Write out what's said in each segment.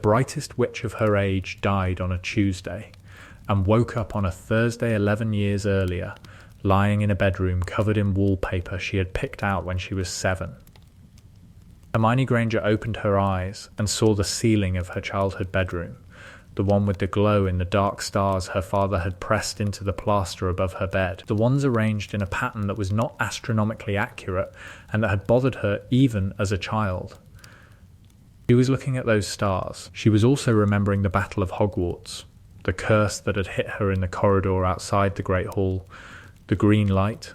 brightest witch of her age died on a Tuesday and woke up on a Thursday 11 years earlier, lying in a bedroom covered in wallpaper she had picked out when she was 7. Hermione Granger opened her eyes and saw the ceiling of her childhood bedroom, the one with the glow in the dark stars her father had pressed into the plaster above her bed, the ones arranged in a pattern that was not astronomically accurate and that had bothered her even as a child. She was looking at those stars. She was also remembering the Battle of Hogwarts, the curse that had hit her in the corridor outside the Great Hall, the green light,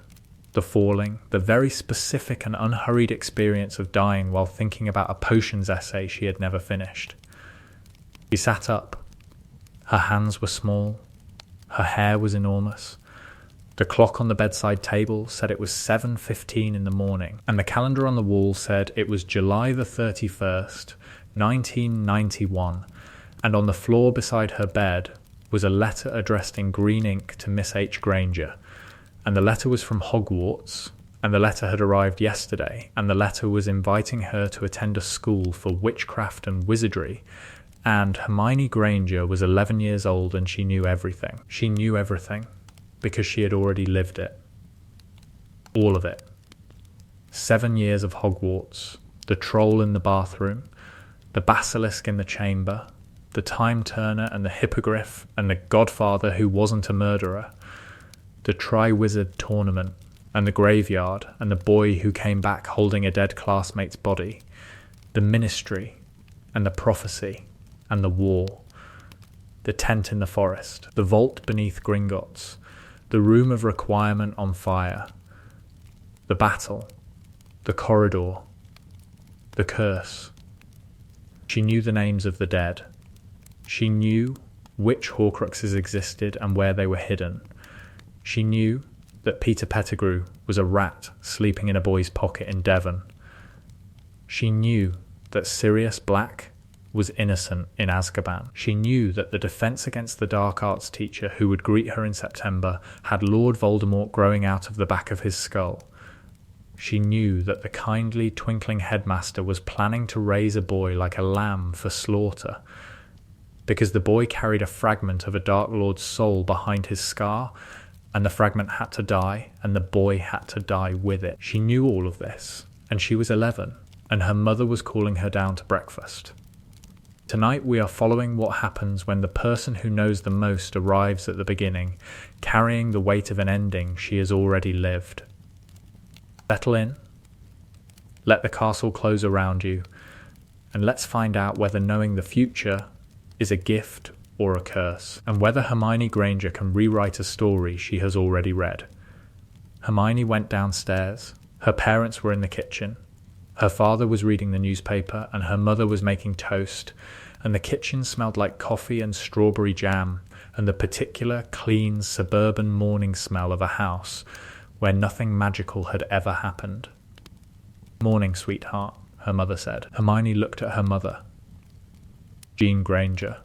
the falling, the very specific and unhurried experience of dying while thinking about a potions essay she had never finished. She sat up. Her hands were small. Her hair was enormous. The clock on the bedside table said it was 7:15 in the morning, and the calendar on the wall said it was July the 31st, 1991, and on the floor beside her bed was a letter addressed in green ink to Miss H. Granger, and the letter was from Hogwarts, and the letter had arrived yesterday, and the letter was inviting her to attend a school for witchcraft and wizardry, and Hermione Granger was 11 years old and she knew everything. She knew everything because she had already lived it. All of it. 7 years of Hogwarts, the troll in the bathroom, the basilisk in the chamber, the time turner and the hippogriff and the godfather who wasn't a murderer, the Tri-Wizard tournament and the graveyard and the boy who came back holding a dead classmate's body, the ministry and the prophecy and the war, the tent in the forest, the vault beneath Gringotts, the room of requirement on fire, the battle, the corridor, the curse. She knew the names of the dead. She knew which Horcruxes existed and where they were hidden. She knew that Peter Pettigrew was a rat sleeping in a boy's pocket in Devon. She knew that Sirius Black was innocent in Azkaban. She knew that the Defense Against the Dark Arts teacher who would greet her in September had Lord Voldemort growing out of the back of his skull. She knew that the kindly, twinkling headmaster was planning to raise a boy like a lamb for slaughter, because the boy carried a fragment of a Dark Lord's soul behind his scar, and the fragment had to die, and the boy had to die with it. She knew all of this, and she was 11, and her mother was calling her down to breakfast. Tonight we are following what happens when the person who knows the most arrives at the beginning, carrying the weight of an ending she has already lived. Settle in, let the castle close around you, and let's find out whether knowing the future is a gift or a curse, and whether Hermione Granger can rewrite a story she has already read. Hermione went downstairs. Her parents were in the kitchen. Her father was reading the newspaper and her mother was making toast, and the kitchen smelled like coffee and strawberry jam and the particular clean suburban morning smell of a house where nothing magical had ever happened. "Morning, sweetheart," her mother said. Hermione looked at her mother. Jean Granger.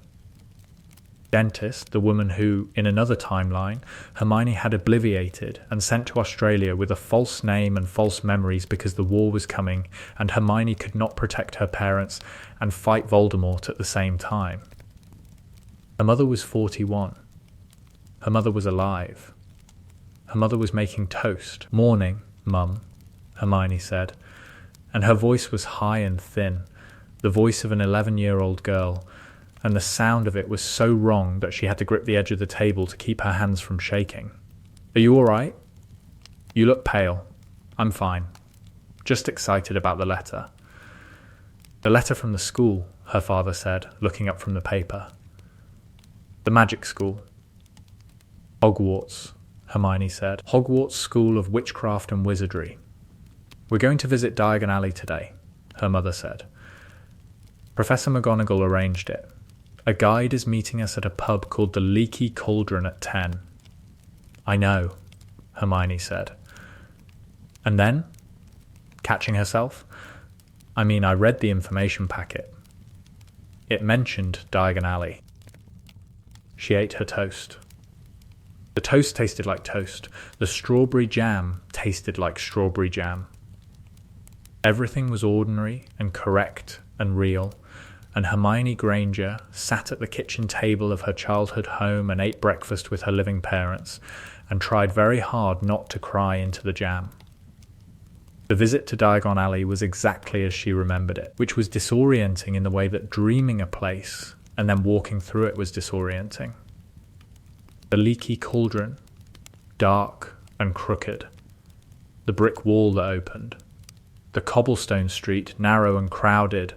Dentist, the woman who, in another timeline, Hermione had obliviated and sent to Australia with a false name and false memories because the war was coming and Hermione could not protect her parents and fight Voldemort at the same time. Her mother was 41. Her mother was alive. Her mother was making toast. "Morning, Mum," Hermione said, and her voice was high and thin, the voice of an 11-year-old girl, and the sound of it was so wrong that she had to grip the edge of the table to keep her hands from shaking. "Are you all right? You look pale." "I'm fine. Just excited about the letter." "The letter from the school," her father said, looking up from the paper. "The magic school." "Hogwarts," Hermione said. "Hogwarts School of Witchcraft and Wizardry. We're going to visit Diagon Alley today," her mother said. "Professor McGonagall arranged it. A guide is meeting us at a pub called the Leaky Cauldron at 10. "I know," Hermione said. "And then?" Catching herself. "I mean, I read the information packet. It mentioned Diagon Alley." She ate her toast. The toast tasted like toast. The strawberry jam tasted like strawberry jam. Everything was ordinary and correct and real, and Hermione Granger sat at the kitchen table of her childhood home and ate breakfast with her living parents, and tried very hard not to cry into the jam. The visit to Diagon Alley was exactly as she remembered it, which was disorienting in the way that dreaming a place and then walking through it was disorienting. The leaky cauldron, dark and crooked. The brick wall that opened. The cobblestone street, narrow and crowded,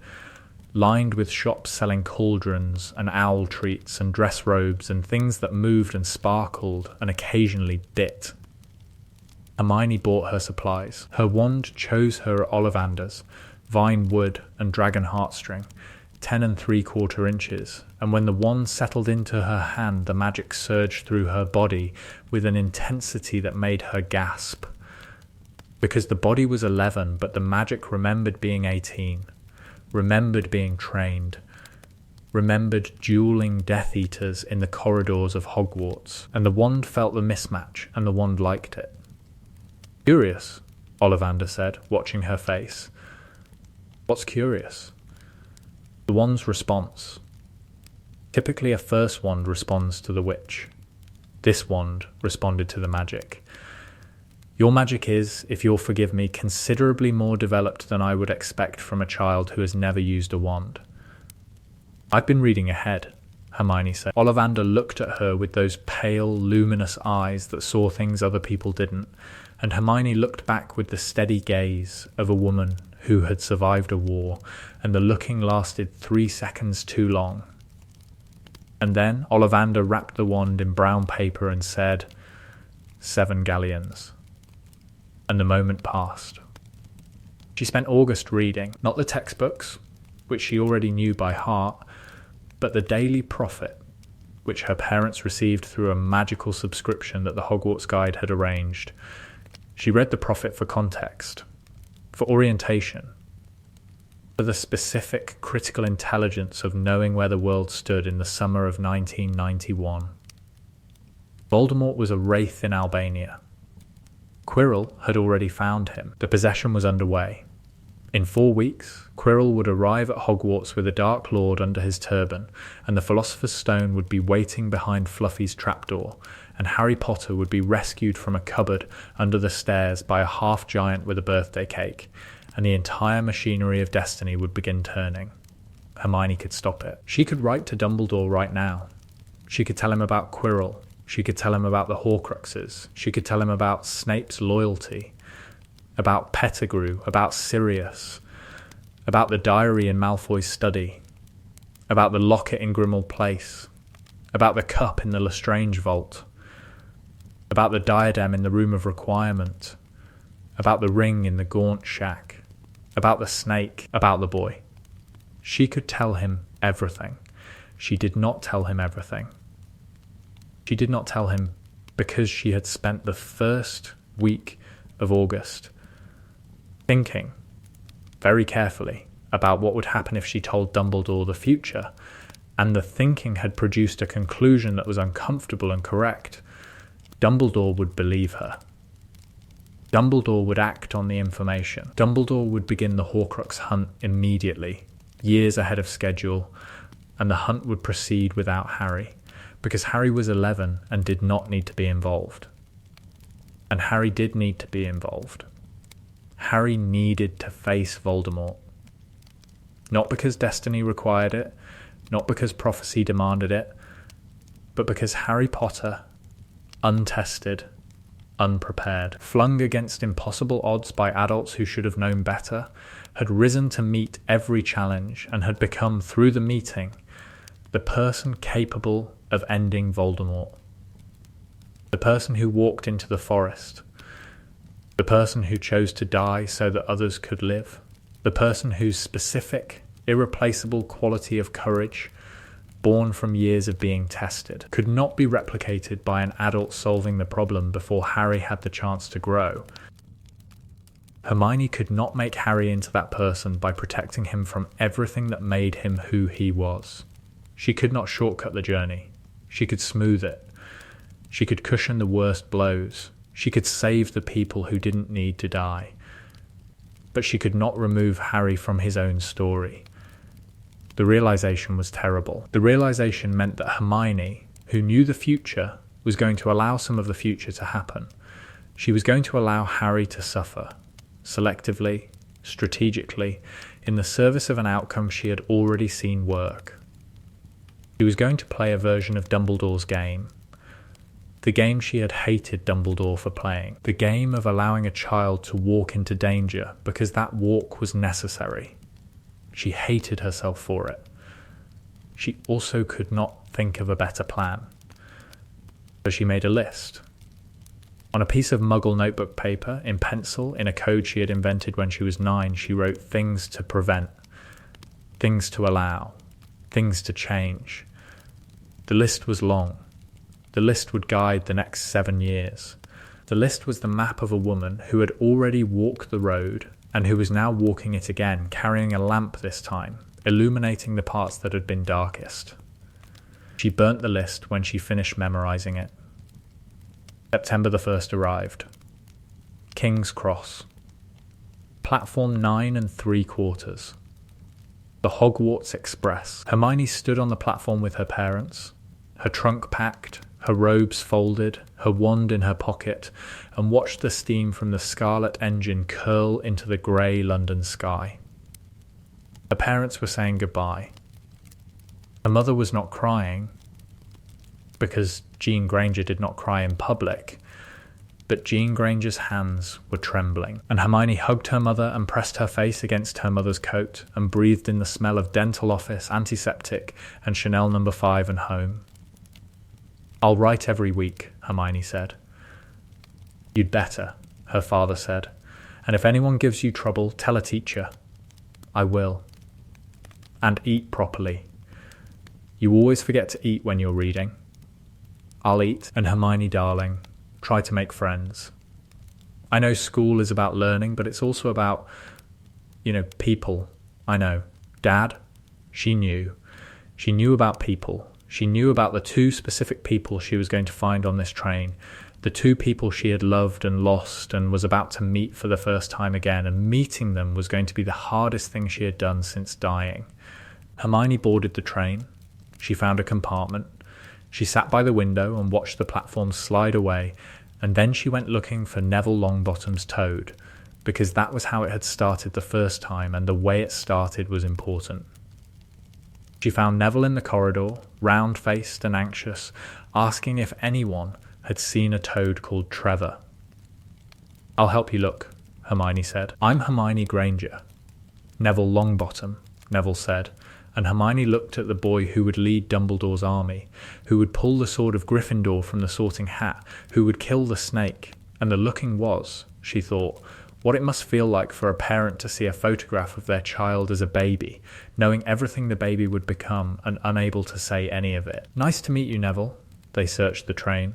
lined with shops selling cauldrons and owl treats and dress robes and things that moved and sparkled and occasionally bit. Hermione bought her supplies. Her wand chose her Ollivanders, vine wood and dragon heartstring, 10 3/4 inches, and when the wand settled into her hand, the magic surged through her body with an intensity that made her gasp. Because the body was 11, but the magic remembered being 18, remembered being trained, remembered dueling Death Eaters in the corridors of Hogwarts, and the wand felt the mismatch, and the wand liked it. "Curious," Ollivander said, watching her face. "What's curious?" The wand's response. Typically a first wand responds to the witch. This wand responded to the magic. "Your magic is, if you'll forgive me, considerably more developed than I would expect from a child who has never used a wand." "I've been reading ahead," Hermione said. Ollivander looked at her with those pale, luminous eyes that saw things other people didn't, and Hermione looked back with the steady gaze of a woman who had survived a war, and the looking lasted 3 seconds too long. And then Ollivander wrapped the wand in brown paper and said, 7 galleons. And the moment passed. She spent August reading, not the textbooks, which she already knew by heart, but the Daily Prophet, which her parents received through a magical subscription that the Hogwarts Guide had arranged. She read the Prophet for context, for orientation, for the specific critical intelligence of knowing where the world stood in the summer of 1991. Voldemort was a wraith in Albania. Quirrell had already found him. The possession was underway. In 4 weeks, Quirrell would arrive at Hogwarts with a Dark Lord under his turban, and the Philosopher's Stone would be waiting behind Fluffy's trapdoor, and Harry Potter would be rescued from a cupboard under the stairs by a half-giant with a birthday cake, and the entire machinery of destiny would begin turning. Hermione could stop it. She could write to Dumbledore right now. She could tell him about Quirrell. She could tell him about the Horcruxes. She could tell him about Snape's loyalty, about Pettigrew, about Sirius, about the diary in Malfoy's study, about the locket in Grimmauld Place, about the cup in the Lestrange vault, about the diadem in the Room of Requirement, about the ring in the Gaunt shack, about the snake, about the boy. She could tell him everything. She did not tell him everything. She did not tell him because she had spent the first week of August thinking very carefully about what would happen if she told Dumbledore the future, and the thinking had produced a conclusion that was uncomfortable and correct. Dumbledore would believe her. Dumbledore would act on the information. Dumbledore would begin the Horcrux hunt immediately, years ahead of schedule, and the hunt would proceed without Harry, because Harry was 11 and did not need to be involved. And Harry did need to be involved. Harry needed to face Voldemort. Not because destiny required it, not because prophecy demanded it, but because Harry Potter, untested, unprepared, flung against impossible odds by adults who should have known better, had risen to meet every challenge and had become, through the meeting, the person capable of ending Voldemort. The person who walked into the forest. The person who chose to die so that others could live. The person whose specific, irreplaceable quality of courage, born from years of being tested, could not be replicated by an adult solving the problem before Harry had the chance to grow. Hermione could not make Harry into that person by protecting him from everything that made him who he was. She could not shortcut the journey. She could smooth it. She could cushion the worst blows. She could save the people who didn't need to die. But she could not remove Harry from his own story. The The realization was terrible. The realization meant that Hermione, who knew the future, was going to allow some of the future to happen. She was going to allow Harry to suffer, selectively, strategically, in the service of an outcome she had already seen work. She was going to play a version of Dumbledore's game. The game she had hated Dumbledore for playing. The game of allowing a child to walk into danger because that walk was necessary. She hated herself for it. She also could not think of a better plan. So she made a list. On a piece of Muggle notebook paper, in pencil, in a code she had invented when she was 9, she wrote things to prevent, things to allow, things to change. The list was long. The list would guide the next 7 years. The list was the map of a woman who had already walked the road and who was now walking it again, carrying a lamp this time, illuminating the parts that had been darkest. She burnt the list when she finished memorizing it. September the 1st arrived. King's Cross. Platform 9 3/4. The Hogwarts Express. Hermione stood on the platform with her parents, her trunk packed, her robes folded, her wand in her pocket, and watched the steam from the scarlet engine curl into the grey London sky. Her parents were saying goodbye. Her mother was not crying, because Jean Granger did not cry in public, but Jean Granger's hands were trembling, and Hermione hugged her mother and pressed her face against her mother's coat and breathed in the smell of dental office, antiseptic, and Chanel No. 5 and home. "I'll write every week," Hermione said. "You'd better," her father said. "And if anyone gives you trouble, tell a teacher." "I will." "And eat properly. You always forget to eat when you're reading." "I'll eat, and Hermione, darling, try to make friends. I know school is about learning, but it's also about, people. I know. Dad, she knew. She knew about people. She knew about the 2 specific people she was going to find on this train, the 2 people she had loved and lost and was about to meet for the first time again, and meeting them was going to be the hardest thing she had done since dying. Hermione boarded the train. She found a compartment. She sat by the window and watched the platform slide away, and then she went looking for Neville Longbottom's toad, because that was how it had started the first time, and the way it started was important. She found Neville in the corridor, round-faced and anxious, asking if anyone had seen a toad called Trevor. "I'll help you look," Hermione said. "I'm Hermione Granger." "Neville Longbottom," Neville said, and Hermione looked at the boy who would lead Dumbledore's army, who would pull the sword of Gryffindor from the Sorting Hat, who would kill the snake, and the looking was, she thought, what it must feel like for a parent to see a photograph of their child as a baby, knowing everything the baby would become and unable to say any of it. "Nice to meet you, Neville." They searched the train.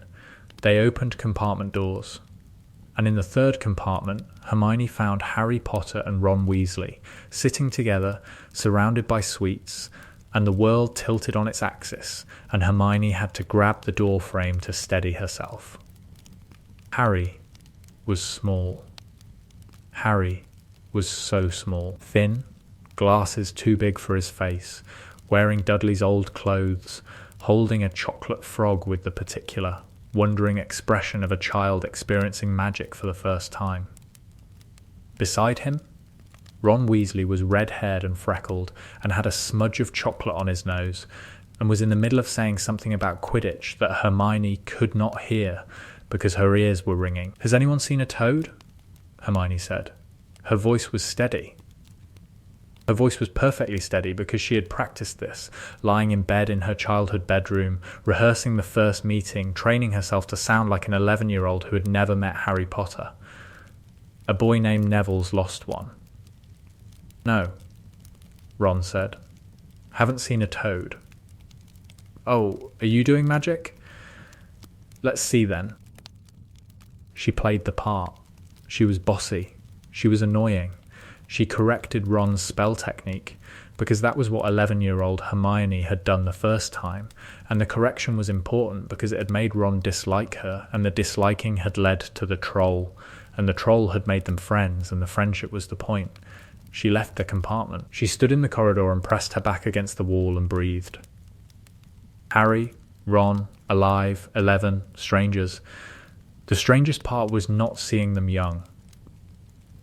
They opened compartment doors. And in the 3rd compartment, Hermione found Harry Potter and Ron Weasley, sitting together, surrounded by sweets, and the world tilted on its axis, and Hermione had to grab the door frame to steady herself. Harry was small. Harry was so small, thin, glasses too big for his face, wearing Dudley's old clothes, holding a chocolate frog with the particular, wondering expression of a child experiencing magic for the first time. Beside him, Ron Weasley was red-haired and freckled and had a smudge of chocolate on his nose and was in the middle of saying something about Quidditch that Hermione could not hear because her ears were ringing. "Has anyone seen a toad?" Hermione said. Her voice was steady. Her voice was perfectly steady because she had practiced this, lying in bed in her childhood bedroom, rehearsing the first meeting, training herself to sound like an 11-year-old who had never met Harry Potter. "A boy named Neville's lost one." "No," Ron said. "Haven't seen a toad." "Oh, are you doing magic?" "Let's see then." She played the part. She was bossy. She was annoying. She corrected Ron's spell technique, because that was what 11-year-old Hermione had done the first time, and the correction was important because it had made Ron dislike her, and the disliking had led to the troll, and the troll had made them friends, and the friendship was the point. she left the compartment. She stood in the corridor and pressed her back against the wall and breathed. Harry, Ron, alive, 11, strangers. The strangest part was not seeing them young.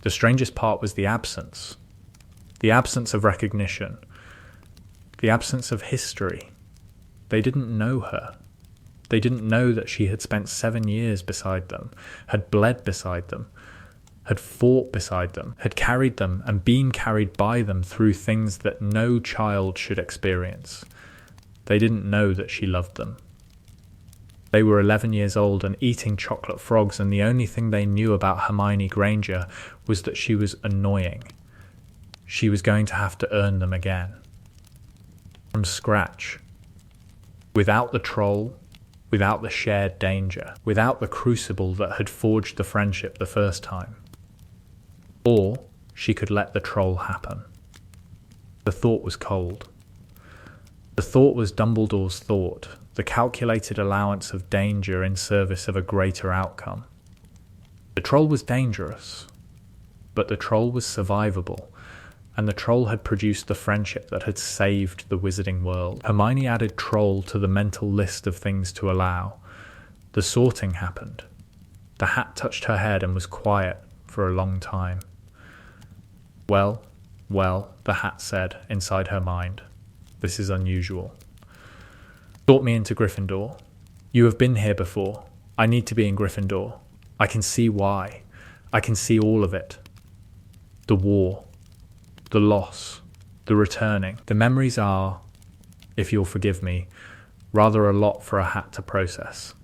The strangest part was the absence. The absence of recognition. The absence of history. They didn't know her. They didn't know that she had spent 7 years beside them, had bled beside them, had fought beside them, had carried them and been carried by them through things that no child should experience. They didn't know that she loved them. They were 11 years old and eating chocolate frogs, and the only thing they knew about Hermione Granger was that she was annoying. She was going to have to earn them again. From scratch. Without the troll, without the shared danger, without the crucible that had forged the friendship the first time. Or she could let the troll happen. The thought was cold. The thought was Dumbledore's thought, the calculated allowance of danger in service of a greater outcome. The troll was dangerous, but the troll was survivable, and the troll had produced the friendship that had saved the wizarding world. Hermione added troll to the mental list of things to allow. The sorting happened. The hat touched her head and was quiet for a long time. Well, the hat said inside her mind. This is unusual. Brought me into Gryffindor. You have been here before. I need to be in Gryffindor. I can see why. I can see all of it. The war. The loss. The returning. The memories are, if you'll forgive me, rather a lot for a hat to process.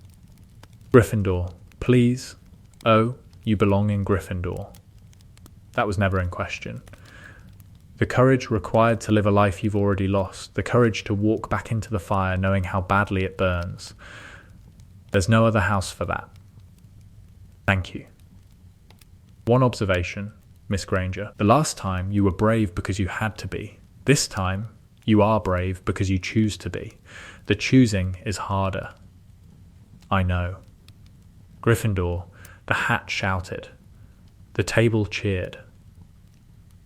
Gryffindor, please. Oh, you belong in Gryffindor. That was never in question. The courage required to live a life you've already lost. The courage to walk back into the fire knowing how badly it burns. There's no other house for that. Thank you. One observation, Miss Granger. The last time you were brave because you had to be. This time you are brave because you choose to be. The choosing is harder. I know. Gryffindor, the hat shouted. The table cheered.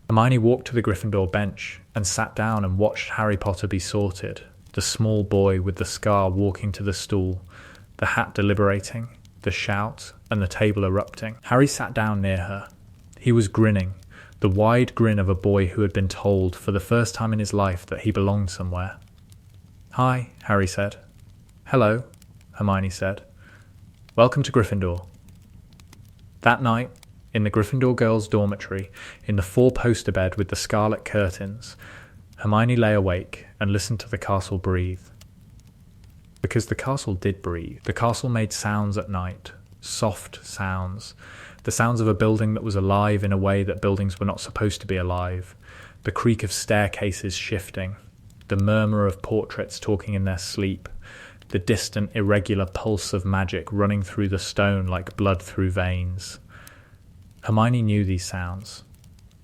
Hermione walked to the Gryffindor bench and sat down and watched Harry Potter be sorted, the small boy with the scar walking to the stool, the hat deliberating, the shout, and the table erupting. Harry sat down near her. He was grinning, the wide grin of a boy who had been told for the first time in his life that he belonged somewhere. Hi, Harry said. Hello, Hermione said. Welcome to Gryffindor. That night, in the Gryffindor girls' dormitory, in the four-poster bed with the scarlet curtains, Hermione lay awake and listened to the castle breathe. Because the castle did breathe. The castle made sounds at night, soft sounds, the sounds of a building that was alive in a way that buildings were not supposed to be alive, the creak of staircases shifting, the murmur of portraits talking in their sleep, the distant, irregular pulse of magic running through the stone like blood through veins. Hermione knew these sounds.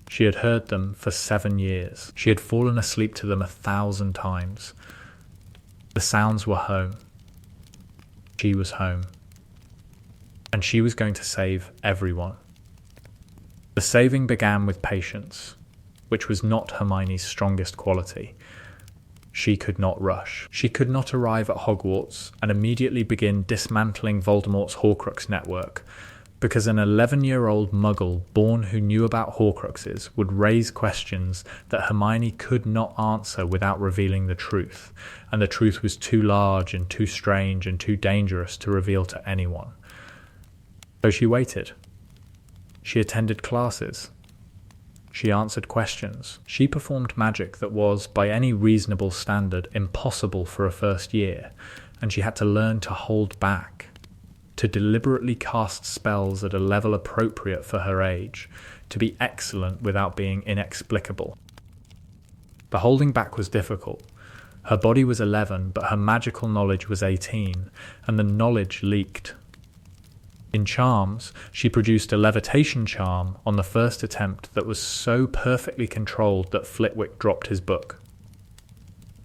She had heard them for 7 years. She had fallen asleep to them 1,000 times. The sounds were home. She was home. And she was going to save everyone. The saving began with patience, which was not Hermione's strongest quality. She could not rush. She could not arrive at Hogwarts and immediately begin dismantling Voldemort's Horcrux network, because an 11-year-old muggle born who knew about Horcruxes would raise questions that Hermione could not answer without revealing the truth, and the truth was too large and too strange and too dangerous to reveal to anyone. So she waited. She attended classes. She answered questions. She performed magic that was, by any reasonable standard, impossible for a first year, and she had to learn to hold back, to deliberately cast spells at a level appropriate for her age, to be excellent without being inexplicable. The holding back was difficult. Her body was 11, but her magical knowledge was 18, and the knowledge leaked. In charms, she produced a levitation charm on the first attempt that was so perfectly controlled that Flitwick dropped his book.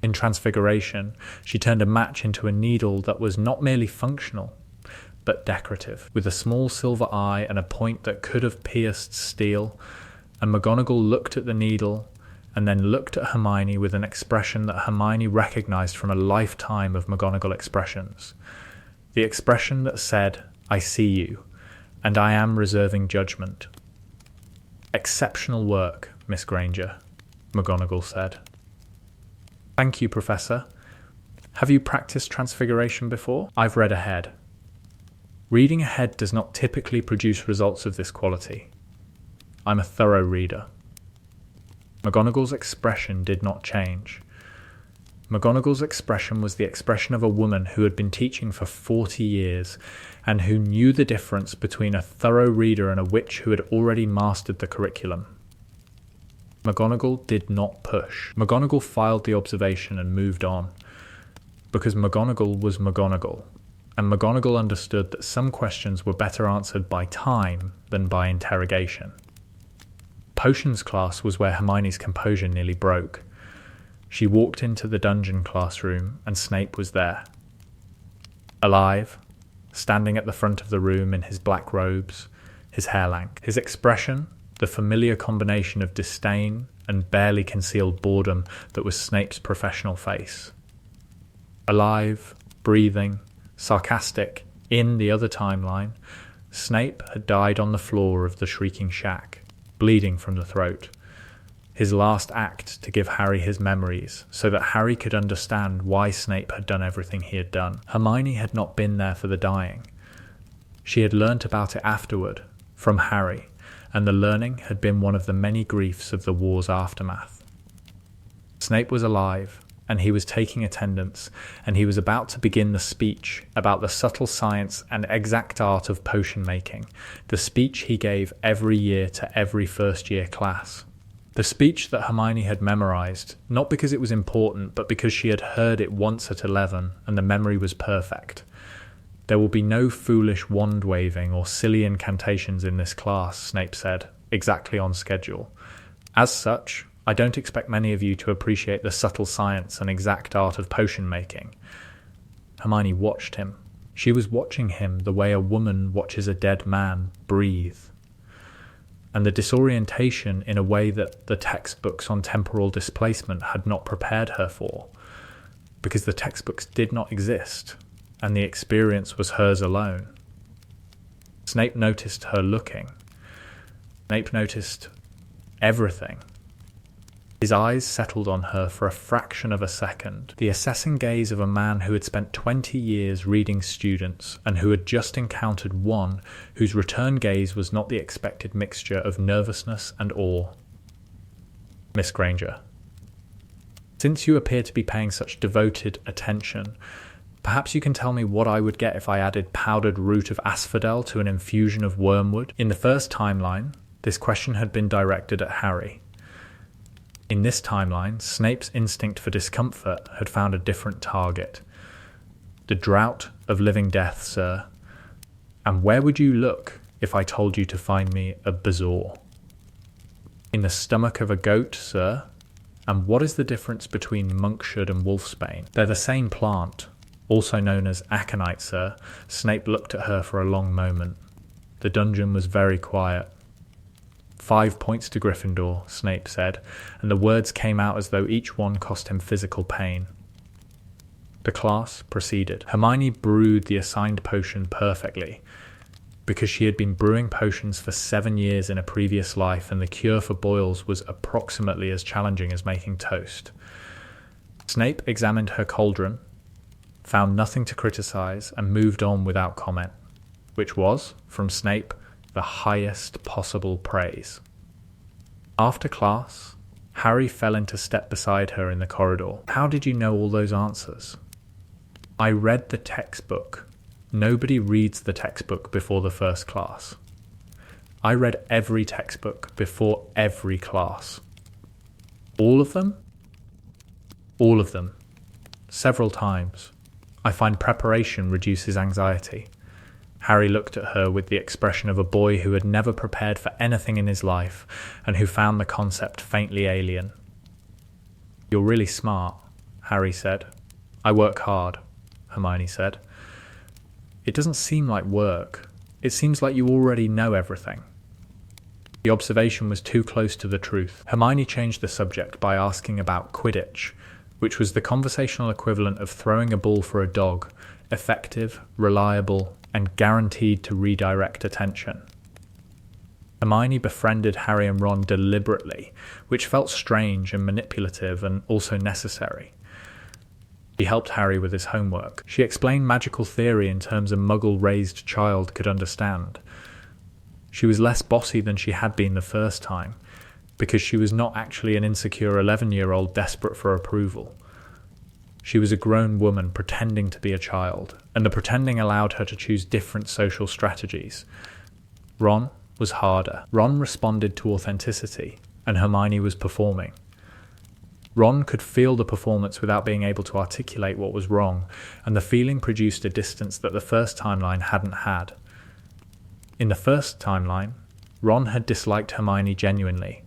In transfiguration, she turned a match into a needle that was not merely functional, but decorative, with a small silver eye and a point that could have pierced steel, And McGonagall looked at the needle and then looked at Hermione with an expression that Hermione recognised from a lifetime of McGonagall expressions. The expression that said, "I see you, and I am reserving judgment." "Exceptional work, Miss Granger," McGonagall said. "Thank you, Professor. Have you practiced Transfiguration before?" "I've read ahead." "Reading ahead does not typically produce results of this quality. I'm a thorough reader." McGonagall's expression did not change. McGonagall's expression was the expression of a woman who had been teaching for 40 years and who knew the difference between a thorough reader and a witch who had already mastered the curriculum. McGonagall did not push. McGonagall filed the observation and moved on, because McGonagall was McGonagall, and McGonagall understood that some questions were better answered by time than by interrogation. Potions class was where Hermione's composure nearly broke. She walked into the dungeon classroom and Snape was there. Alive, standing at the front of the room in his black robes, his hair lank. His expression, the familiar combination of disdain and barely concealed boredom that was Snape's professional face. Alive, breathing, sarcastic, in the other timeline, Snape had died on the floor of the Shrieking Shack, bleeding from the throat. His last act to give Harry his memories, so that Harry could understand why Snape had done everything he had done. Hermione had not been there for the dying. She had learnt about it afterward, from Harry, and the learning had been one of the many griefs of the war's aftermath. Snape was alive, and he was taking attendance, and he was about to begin the speech about the subtle science and exact art of potion making, the speech he gave every year to every first-year class. The speech that Hermione had memorised, not because it was important, but because she had heard it once at 11, and the memory was perfect. "There will be no foolish wand-waving or silly incantations in this class," Snape said, exactly on schedule. "As such, I don't expect many of you to appreciate the subtle science and exact art of potion making." Hermione watched him. She was watching him the way a woman watches a dead man breathe. And the disorientation in a way that the textbooks on temporal displacement had not prepared her for, because the textbooks did not exist, and the experience was hers alone. Snape noticed her looking. Snape noticed everything. His eyes settled on her for a fraction of a second, the assessing gaze of a man who had spent 20 years reading students and who had just encountered one whose return gaze was not the expected mixture of nervousness and awe. "Miss Granger, since you appear to be paying such devoted attention, perhaps you can tell me what I would get if I added powdered root of asphodel to an infusion of wormwood?" In the first timeline, this question had been directed at Harry. In this timeline, Snape's instinct for discomfort had found a different target. "The drought of living death, sir. And where would you look if I told you to find me a bezoar?" "In the stomach of a goat, sir. And what is the difference between monkshood and wolfsbane?" "They're the same plant, also known as aconite, sir." Snape looked at her for a long moment. The dungeon was very quiet. 5 points to Gryffindor, Snape said, and the words came out as though each one cost him physical pain. The class proceeded. Hermione brewed the assigned potion perfectly, because she had been brewing potions for 7 years in a previous life, and the cure for boils was approximately as challenging as making toast. Snape examined her cauldron, found nothing to criticize, and moved on without comment, which was, from Snape, the highest possible praise. After class, Harry fell into step beside her in the corridor. "How did you know all those answers?" "I read the textbook. Nobody reads the textbook before the first class. I read every textbook before every class." "All of them?" "All of them. Several times. I find preparation reduces anxiety." Harry looked at her with the expression of a boy who had never prepared for anything in his life and who found the concept faintly alien. "You're really smart," Harry said. "I work hard," Hermione said. "It doesn't seem like work. It seems like you already know everything." The observation was too close to the truth. Hermione changed the subject by asking about Quidditch, which was the conversational equivalent of throwing a ball for a dog, effective, reliable, and guaranteed to redirect attention. Hermione befriended Harry and Ron deliberately, which felt strange and manipulative and also necessary. She helped Harry with his homework. She explained magical theory in terms a muggle-raised child could understand. She was less bossy than she had been the first time, because she was not actually an insecure 11-year-old desperate for approval. She was a grown woman pretending to be a child, and the pretending allowed her to choose different social strategies. Ron was harder. Ron responded to authenticity, and Hermione was performing. Ron could feel the performance without being able to articulate what was wrong, and the feeling produced a distance that the first timeline hadn't had. In the first timeline, Ron had disliked Hermione genuinely,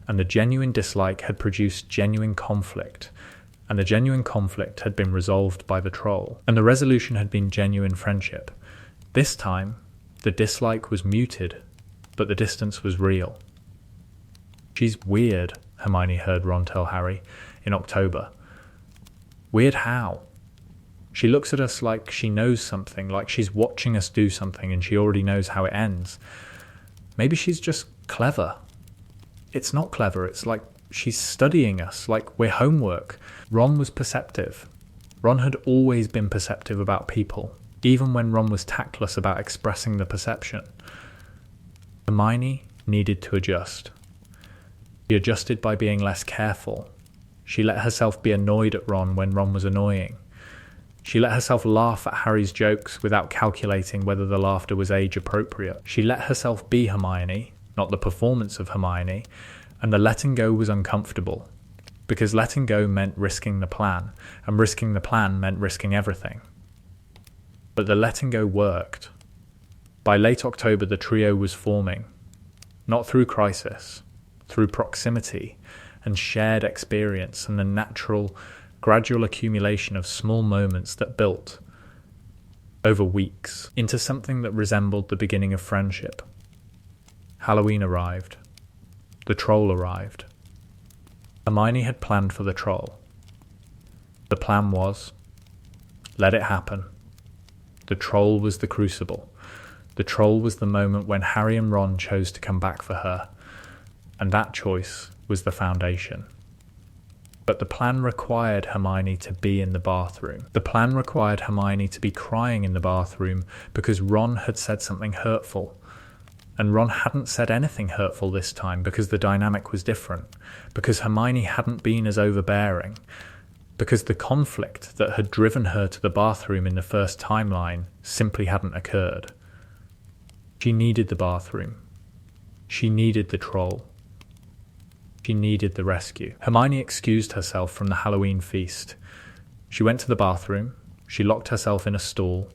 and the genuine dislike had produced genuine conflict, and the genuine conflict had been resolved by the troll, and the resolution had been genuine friendship. This time, the dislike was muted, but the distance was real. "She's weird," Hermione heard Ron tell Harry in October. "Weird how? She looks at us like she knows something, like she's watching us do something and she already knows how it ends. Maybe she's just clever." "It's not clever, it's like she's studying us, like we're homework." Ron was perceptive. Ron had always been perceptive about people, even when Ron was tactless about expressing the perception. Hermione needed to adjust. She adjusted by being less careful. She let herself be annoyed at Ron when Ron was annoying. She let herself laugh at Harry's jokes without calculating whether the laughter was age appropriate. She let herself be Hermione, not the performance of Hermione, and the letting go was uncomfortable, because letting go meant risking the plan, and risking the plan meant risking everything. But the letting go worked. By late October, the trio was forming, not through crisis, through proximity and shared experience and the natural, gradual accumulation of small moments that built, over weeks, into something that resembled the beginning of friendship. Halloween arrived. The troll arrived. Hermione had planned for the troll. The plan was, let it happen. The troll was the crucible. The troll was the moment when Harry and Ron chose to come back for her, and that choice was the foundation. But the plan required Hermione to be in the bathroom. The plan required Hermione to be crying in the bathroom because Ron had said something hurtful. And Ron hadn't said anything hurtful this time because the dynamic was different, because Hermione hadn't been as overbearing, because the conflict that had driven her to the bathroom in the first timeline simply hadn't occurred. She needed the bathroom. She needed the troll. She needed the rescue. Hermione excused herself from the Halloween feast. She went to the bathroom. She locked herself in a stall.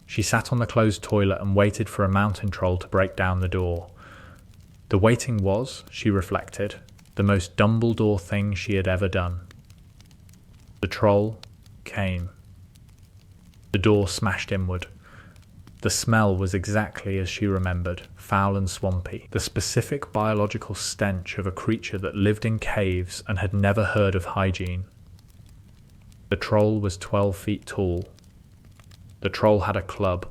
She sat on the closed toilet and waited for a mountain troll to break down the door. The waiting was, she reflected, the most Dumbledore thing she had ever done. The troll came. The door smashed inward. The smell was exactly as she remembered, foul and swampy, the specific biological stench of a creature that lived in caves and had never heard of hygiene. The troll was 12 feet tall. The troll had a club.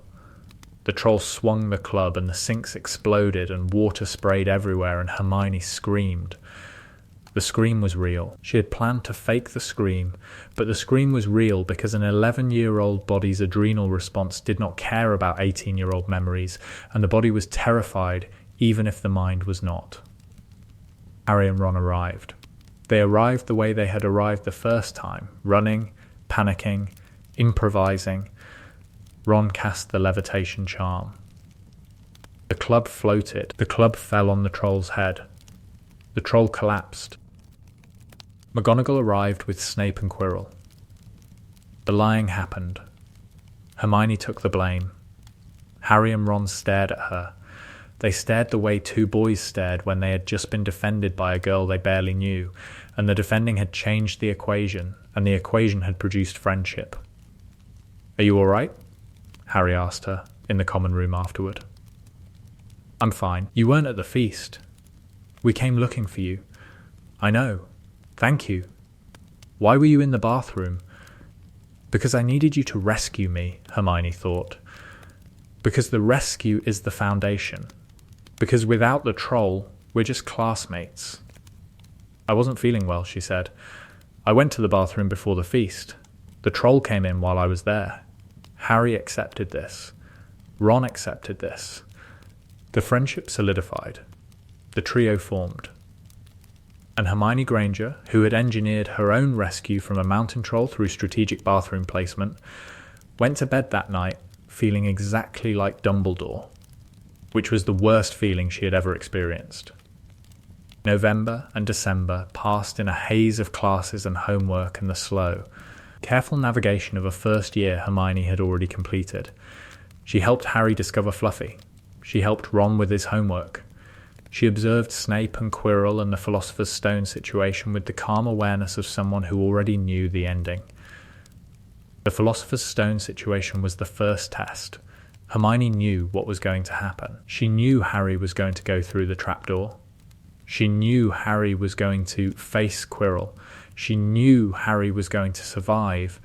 The troll swung the club and the sinks exploded and water sprayed everywhere and Hermione screamed. The scream was real. She had planned to fake the scream, but the scream was real because an 11-year-old body's adrenal response did not care about 18-year-old memories, and the body was terrified even if the mind was not. Harry and Ron arrived. They arrived the way they had arrived the first time, running, panicking, improvising. Ron cast the levitation charm. The club floated. The club fell on the troll's head. The troll collapsed. McGonagall arrived with Snape and Quirrell. The lying happened. Hermione took the blame. Harry and Ron stared at her. They stared the way two boys stared when they had just been defended by a girl they barely knew, and the defending had changed the equation, and the equation had produced friendship. "Are you all right?" Harry asked her, in the common room afterward. I'm fine. You weren't at the feast. We came looking for you. I know. Thank you. Why were you in the bathroom? Because I needed you to rescue me, Hermione thought. Because the rescue is the foundation. Because without the troll, we're just classmates. I wasn't feeling well, she said. I went to the bathroom before the feast. The troll came in while I was there. Harry accepted this. Ron accepted this. The friendship solidified. The trio formed. And Hermione Granger, who had engineered her own rescue from a mountain troll through strategic bathroom placement, went to bed that night feeling exactly like Dumbledore, which was the worst feeling she had ever experienced. November and December passed in a haze of classes and homework and the slow, careful navigation of a first year Hermione had already completed. She helped Harry discover Fluffy. She helped Ron with his homework. She observed Snape and Quirrell and the Philosopher's Stone situation with the calm awareness of someone who already knew the ending. The Philosopher's Stone situation was the first test. Hermione knew what was going to happen. She knew Harry was going to go through the trapdoor. She knew Harry was going to face Quirrell. She knew Harry was going to survive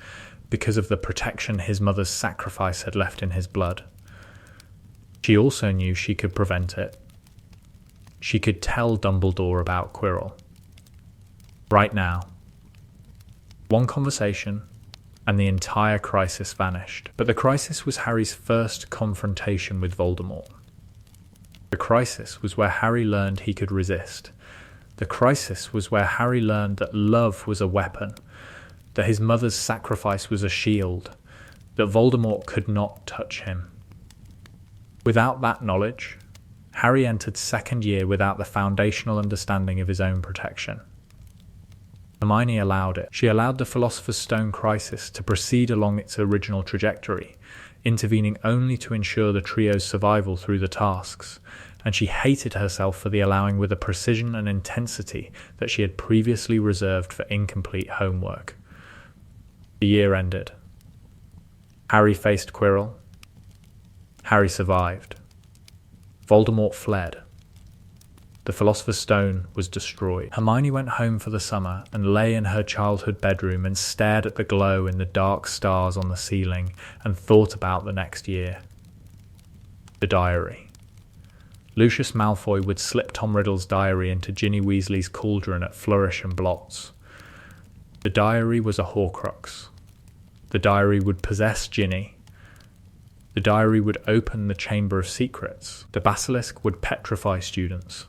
because of the protection his mother's sacrifice had left in his blood. She also knew she could prevent it. She could tell Dumbledore about Quirrell. Right now. One conversation, and the entire crisis vanished. But the crisis was Harry's first confrontation with Voldemort. The crisis was where Harry learned he could resist. The crisis was where Harry learned that love was a weapon, that his mother's sacrifice was a shield, that Voldemort could not touch him. Without that knowledge, Harry entered second year without the foundational understanding of his own protection. Hermione allowed it. She allowed the Philosopher's Stone crisis to proceed along its original trajectory, intervening only to ensure the trio's survival through the tasks, and she hated herself for the allowing with a precision and intensity that she had previously reserved for incomplete homework. The year ended. Harry faced Quirrell. Harry survived. Voldemort fled. The Philosopher's Stone was destroyed. Hermione went home for the summer and lay in her childhood bedroom and stared at the glow in the dark stars on the ceiling and thought about the next year. The diary. Lucius Malfoy would slip Tom Riddle's diary into Ginny Weasley's cauldron at Flourish and Blots. The diary was a Horcrux. The diary would possess Ginny. The diary would open the Chamber of Secrets. The basilisk would petrify students.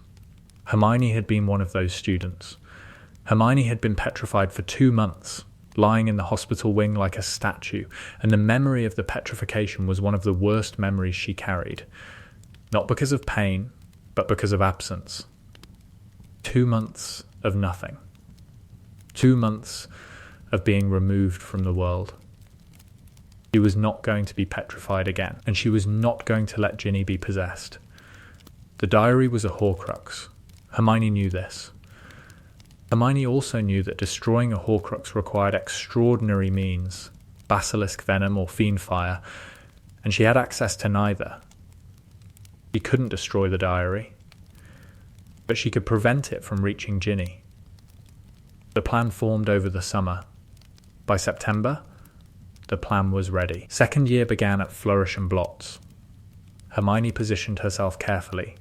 Hermione had been one of those students. Hermione had been petrified for 2 months, lying in the hospital wing like a statue, and the memory of the petrification was one of the worst memories she carried. Not because of pain, but because of absence. 2 months of nothing. 2 months of being removed from the world. She was not going to be petrified again, and she was not going to let Ginny be possessed. The diary was a Horcrux. Hermione knew this. Hermione also knew that destroying a Horcrux required extraordinary means, basilisk venom or fiend fire, and she had access to neither. She couldn't destroy the diary, but she could prevent it from reaching Ginny. The plan formed over the summer. By September, the plan was ready. Second year began at Flourish and Blots. Hermione positioned herself carefully.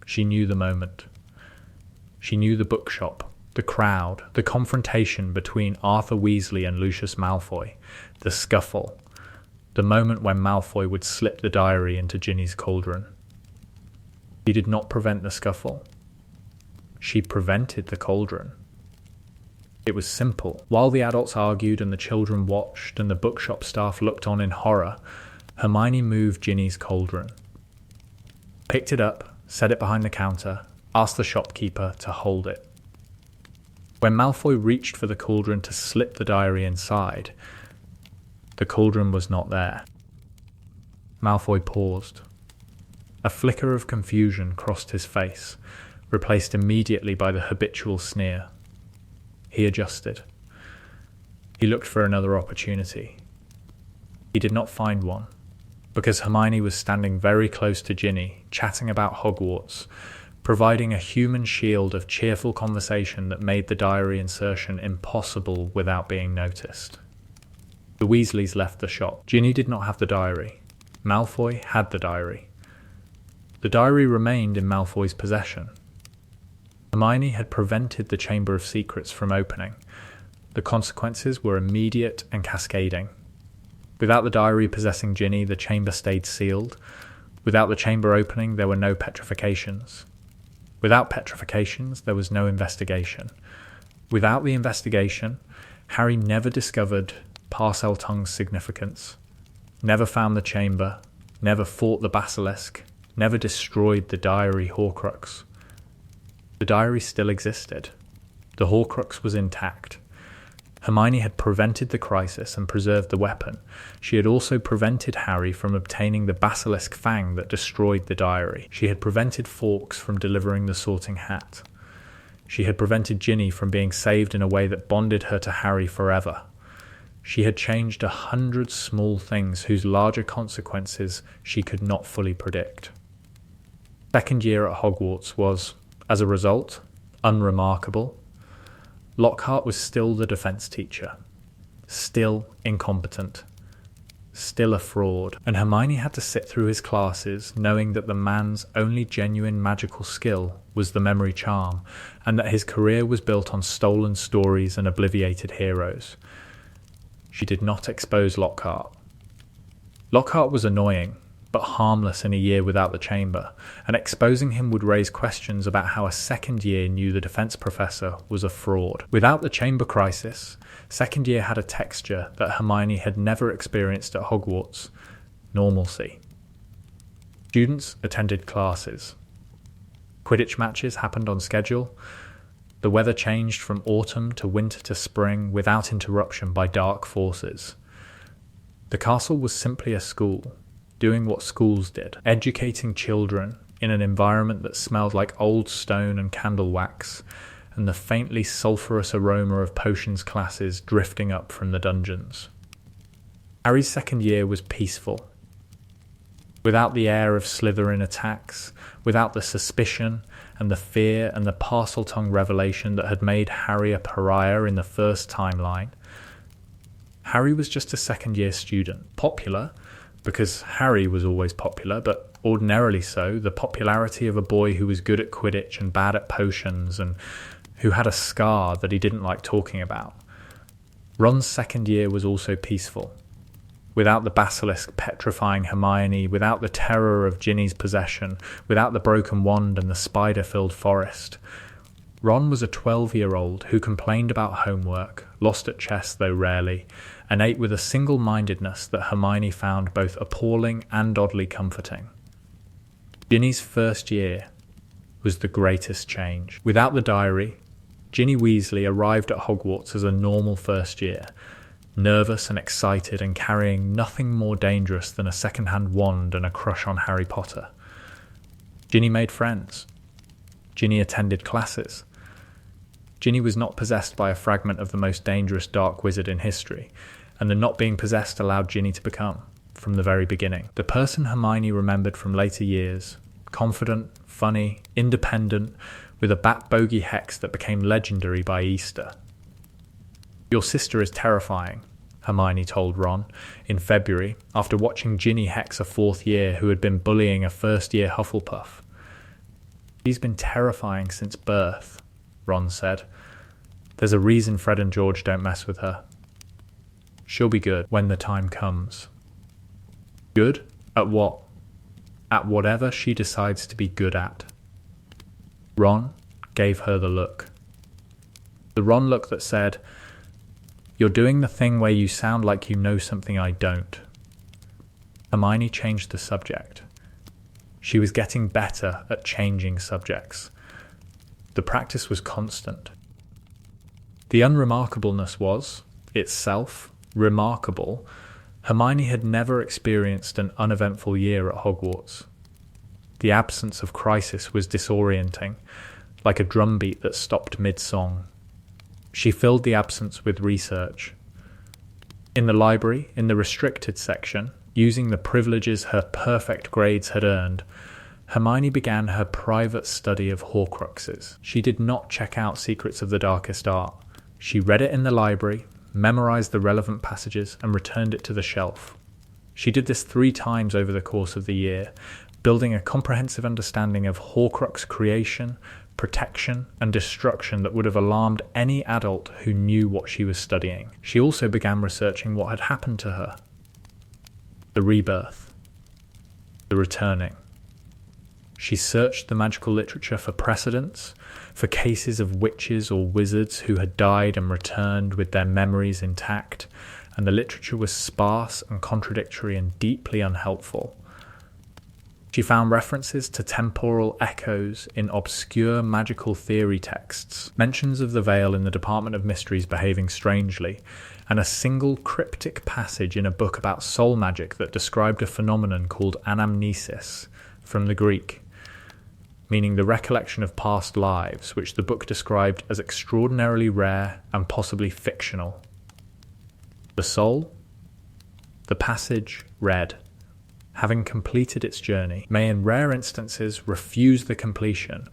She knew the moment. She knew the bookshop, the crowd, the confrontation between Arthur Weasley and Lucius Malfoy, the scuffle, the moment when Malfoy would slip the diary into Ginny's cauldron. She did not prevent the scuffle. She prevented the cauldron. It was simple. While the adults argued and the children watched and the bookshop staff looked on in horror, Hermione moved Ginny's cauldron. Picked it up, set it behind the counter, asked the shopkeeper to hold it. When Malfoy reached for the cauldron to slip the diary inside, the cauldron was not there. Malfoy paused. A flicker of confusion crossed his face, replaced immediately by the habitual sneer. He adjusted. He looked for another opportunity. He did not find one. because Hermione was standing very close to Ginny, chatting about Hogwarts, providing a human shield of cheerful conversation that made the diary insertion impossible without being noticed. The Weasleys left the shop. Ginny did not have the diary. Malfoy had the diary. The diary remained in Malfoy's possession. Hermione had prevented the Chamber of Secrets from opening. The consequences were immediate and cascading. Without the diary possessing Ginny, the chamber stayed sealed. Without the chamber opening, there were no petrifications. Without petrifications, there was no investigation. Without the investigation, Harry never discovered Parseltongue's significance, never found the chamber, never fought the basilisk, never destroyed the diary Horcrux. The diary still existed. The Horcrux was intact. Hermione had prevented the crisis and preserved the weapon. She had also prevented Harry from obtaining the basilisk fang that destroyed the diary. She had prevented Fawkes from delivering the sorting hat. She had prevented Ginny from being saved in a way that bonded her to Harry forever. She had changed 100 small things whose larger consequences she could not fully predict. Second year at Hogwarts was, as a result, unremarkable. Lockhart was still the defence teacher, still incompetent, still a fraud, and Hermione had to sit through his classes knowing that the man's only genuine magical skill was the memory charm, and that his career was built on stolen stories and obliviated heroes. She did not expose Lockhart. Lockhart was annoying, but harmless in a year without the chamber, and exposing him would raise questions about how a second year knew the defence professor was a fraud. Without the chamber crisis, second year had a texture that Hermione had never experienced at Hogwarts: normalcy. Students attended classes. Quidditch matches happened on schedule. The weather changed from autumn to winter to spring without interruption by dark forces. The castle was simply a school, doing what schools did, educating children in an environment that smelled like old stone and candle wax, and the faintly sulphurous aroma of potions classes drifting up from the dungeons. Harry's second year was peaceful. Without the air of Slytherin attacks, without the suspicion and the fear and the Parseltongue revelation that had made Harry a pariah in the first timeline, Harry was just a second-year student, popular, because Harry was always popular, but ordinarily so, the popularity of a boy who was good at Quidditch and bad at potions and who had a scar that he didn't like talking about. Ron's second year was also peaceful. Without the basilisk petrifying Hermione, without the terror of Ginny's possession, without the broken wand and the spider-filled forest, Ron was a 12-year-old who complained about homework, lost at chess though rarely, and ate with a single-mindedness that Hermione found both appalling and oddly comforting. Ginny's first year was the greatest change. Without the diary, Ginny Weasley arrived at Hogwarts as a normal first year, nervous and excited and carrying nothing more dangerous than a second-hand wand and a crush on Harry Potter. Ginny made friends. Ginny attended classes. Ginny was not possessed by a fragment of the most dangerous dark wizard in history, and the not being possessed allowed Ginny to become, from the very beginning, the person Hermione remembered from later years, confident, funny, independent, with a bat bogey hex that became legendary by Easter. "Your sister is terrifying," Hermione told Ron in February after watching Ginny hex a fourth year who had been bullying a first-year Hufflepuff. "She's been terrifying since birth," Ron said. "There's a reason Fred and George don't mess with her. She'll be good when the time comes." Good? At what? At whatever she decides to be good at. Ron gave her the look. The Ron look that said, "You're doing the thing where you sound like you know something I don't." Hermione changed the subject. She was getting better at changing subjects. The practice was constant. The unremarkableness was, itself, remarkable. Hermione had never experienced an uneventful year at Hogwarts. The absence of crisis was disorienting, like a drumbeat that stopped mid-song. She filled the absence with research. In the library, in the restricted section, Using the privileges her perfect grades had earned, Hermione began her private study of Horcruxes. She did not check out Secrets of the Darkest Art. She read it in the library, memorized the relevant passages, and returned it to the shelf. She did this 3 times over the course of the year, building a comprehensive understanding of Horcrux creation, protection, and destruction that would have alarmed any adult who knew what she was studying. She also began researching what had happened to her. The rebirth. The returning. She searched the magical literature for precedents, for cases of witches or wizards who had died and returned with their memories intact, and the literature was sparse and contradictory and deeply unhelpful. She found references to temporal echoes in obscure magical theory texts, mentions of the veil in the Department of Mysteries behaving strangely, and a single cryptic passage in a book about soul magic that described a phenomenon called anamnesis, from the Greek, meaning the recollection of past lives, which the book described as extraordinarily rare and possibly fictional. The soul? The passage read, having completed its journey, may in rare instances refuse the completion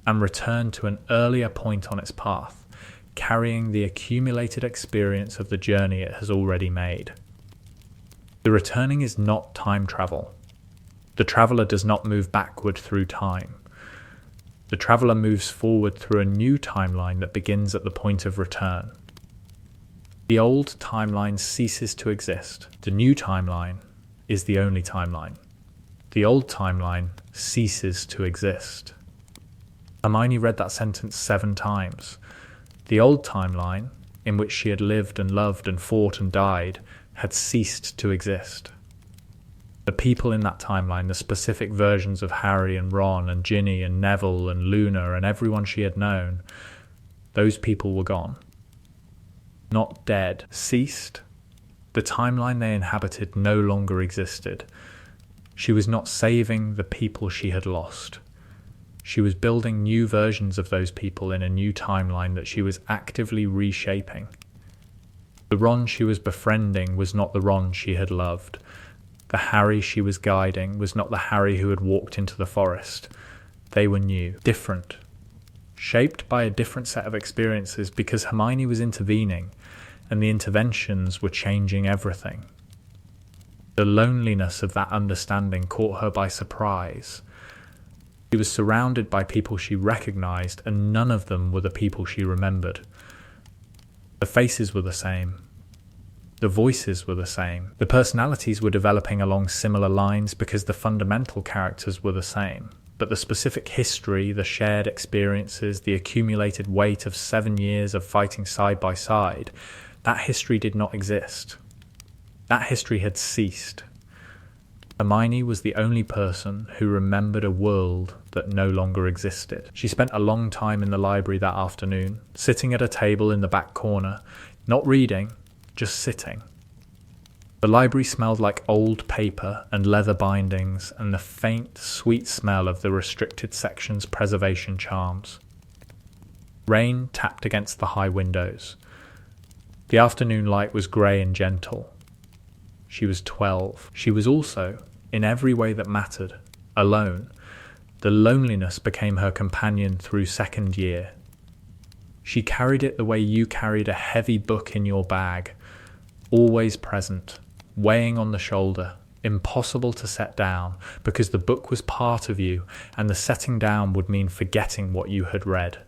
and return to an earlier point on its path, carrying the accumulated experience of the journey it has already made. The returning is not time travel. The traveller does not move backward through time. The traveller moves forward through a new timeline that begins at the point of return. The old timeline ceases to exist. The new timeline is the only timeline. The old timeline ceases to exist. Hermione read that sentence 7 times. The old timeline, in which she had lived and loved and fought and died, had ceased to exist. The people in that timeline, the specific versions of Harry and Ron and Ginny and Neville and Luna and everyone she had known, those people were gone. Not dead, ceased. The timeline they inhabited no longer existed. She was not saving the people she had lost. She was building new versions of those people in a new timeline that she was actively reshaping. The Ron she was befriending was not the Ron she had loved. The Harry she was guiding was not the Harry who had walked into the forest. They were new, different, shaped by a different set of experiences because Hermione was intervening, and the interventions were changing everything. The loneliness of that understanding caught her by surprise. She was surrounded by people she recognized, and none of them were the people she remembered. The faces were the same. The voices were the same. The personalities were developing along similar lines because the fundamental characters were the same. But the specific history, the shared experiences, the accumulated weight of 7 years of fighting side by side, that history did not exist. That history had ceased. Hermione was the only person who remembered a world that no longer existed. She spent a long time in the library that afternoon, sitting at a table in the back corner, not reading, just sitting. The library smelled like old paper and leather bindings and the faint, sweet smell of the restricted section's preservation charms. Rain tapped against the high windows. The afternoon light was grey and gentle. She was 12. She was also, in every way that mattered, alone. The loneliness became her companion through second year. She carried it the way you carried a heavy book in your bag, always present, weighing on the shoulder, impossible to set down, because the book was part of you, and the setting down would mean forgetting what you had read.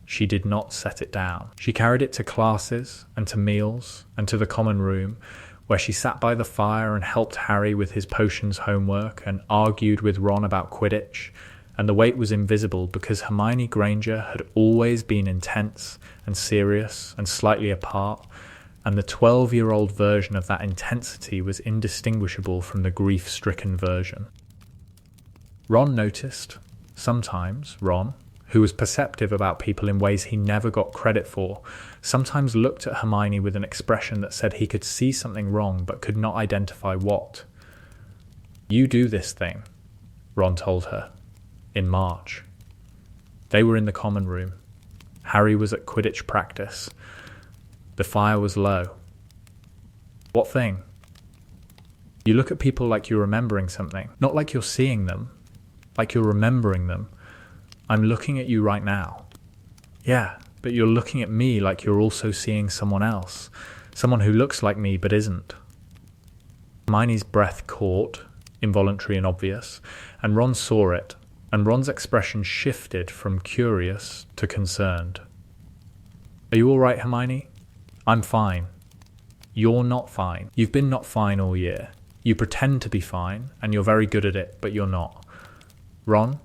She did not set it down. She carried it to classes, and to meals, and to the common room, where she sat by the fire and helped Harry with his potions homework, and argued with Ron about Quidditch, and the weight was invisible because Hermione Granger had always been intense and serious and slightly apart, and the 12-year-old version of that intensity was indistinguishable from the grief-stricken version. Ron noticed, sometimes Ron, who was perceptive about people in ways he never got credit for, sometimes looked at Hermione with an expression that said he could see something wrong but could not identify what. "You do this thing," Ron told her, in March. They were in the common room. Harry was at Quidditch practice. The fire was low. "What thing?" You look at people like you're remembering something, not like you're seeing them, like you're remembering them. I'm looking at you right now. Yeah, but you're looking at me like you're also seeing someone else, someone who looks like me but isn't. Hermione's breath caught, involuntary and obvious, and Ron saw it, and Ron's expression shifted from curious to concerned. Are you all right, Hermione? I'm fine. You're not fine. You've been not fine all year. You pretend to be fine, and you're very good at it, but you're not. Ron,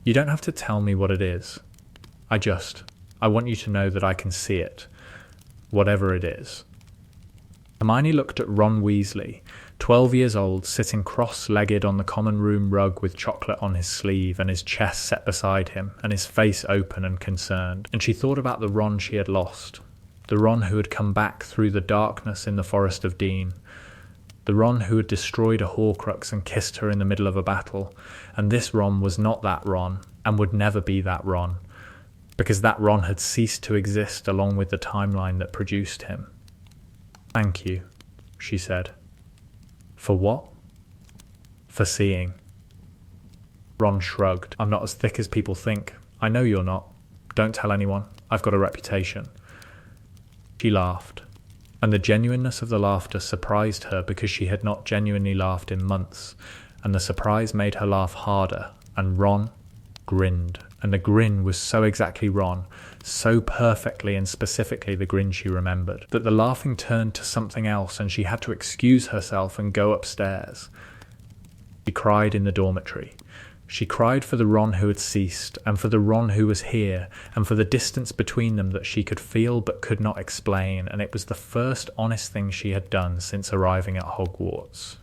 you don't have to tell me what it is. I want you to know that I can see it, whatever it is. Hermione looked at Ron Weasley, 12 years old, sitting cross-legged on the common room rug with chocolate on his sleeve and his chest set beside him and his face open and concerned, and she thought about the Ron she had lost, the Ron who had come back through the darkness in the Forest of Dean, the Ron who had destroyed a Horcrux and kissed her in the middle of a battle, and this Ron was not that Ron and would never be that Ron, because that Ron had ceased to exist along with the timeline that produced him. Thank you, she said. For what? For seeing. Ron shrugged. I'm not as thick as people think. I know you're not. Don't tell anyone. I've got a reputation. She laughed, and the genuineness of the laughter surprised her because she had not genuinely laughed in months, and the surprise made her laugh harder, and Ron grinned, and the grin was so exactly Ron, so perfectly and specifically the grin she remembered, that the laughing turned to something else and she had to excuse herself and go upstairs. She cried in the dormitory. She cried for the Ron who had ceased, and for the Ron who was here, and for the distance between them that she could feel but could not explain, and it was the first honest thing she had done since arriving at Hogwarts.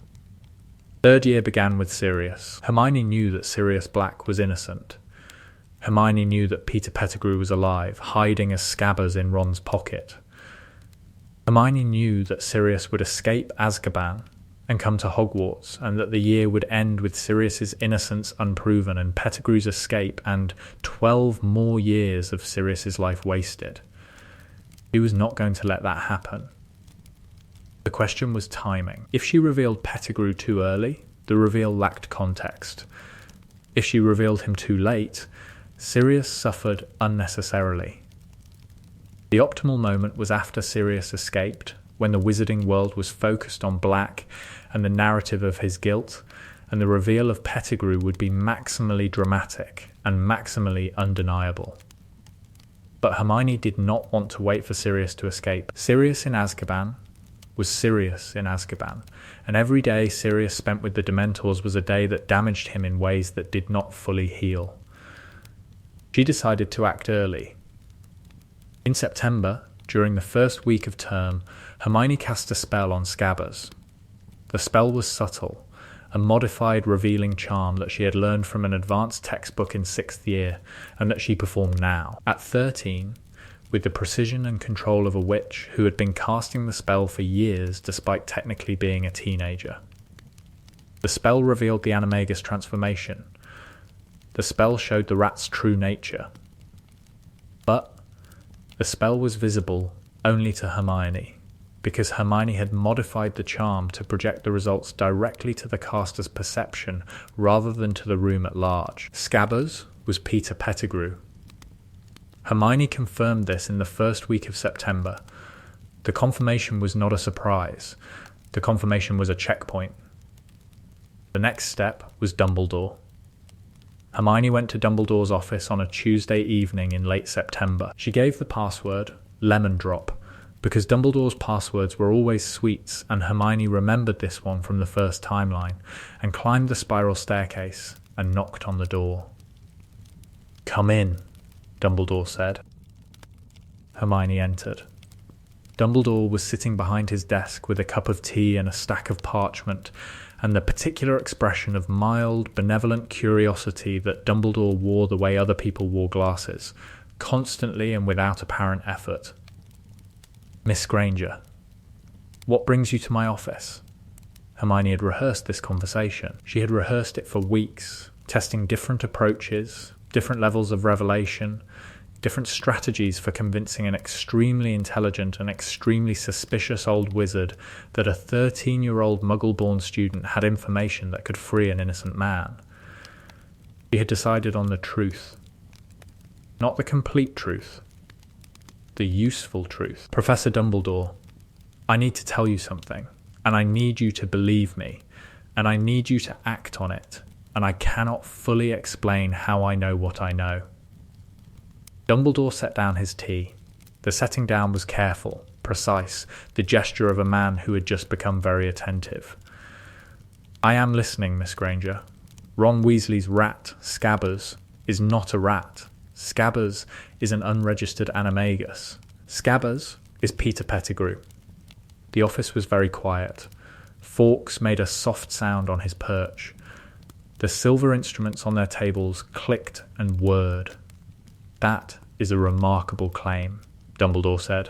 Third year began with Sirius. Hermione knew that Sirius Black was innocent. Hermione knew that Peter Pettigrew was alive, hiding as scabbers in Ron's pocket. Hermione knew that Sirius would escape Azkaban and come to Hogwarts, and that the year would end with Sirius's innocence unproven and Pettigrew's escape and 12 more years of Sirius's life wasted. She was not going to let that happen. The question was timing. If she revealed Pettigrew too early, the reveal lacked context. If she revealed him too late, Sirius suffered unnecessarily. The optimal moment was after Sirius escaped, when the wizarding world was focused on Black and the narrative of his guilt, and the reveal of Pettigrew would be maximally dramatic and maximally undeniable. But Hermione did not want to wait for Sirius to escape. Sirius in Azkaban was Sirius in Azkaban, and every day Sirius spent with the Dementors was a day that damaged him in ways that did not fully heal. She decided to act early. In September, during the first week of term, Hermione cast a spell on Scabbers. The spell was subtle, a modified revealing charm that she had learned from an advanced textbook in 6th year, and that she performed now. At 13, with the precision and control of a witch who had been casting the spell for years despite technically being a teenager. The spell revealed the Animagus transformation. The spell showed the rat's true nature. But the spell was visible only to Hermione, because Hermione had modified the charm to project the results directly to the caster's perception rather than to the room at large. Scabbers was Peter Pettigrew. Hermione confirmed this in the first week of September. The confirmation was not a surprise. The confirmation was a checkpoint. The next step was Dumbledore. Hermione went to Dumbledore's office on a Tuesday evening in late September. She gave the password, Lemon Drop, because Dumbledore's passwords were always sweets, and Hermione remembered this one from the first timeline, and climbed the spiral staircase and knocked on the door. "Come in," Dumbledore said. Hermione entered. Dumbledore was sitting behind his desk with a cup of tea and a stack of parchment, and the particular expression of mild, benevolent curiosity that Dumbledore wore the way other people wore glasses, constantly and without apparent effort. "Miss Granger, what brings you to my office?" Hermione had rehearsed this conversation. She had rehearsed it for weeks, testing different approaches, different levels of revelation, different strategies for convincing an extremely intelligent and extremely suspicious old wizard that a 13-year-old Muggle-born student had information that could free an innocent man. He had decided on the truth. Not the complete truth. The useful truth. Professor Dumbledore, I need to tell you something, and I need you to believe me, and I need you to act on it, and I cannot fully explain how I know what I know. Dumbledore set down his tea. The setting down was careful, precise, the gesture of a man who had just become very attentive. I am listening, Miss Granger. Ron Weasley's rat, Scabbers, is not a rat. Scabbers is an unregistered animagus. Scabbers is Peter Pettigrew. The office was very quiet. Fawkes made a soft sound on his perch. The silver instruments on their tables clicked and whirred. That is a remarkable claim, Dumbledore said.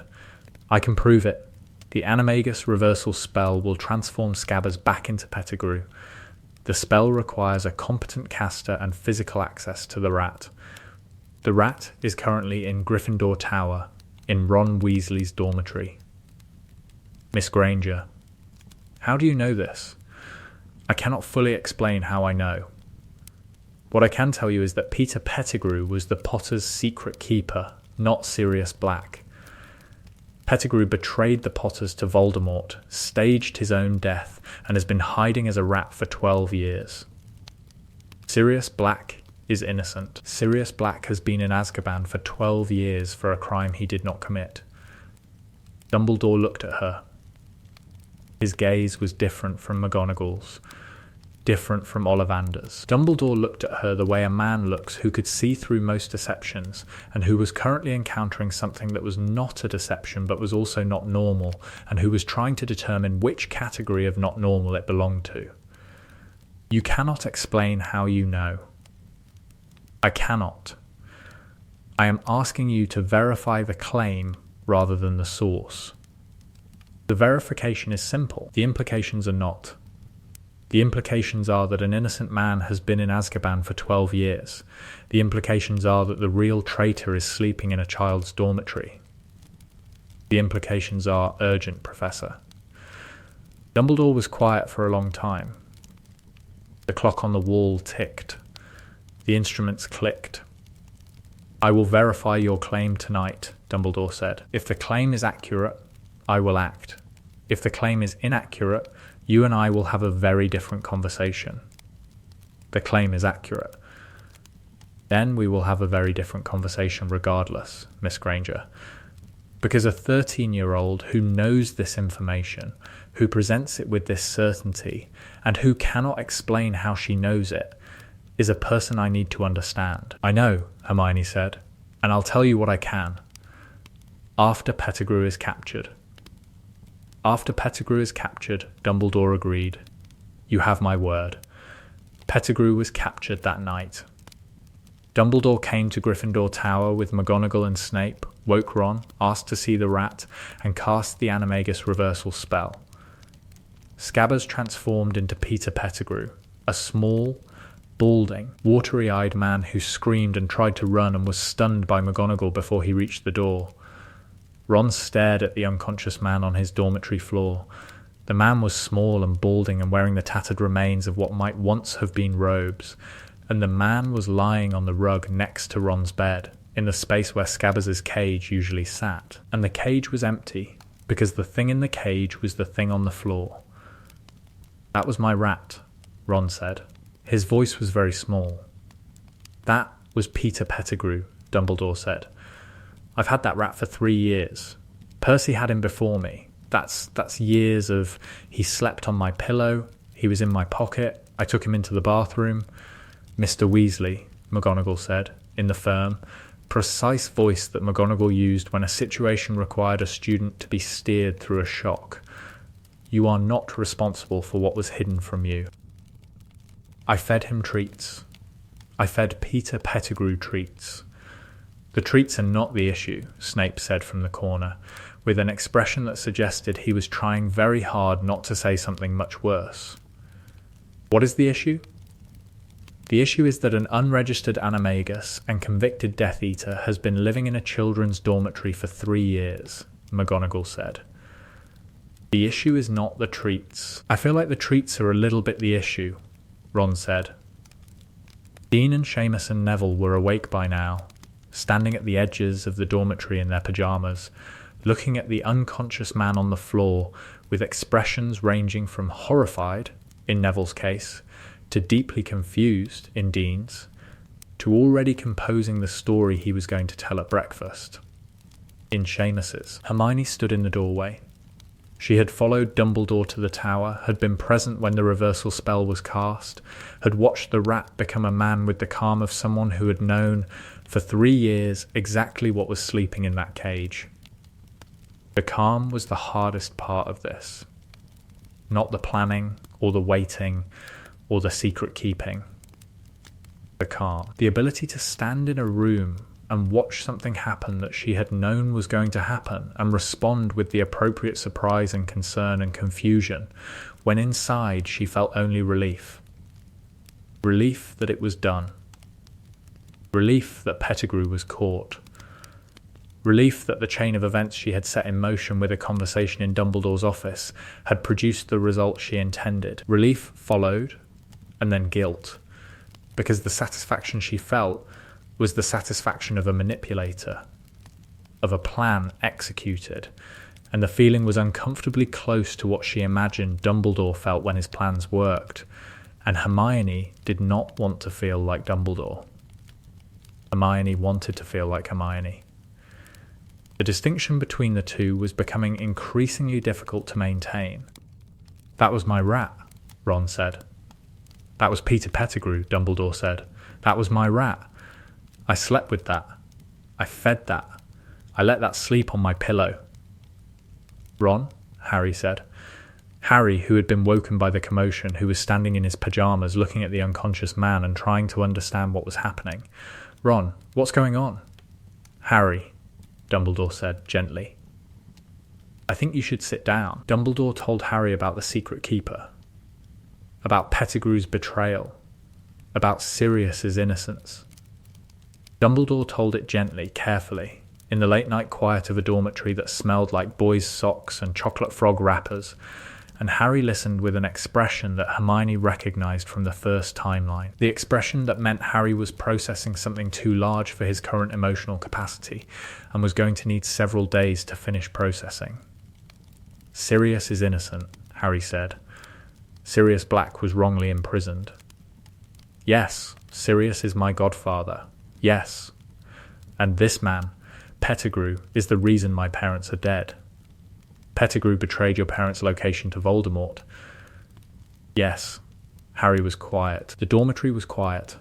I can prove it. The animagus reversal spell will transform Scabbers back into Pettigrew. The spell requires a competent caster and physical access to the rat. The rat is currently in Gryffindor Tower, in Ron Weasley's dormitory. Miss Granger, how do you know this? I cannot fully explain how I know. What I can tell you is that Peter Pettigrew was the Potter's secret keeper, not Sirius Black. Pettigrew betrayed the Potters to Voldemort, staged his own death, and has been hiding as a rat for 12 years. Sirius Black is innocent. Sirius Black has been in Azkaban for 12 years for a crime he did not commit. Dumbledore looked at her. His gaze was different from McGonagall's, different from Ollivander's. Dumbledore looked at her the way a man looks who could see through most deceptions and who was currently encountering something that was not a deception but was also not normal, and who was trying to determine which category of not normal it belonged to. You cannot explain how you know. I cannot. I am asking you to verify the claim rather than the source. The verification is simple. The implications are not. The implications are that an innocent man has been in Azkaban for 12 years. The implications are that the real traitor is sleeping in a child's dormitory. The implications are urgent, Professor. Dumbledore was quiet for a long time. The clock on the wall ticked. The instruments clicked. I will verify your claim tonight, Dumbledore said. If the claim is accurate, I will act. If the claim is inaccurate, you and I will have a very different conversation. The claim is accurate. Then we will have a very different conversation regardless, Miss Granger. Because a 13-year-old who knows this information, who presents it with this certainty, and who cannot explain how she knows it, is a person I need to understand. I know, Hermione said, and I'll tell you what I can. After Pettigrew is captured. After Pettigrew is captured, Dumbledore agreed. You have my word. Pettigrew was captured that night. Dumbledore came to Gryffindor Tower with McGonagall and Snape, woke Ron, asked to see the rat, and cast the animagus reversal spell. Scabbers transformed into Peter Pettigrew, a small, balding, watery-eyed man who screamed and tried to run and was stunned by McGonagall before he reached the door. Ron stared at the unconscious man on his dormitory floor. The man was small and balding and wearing the tattered remains of what might once have been robes, and the man was lying on the rug next to Ron's bed, in the space where Scabbers' cage usually sat. And the cage was empty, because the thing in the cage was the thing on the floor. That was my rat, Ron said. His voice was very small. That was Peter Pettigrew, Dumbledore said. I've had that rat for 3 years. Percy had him before me. That's years of he slept on my pillow, he was in my pocket, I took him into the bathroom. Mr. Weasley, McGonagall said, in the firm, precise voice that McGonagall used when a situation required a student to be steered through a shock. You are not responsible for what was hidden from you. I fed him treats. I fed Peter Pettigrew treats. The treats are not the issue, Snape said from the corner, with an expression that suggested he was trying very hard not to say something much worse. What is the issue? The issue is that an unregistered animagus and convicted Death Eater has been living in a children's dormitory for 3 years, McGonagall said. The issue is not the treats. I feel like the treats are a little bit the issue, Ron said. Dean and Seamus and Neville were awake by now, standing at the edges of the dormitory in their pyjamas, looking at the unconscious man on the floor with expressions ranging from horrified, in Neville's case, to deeply confused, in Dean's, to already composing the story he was going to tell at breakfast, in Seamus's. Hermione stood in the doorway. She had followed Dumbledore to the tower, had been present when the reversal spell was cast, had watched the rat become a man with the calm of someone who had known for 3 years exactly what was sleeping in that cage. The calm was the hardest part of this, not the planning or the waiting or the secret keeping. The calm, the ability to stand in a room and watch something happen that she had known was going to happen and respond with the appropriate surprise and concern and confusion, when inside she felt only relief. Relief that it was done. Relief that Pettigrew was caught. Relief that the chain of events she had set in motion with a conversation in Dumbledore's office had produced the result she intended. Relief followed, and then guilt, because the satisfaction she felt was the satisfaction of a manipulator, of a plan executed, and the feeling was uncomfortably close to what she imagined Dumbledore felt when his plans worked, and Hermione did not want to feel like Dumbledore. Hermione wanted to feel like Hermione. The distinction between the two was becoming increasingly difficult to maintain. "That was my rat," Ron said. "That was Peter Pettigrew," Dumbledore said. "That was my rat. I slept with that. I fed that. I let that sleep on my pillow." "Ron?" Harry said. Harry, who had been woken by the commotion, who was standing in his pyjamas looking at the unconscious man and trying to understand what was happening. "Ron, what's going on?" "Harry," Dumbledore said gently. "I think you should sit down." Dumbledore told Harry about the secret keeper, about Pettigrew's betrayal, about Sirius's innocence. Dumbledore told it gently, carefully, in the late-night quiet of a dormitory that smelled like boys' socks and chocolate frog wrappers, and Harry listened with an expression that Hermione recognized from the first timeline, the expression that meant Harry was processing something too large for his current emotional capacity and was going to need several days to finish processing. "Sirius is innocent," Harry said. "Sirius Black was wrongly imprisoned. Yes, Sirius is my godfather. Yes. And this man, Pettigrew, is the reason my parents are dead. Pettigrew betrayed your parents' location to Voldemort." Yes. Harry was quiet. The dormitory was quiet.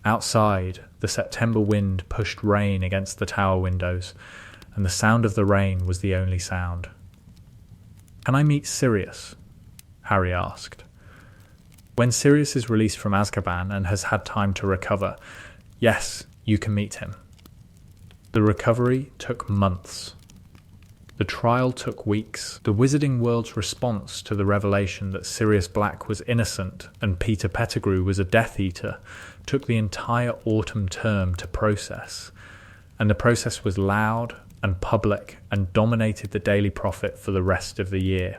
Outside, the September wind pushed rain against the tower windows, and the sound of the rain was the only sound. "Can I meet Sirius?" Harry asked. "When Sirius is released from Azkaban and has had time to recover, yes, you can meet him." The recovery took months. The trial took weeks. The Wizarding World's response to the revelation that Sirius Black was innocent and Peter Pettigrew was a Death Eater took the entire autumn term to process, and the process was loud and public and dominated the Daily Prophet for the rest of the year.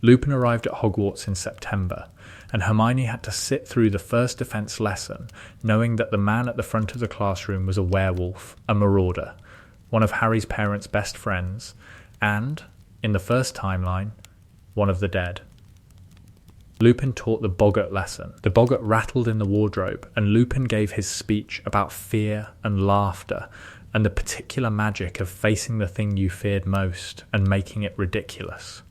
Lupin arrived at Hogwarts in September, and Hermione had to sit through the first defense lesson, knowing that the man at the front of the classroom was a werewolf, a marauder, one of Harry's parents' best friends, and, in the first timeline, one of the dead. Lupin taught the boggart lesson. The boggart rattled in the wardrobe, and Lupin gave his speech about fear and laughter, and the particular magic of facing the thing you feared most and making it ridiculous.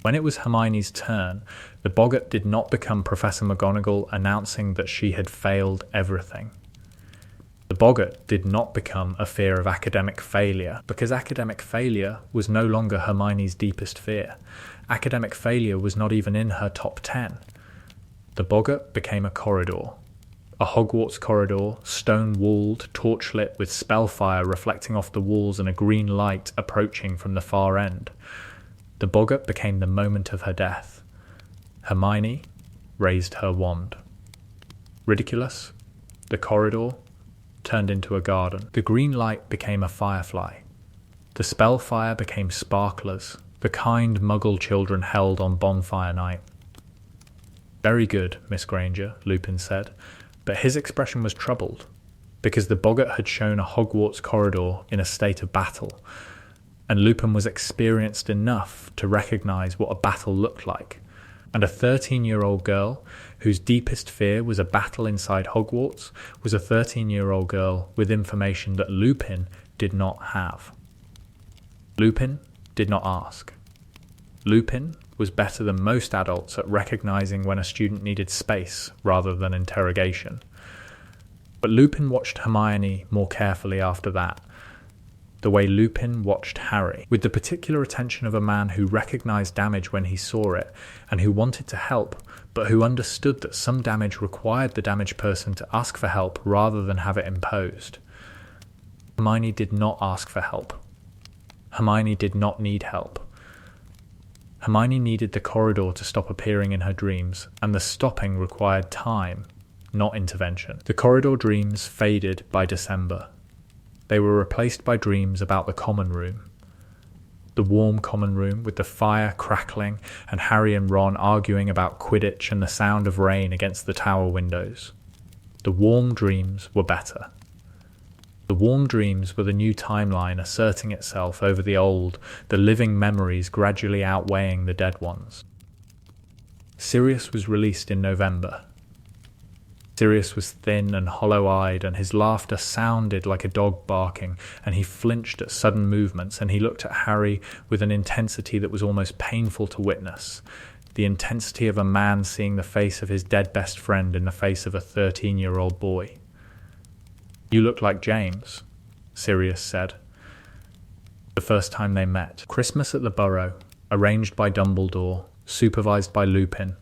When it was Hermione's turn, the boggart did not become Professor McGonagall announcing that she had failed everything. The boggart did not become a fear of academic failure, because academic failure was no longer Hermione's deepest fear. Academic failure was not even in her top 10. The boggart became a corridor. A Hogwarts corridor, stone-walled, torch-lit with spellfire reflecting off the walls and a green light approaching from the far end. The boggart became the moment of her death. Hermione raised her wand. Ridiculous. The corridor turned into a garden. The green light became a firefly. The spell fire became sparklers, the kind Muggle children held on bonfire night. Very good, Miss Granger, Lupin said, but his expression was troubled, because the boggart had shown a Hogwarts corridor in a state of battle, and Lupin was experienced enough to recognise what a battle looked like, and a 13-year-old girl whose deepest fear was a battle inside Hogwarts was a 13-year-old girl with information that Lupin did not have. Lupin did not ask. Lupin was better than most adults at recognising when a student needed space rather than interrogation. But Lupin watched Hermione more carefully after that, the way Lupin watched Harry, with the particular attention of a man who recognised damage when he saw it, and who wanted to help, but who understood that some damage required the damaged person to ask for help rather than have it imposed. Hermione did not ask for help. Hermione did not need help. Hermione needed the corridor to stop appearing in her dreams, and the stopping required time, not intervention. The corridor dreams faded by December. They were replaced by dreams about the common room. The warm common room with the fire crackling and Harry and Ron arguing about Quidditch and the sound of rain against the tower windows. The warm dreams were better. The warm dreams were the new timeline asserting itself over the old, the living memories gradually outweighing the dead ones. Sirius was released in November. Sirius was thin and hollow-eyed, and his laughter sounded like a dog barking, and he flinched at sudden movements, and he looked at Harry with an intensity that was almost painful to witness, the intensity of a man seeing the face of his dead best friend in the face of a 13-year-old boy. "You look like James," Sirius said. The first time they met. Christmas at the Burrow, arranged by Dumbledore, supervised by Lupin,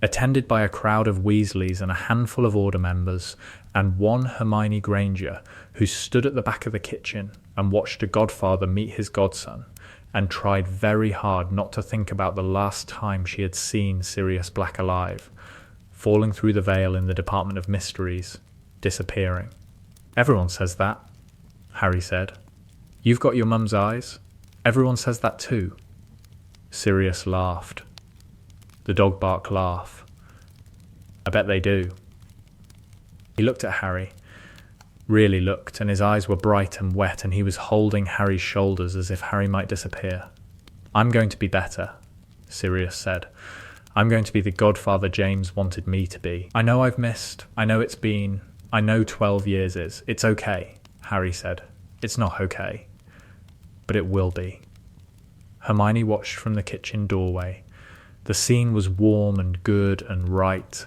attended by a crowd of Weasleys and a handful of Order members, and one Hermione Granger, who stood at the back of the kitchen and watched a godfather meet his godson, and tried very hard not to think about the last time she had seen Sirius Black alive, falling through the veil in the Department of Mysteries, disappearing. "Everyone says that," Harry said. "You've got your mum's eyes. Everyone says that too." Sirius laughed. The dog bark laugh. "I bet they do." He looked at Harry, really looked, and his eyes were bright and wet, and he was holding Harry's shoulders as if Harry might disappear. "I'm going to be better," Sirius said. "I'm going to be the godfather James wanted me to be. I know I've missed. I know 12 years is. It's okay," Harry said. "It's not okay. But it will be." Hermione watched from the kitchen doorway. The scene was warm and good and right,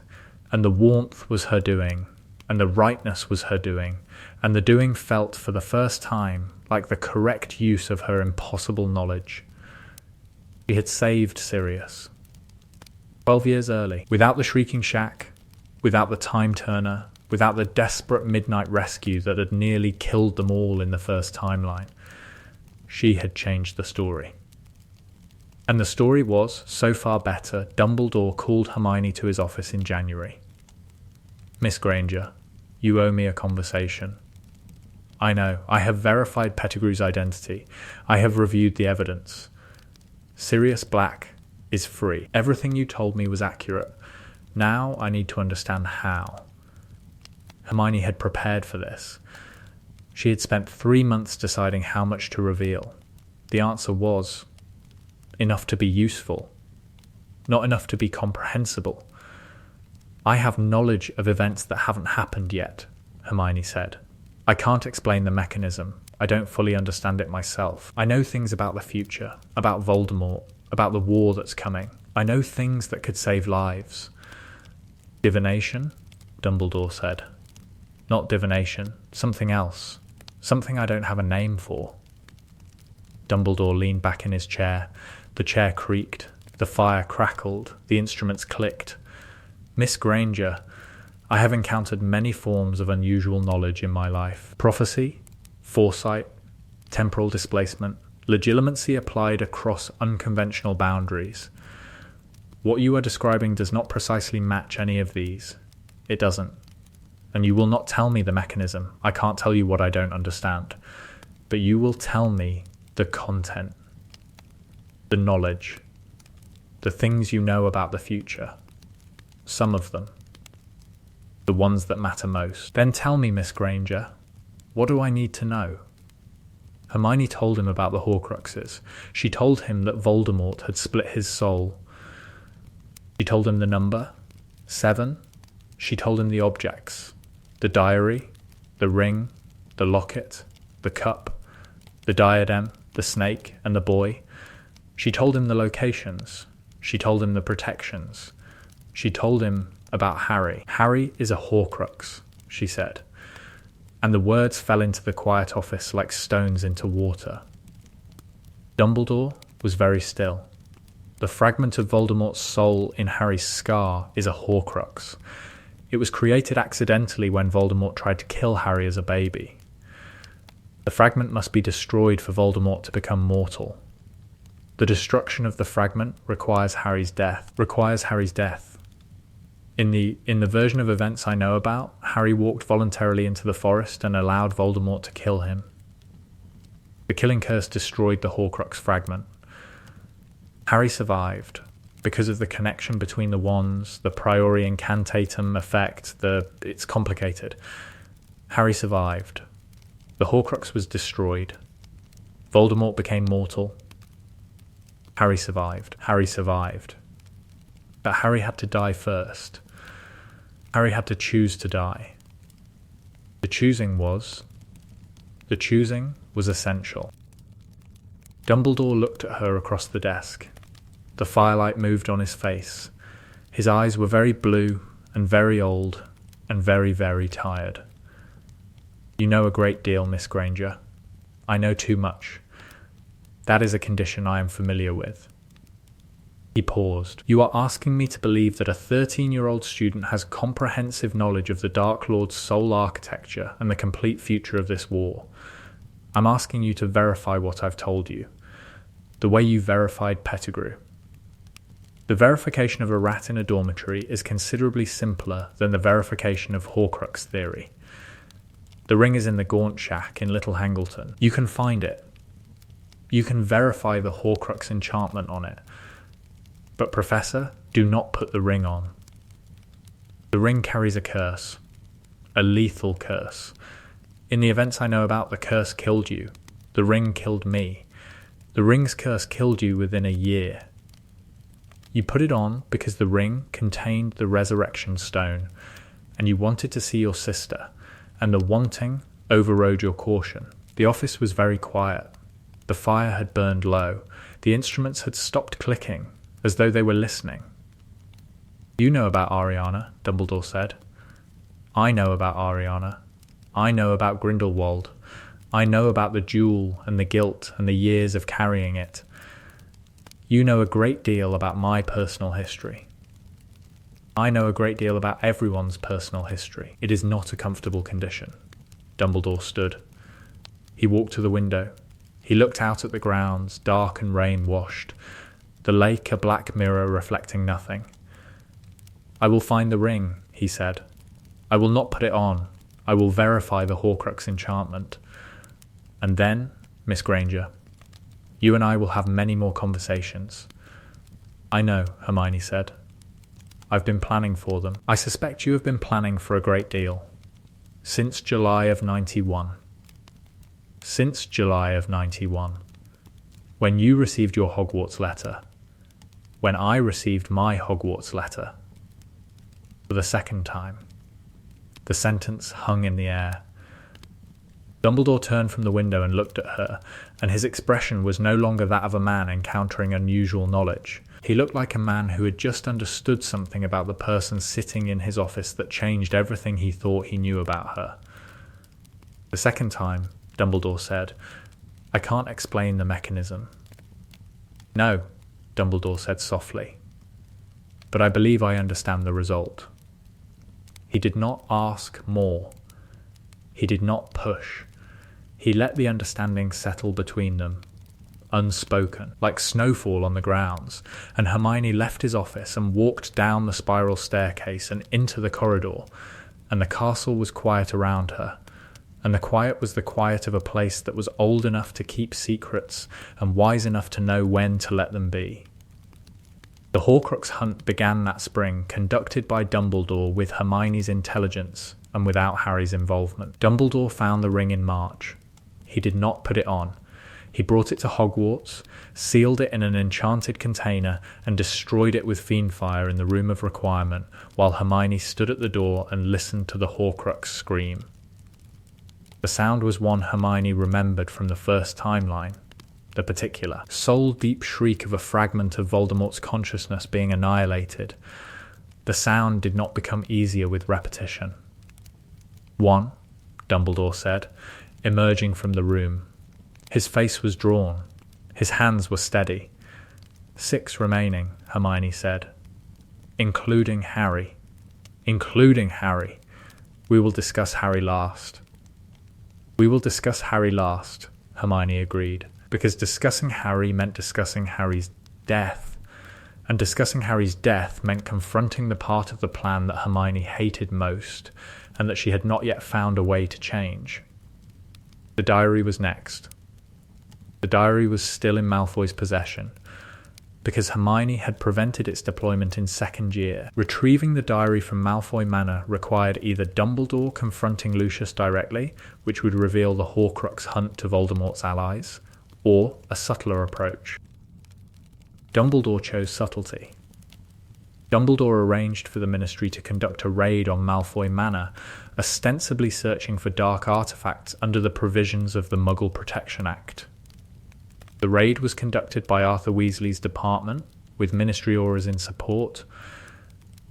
and the warmth was her doing, and the rightness was her doing, and the doing felt for the first time like the correct use of her impossible knowledge. She had saved Sirius. 12 years early, without the Shrieking Shack, without the Time Turner, without the desperate midnight rescue that had nearly killed them all in the first timeline. She had changed the story. And the story was, so far better, Dumbledore called Hermione to his office in January. "Miss Granger, you owe me a conversation. I know, I have verified Pettigrew's identity. I have reviewed the evidence. Sirius Black is free. Everything you told me was accurate. Now I need to understand how." Hermione had prepared for this. She had spent 3 months deciding how much to reveal. The answer was enough to be useful, not enough to be comprehensible. "I have knowledge of events that haven't happened yet," Hermione said. "I can't explain the mechanism. I don't fully understand it myself. I know things about the future, about Voldemort, about the war that's coming. I know things that could save lives." "Divination?" Dumbledore said. "Not divination, something else. Something I don't have a name for." Dumbledore leaned back in his chair. The chair creaked, the fire crackled, the instruments clicked. "Miss Granger, I have encountered many forms of unusual knowledge in my life. Prophecy, foresight, temporal displacement, legitimacy applied across unconventional boundaries. What you are describing does not precisely match any of these. It doesn't. and you will not tell me the mechanism. I can't tell you what I don't understand. But you will tell me the content, the knowledge, the things you know about the future. Some of them. The ones that matter most. Then tell me, Miss Granger, what do I need to know? Hermione told him about the Horcruxes. She told him that Voldemort had split his soul. She told him the number, 7. She told him the objects, the diary, the ring, the locket, the cup, the diadem, the snake, and the boy. She told him the locations. She told him the protections. She told him about Harry. Harry is a Horcrux, she said. And the words fell into the quiet office like stones into water. Dumbledore was very still. The fragment of Voldemort's soul in Harry's scar is a Horcrux. It was created accidentally when Voldemort tried to kill Harry as a baby. The fragment must be destroyed for Voldemort to become mortal. The destruction of the fragment requires Harry's death. In the version of events I know about, Harry walked voluntarily into the forest and allowed Voldemort to kill him. The killing curse destroyed the Horcrux fragment. Harry survived because of the connection between the wands, the priori incantatem effect, it's complicated. Harry survived. The Horcrux was destroyed. Voldemort became mortal. Harry survived. But Harry had to die first. Harry had to choose to die. The choosing was essential. Dumbledore looked at her across the desk. The firelight moved on his face. His eyes were very blue and very old and very, very tired. You know a great deal, Miss Granger. I know too much. That is a condition I am familiar with. He paused. You are asking me to believe that a 13-year-old student has comprehensive knowledge of the Dark Lord's soul architecture and the complete future of this war. I'm asking you to verify what I've told you. The way you verified Pettigrew. The verification of a rat in a dormitory is considerably simpler than the verification of Horcrux theory. The ring is in the Gaunt Shack in Little Hangleton. You can find it. You can verify the Horcrux enchantment on it. But Professor, do not put the ring on. The ring carries a curse. A lethal curse. In the events I know about, the curse killed you. The ring killed me. The ring's curse killed you within a year. You put it on because the ring contained the resurrection stone, and you wanted to see your sister, and the wanting overrode your caution. The office was very quiet. The fire had burned low. The instruments had stopped clicking, as though they were listening. You know about Ariana, Dumbledore said. I know about Ariana. I know about Grindelwald. I know about the jewel and the guilt and the years of carrying it. You know a great deal about my personal history. I know a great deal about everyone's personal history. It is not a comfortable condition. Dumbledore stood. He walked to the window. He looked out at the grounds, dark and rain-washed. The lake a black mirror reflecting nothing. I will find the ring, he said. I will not put it on. I will verify the Horcrux enchantment. And then, Miss Granger, you and I will have many more conversations. I know, Hermione said. I've been planning for them. I suspect you have been planning for a great deal. Since July of 91. Since July of 91. When you received your Hogwarts letter. When I received my Hogwarts letter. For the second time. The sentence hung in the air. Dumbledore turned from the window and looked at her, and his expression was no longer that of a man encountering unusual knowledge. He looked like a man who had just understood something about the person sitting in his office that changed everything he thought he knew about her. The second time, Dumbledore said, I can't explain the mechanism. No, Dumbledore said softly, but I believe I understand the result. He did not ask more. He did not push. He let the understanding settle between them, unspoken, like snowfall on the grounds, and Hermione left his office and walked down the spiral staircase and into the corridor, and the castle was quiet around her, and the quiet was the quiet of a place that was old enough to keep secrets and wise enough to know when to let them be. The Horcrux hunt began that spring, conducted by Dumbledore with Hermione's intelligence and without Harry's involvement. Dumbledore found the ring in March. He did not put it on. He brought it to Hogwarts, sealed it in an enchanted container, and destroyed it with fiendfire in the room of requirement, while Hermione stood at the door and listened to the Horcrux scream. The sound was one Hermione remembered from the first timeline, the particular, soul-deep shriek of a fragment of Voldemort's consciousness being annihilated. The sound did not become easier with repetition. 1, Dumbledore said, emerging from the room. His face was drawn. His hands were steady. 6 remaining, Hermione said. Including Harry. Including Harry. We will discuss Harry last. We will discuss Harry last, Hermione agreed, because discussing Harry meant discussing Harry's death, and discussing Harry's death meant confronting the part of the plan that Hermione hated most, and that she had not yet found a way to change. The diary was next. The diary was still in Malfoy's possession, because Hermione had prevented its deployment in second year. Retrieving the diary from Malfoy Manor required either Dumbledore confronting Lucius directly, which would reveal the Horcrux hunt to Voldemort's allies, or a subtler approach. Dumbledore chose subtlety. Dumbledore arranged for the Ministry to conduct a raid on Malfoy Manor, ostensibly searching for dark artifacts under the provisions of the Muggle Protection Act. The raid was conducted by Arthur Weasley's department, with Ministry Aurors in support,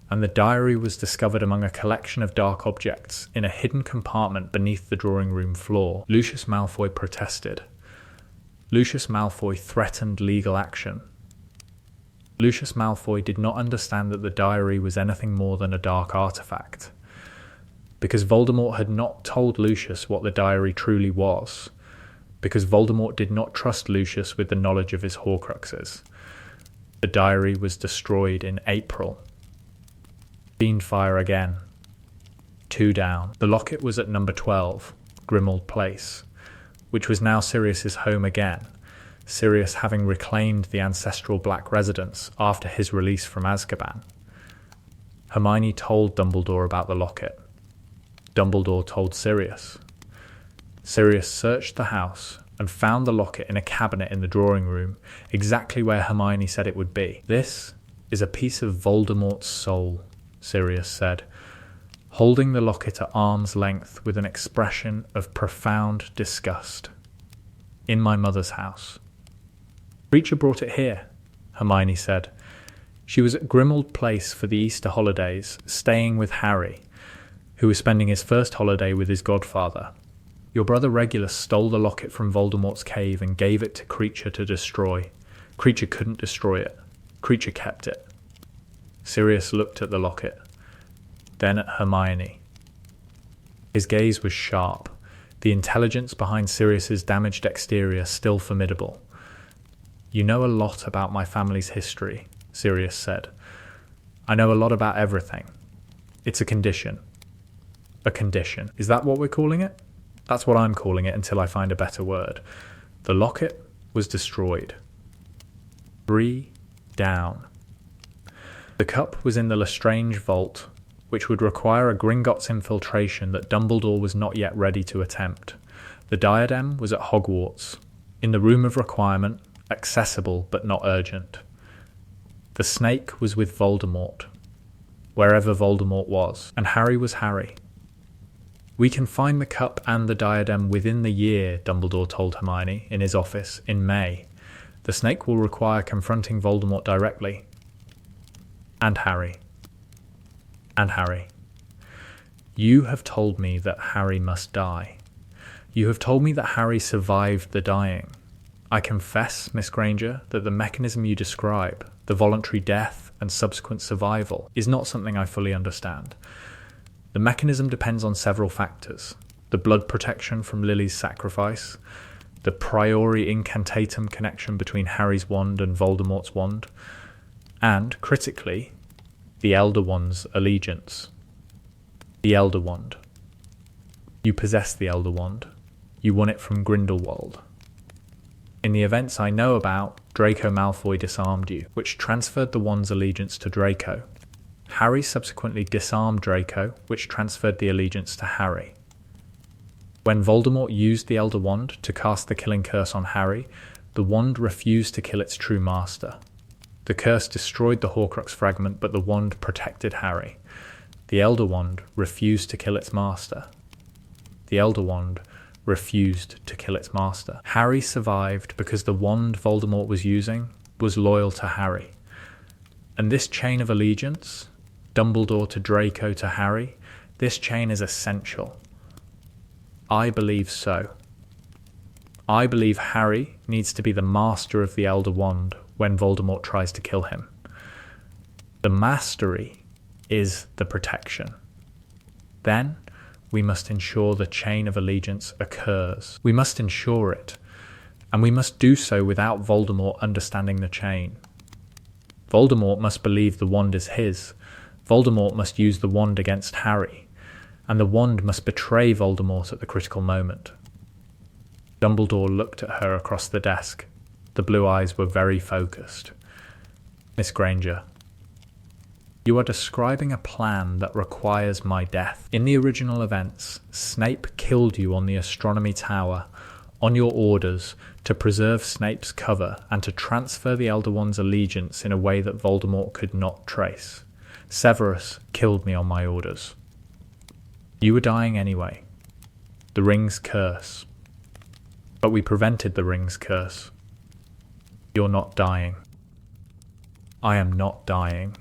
and the diary was discovered among a collection of dark objects in a hidden compartment beneath the drawing room floor. Lucius Malfoy protested. Lucius Malfoy threatened legal action. Lucius Malfoy did not understand that the diary was anything more than a dark artifact, because Voldemort had not told Lucius what the diary truly was, because Voldemort did not trust Lucius with the knowledge of his Horcruxes. The diary was destroyed in April. Fiendfire again. 2 down. The locket was at number 12, Grimmauld Place, which was now Sirius's home again, Sirius having reclaimed the ancestral black residence after his release from Azkaban. Hermione told Dumbledore about the locket. Dumbledore told Sirius. Sirius searched the house and found the locket in a cabinet in the drawing room, exactly where Hermione said it would be. "This is a piece of Voldemort's soul," Sirius said, holding the locket at arm's length with an expression of profound disgust. "In my mother's house." "Kreacher brought it here," Hermione said. She was at Grimmauld Place for the Easter holidays, staying with Harry, who was spending his first holiday with his godfather. "Your brother Regulus stole the locket from Voldemort's cave and gave it to Kreacher to destroy. Kreacher couldn't destroy it. Kreacher kept it." Sirius looked at the locket, then at Hermione. His gaze was sharp, the intelligence behind Sirius's damaged exterior still formidable. "You know a lot about my family's history," Sirius said. "I know a lot about everything. It's a condition." "A condition. Is that what we're calling it?" "That's what I'm calling it until I find a better word." The locket was destroyed. 3 down. The cup was in the Lestrange vault, which would require a Gringotts infiltration that Dumbledore was not yet ready to attempt. The diadem was at Hogwarts, in the room of requirement, accessible but not urgent. The snake was with Voldemort, wherever Voldemort was, and Harry was Harry. "We can find the cup and the diadem within the year," Dumbledore told Hermione in his office in May. "The snake will require confronting Voldemort directly." And Harry. And Harry. "You have told me that Harry must die. You have told me that Harry survived the dying. I confess, Miss Granger, that the mechanism you describe, the voluntary death and subsequent survival, is not something I fully understand. The mechanism depends on several factors: the blood protection from Lily's sacrifice, the priori incantatum connection between Harry's wand and Voldemort's wand, and, critically, the Elder One's allegiance." The Elder Wand. You possess the Elder Wand. You won it from Grindelwald. In the events I know about, Draco Malfoy disarmed you, which transferred the wand's allegiance to Draco. Harry subsequently disarmed Draco, which transferred the allegiance to Harry. When Voldemort used the Elder Wand to cast the killing curse on Harry, the wand refused to kill its true master. The curse destroyed the Horcrux fragment, but the wand protected Harry. The Elder Wand refused to kill its master. The Elder Wand refused to kill its master. Harry survived because the wand Voldemort was using was loyal to Harry. And this chain of allegiance, Dumbledore to Draco to Harry, this chain is essential. I believe so. I believe Harry needs to be the master of the Elder Wand when Voldemort tries to kill him. The mastery is the protection. Then we must ensure the chain of allegiance occurs. We must ensure it, and we must do so without Voldemort understanding the chain. Voldemort must believe the wand is his. Voldemort must use the wand against Harry, and the wand must betray Voldemort at the critical moment. Dumbledore looked at her across the desk. The blue eyes were very focused. Miss Granger, you are describing a plan that requires my death. In the original events, Snape killed you on the Astronomy Tower, on your orders, to preserve Snape's cover and to transfer the Elder Wand's allegiance in a way that Voldemort could not trace. Severus killed me on my orders. You were dying anyway. The ring's curse. But we prevented the ring's curse. You're not dying. I am not dying.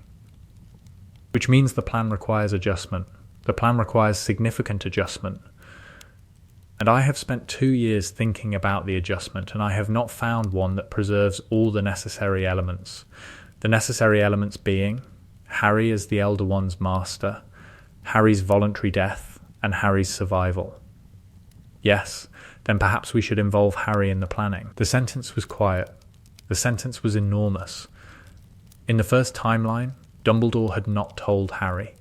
Which means the plan requires adjustment. The plan requires significant adjustment. And I have spent 2 years thinking about the adjustment, and I have not found one that preserves all the necessary elements. The necessary elements being Harry as the Elder Wand's master, Harry's voluntary death, and Harry's survival. Yes, then perhaps we should involve Harry in the planning. The sentence was quiet. The sentence was enormous. In the first timeline, Dumbledore had not told Harry.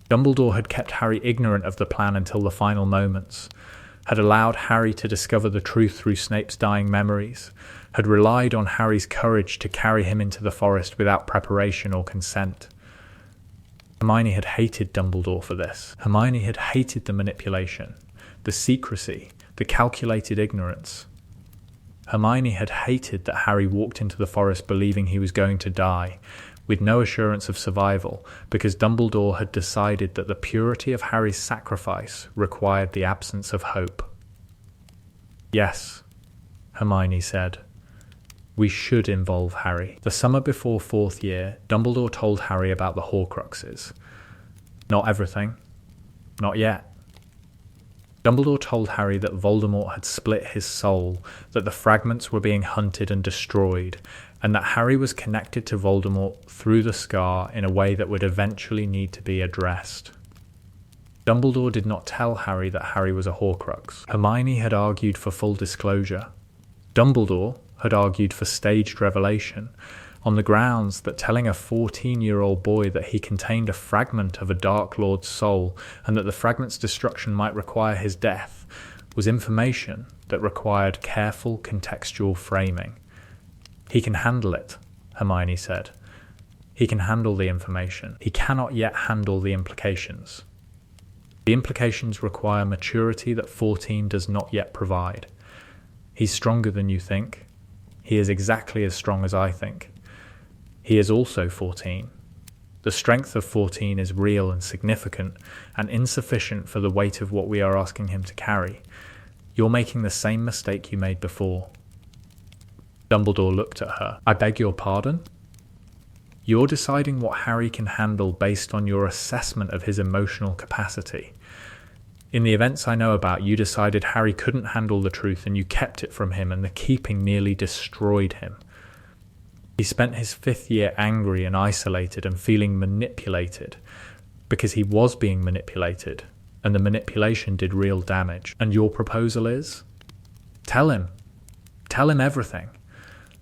Dumbledore had kept Harry ignorant of the plan until the final moments, had allowed Harry to discover the truth through Snape's dying memories, had relied on Harry's courage to carry him into the forest without preparation or consent. Hermione had hated Dumbledore for this. Hermione had hated the manipulation, the secrecy, the calculated ignorance. Hermione had hated that Harry walked into the forest believing he was going to die, with no assurance of survival, because Dumbledore had decided that the purity of Harry's sacrifice required the absence of hope. Yes, Hermione said, we should involve Harry. The summer before 4th year, Dumbledore told Harry about the Horcruxes. Not everything. Not yet. Dumbledore told Harry that Voldemort had split his soul, that the fragments were being hunted and destroyed, and that Harry was connected to Voldemort through the scar in a way that would eventually need to be addressed. Dumbledore did not tell Harry that Harry was a Horcrux. Hermione had argued for full disclosure. Dumbledore had argued for staged revelation, on the grounds that telling a 14-year-old boy that he contained a fragment of a Dark Lord's soul and that the fragment's destruction might require his death was information that required careful contextual framing. He can handle it, Hermione said. He can handle the information. He cannot yet handle the implications. The implications require maturity that 14 does not yet provide. He's stronger than you think. He is exactly as strong as I think. He is also 14. The strength of 14 is real and significant and insufficient for the weight of what we are asking him to carry. You're making the same mistake you made before. Dumbledore looked at her. I beg your pardon? You're deciding what Harry can handle based on your assessment of his emotional capacity. In the events I know about, you decided Harry couldn't handle the truth and you kept it from him, and the keeping nearly destroyed him. He spent his 5th year angry and isolated and feeling manipulated because he was being manipulated, and the manipulation did real damage. And your proposal is? Tell him. Tell him everything.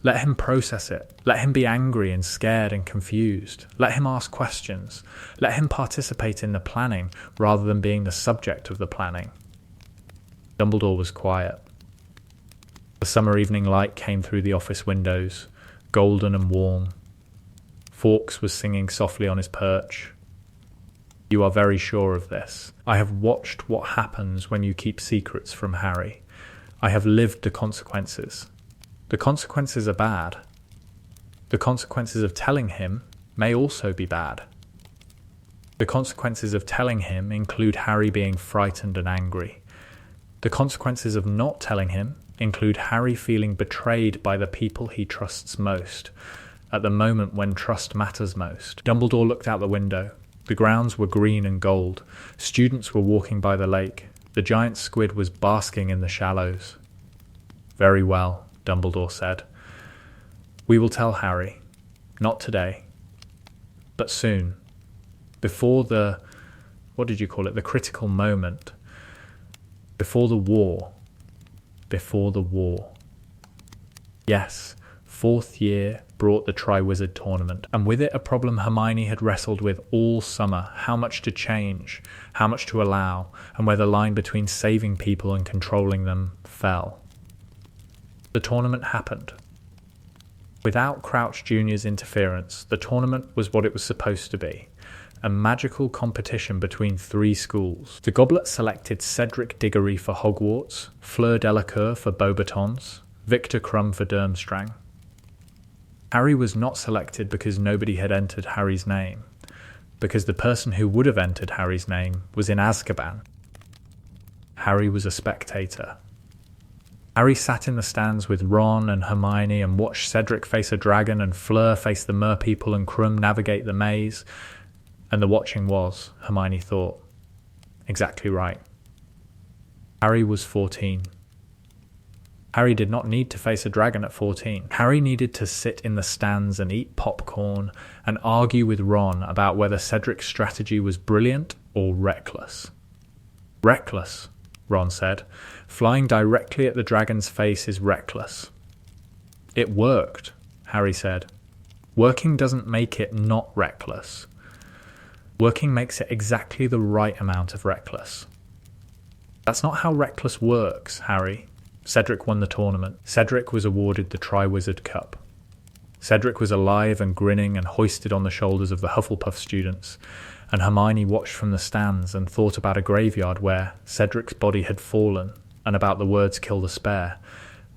Let him process it. Let him be angry and scared and confused. Let him ask questions. Let him participate in the planning rather than being the subject of the planning. Dumbledore was quiet. The summer evening light came through the office windows, golden and warm. Fawkes was singing softly on his perch. You are very sure of this. I have watched what happens when you keep secrets from Harry. I have lived the consequences. The consequences are bad. The consequences of telling him may also be bad. The consequences of telling him include Harry being frightened and angry. The consequences of not telling him include Harry feeling betrayed by the people he trusts most, at the moment when trust matters most. Dumbledore looked out the window. The grounds were green and gold. Students were walking by the lake. The giant squid was basking in the shallows. Very well, Dumbledore said. We will tell Harry. Not today, but soon. Before the, the critical moment. Before the war. Before the war. Yes, fourth year brought the Triwizard Tournament, and with it a problem Hermione had wrestled with all summer: how much to change, how much to allow, and where the line between saving people and controlling them fell. The tournament happened. Without Crouch Jr.'s interference, the tournament was what it was supposed to be: a magical competition between 3 schools. The Goblet selected Cedric Diggory for Hogwarts, Fleur Delacour for Beauxbatons, Victor Krum for Durmstrang. Harry was not selected because nobody had entered Harry's name, because the person who would have entered Harry's name was in Azkaban. Harry was a spectator. Harry sat in the stands with Ron and Hermione and watched Cedric face a dragon and Fleur face the merpeople and Krum navigate the maze. And the watching was, Hermione thought, exactly right. Harry was 14. Harry did not need to face a dragon at 14. Harry needed to sit in the stands and eat popcorn and argue with Ron about whether Cedric's strategy was brilliant or reckless. Reckless, Ron said. Flying directly at the dragon's face is reckless. It worked, Harry said. Working doesn't make it not reckless. Working makes it exactly the right amount of reckless. That's not how reckless works, Harry. Cedric won the tournament. Cedric was awarded the Triwizard Cup. Cedric was alive and grinning and hoisted on the shoulders of the Hufflepuff students, and Hermione watched from the stands and thought about a graveyard where Cedric's body had fallen, and about the words "kill the spare,"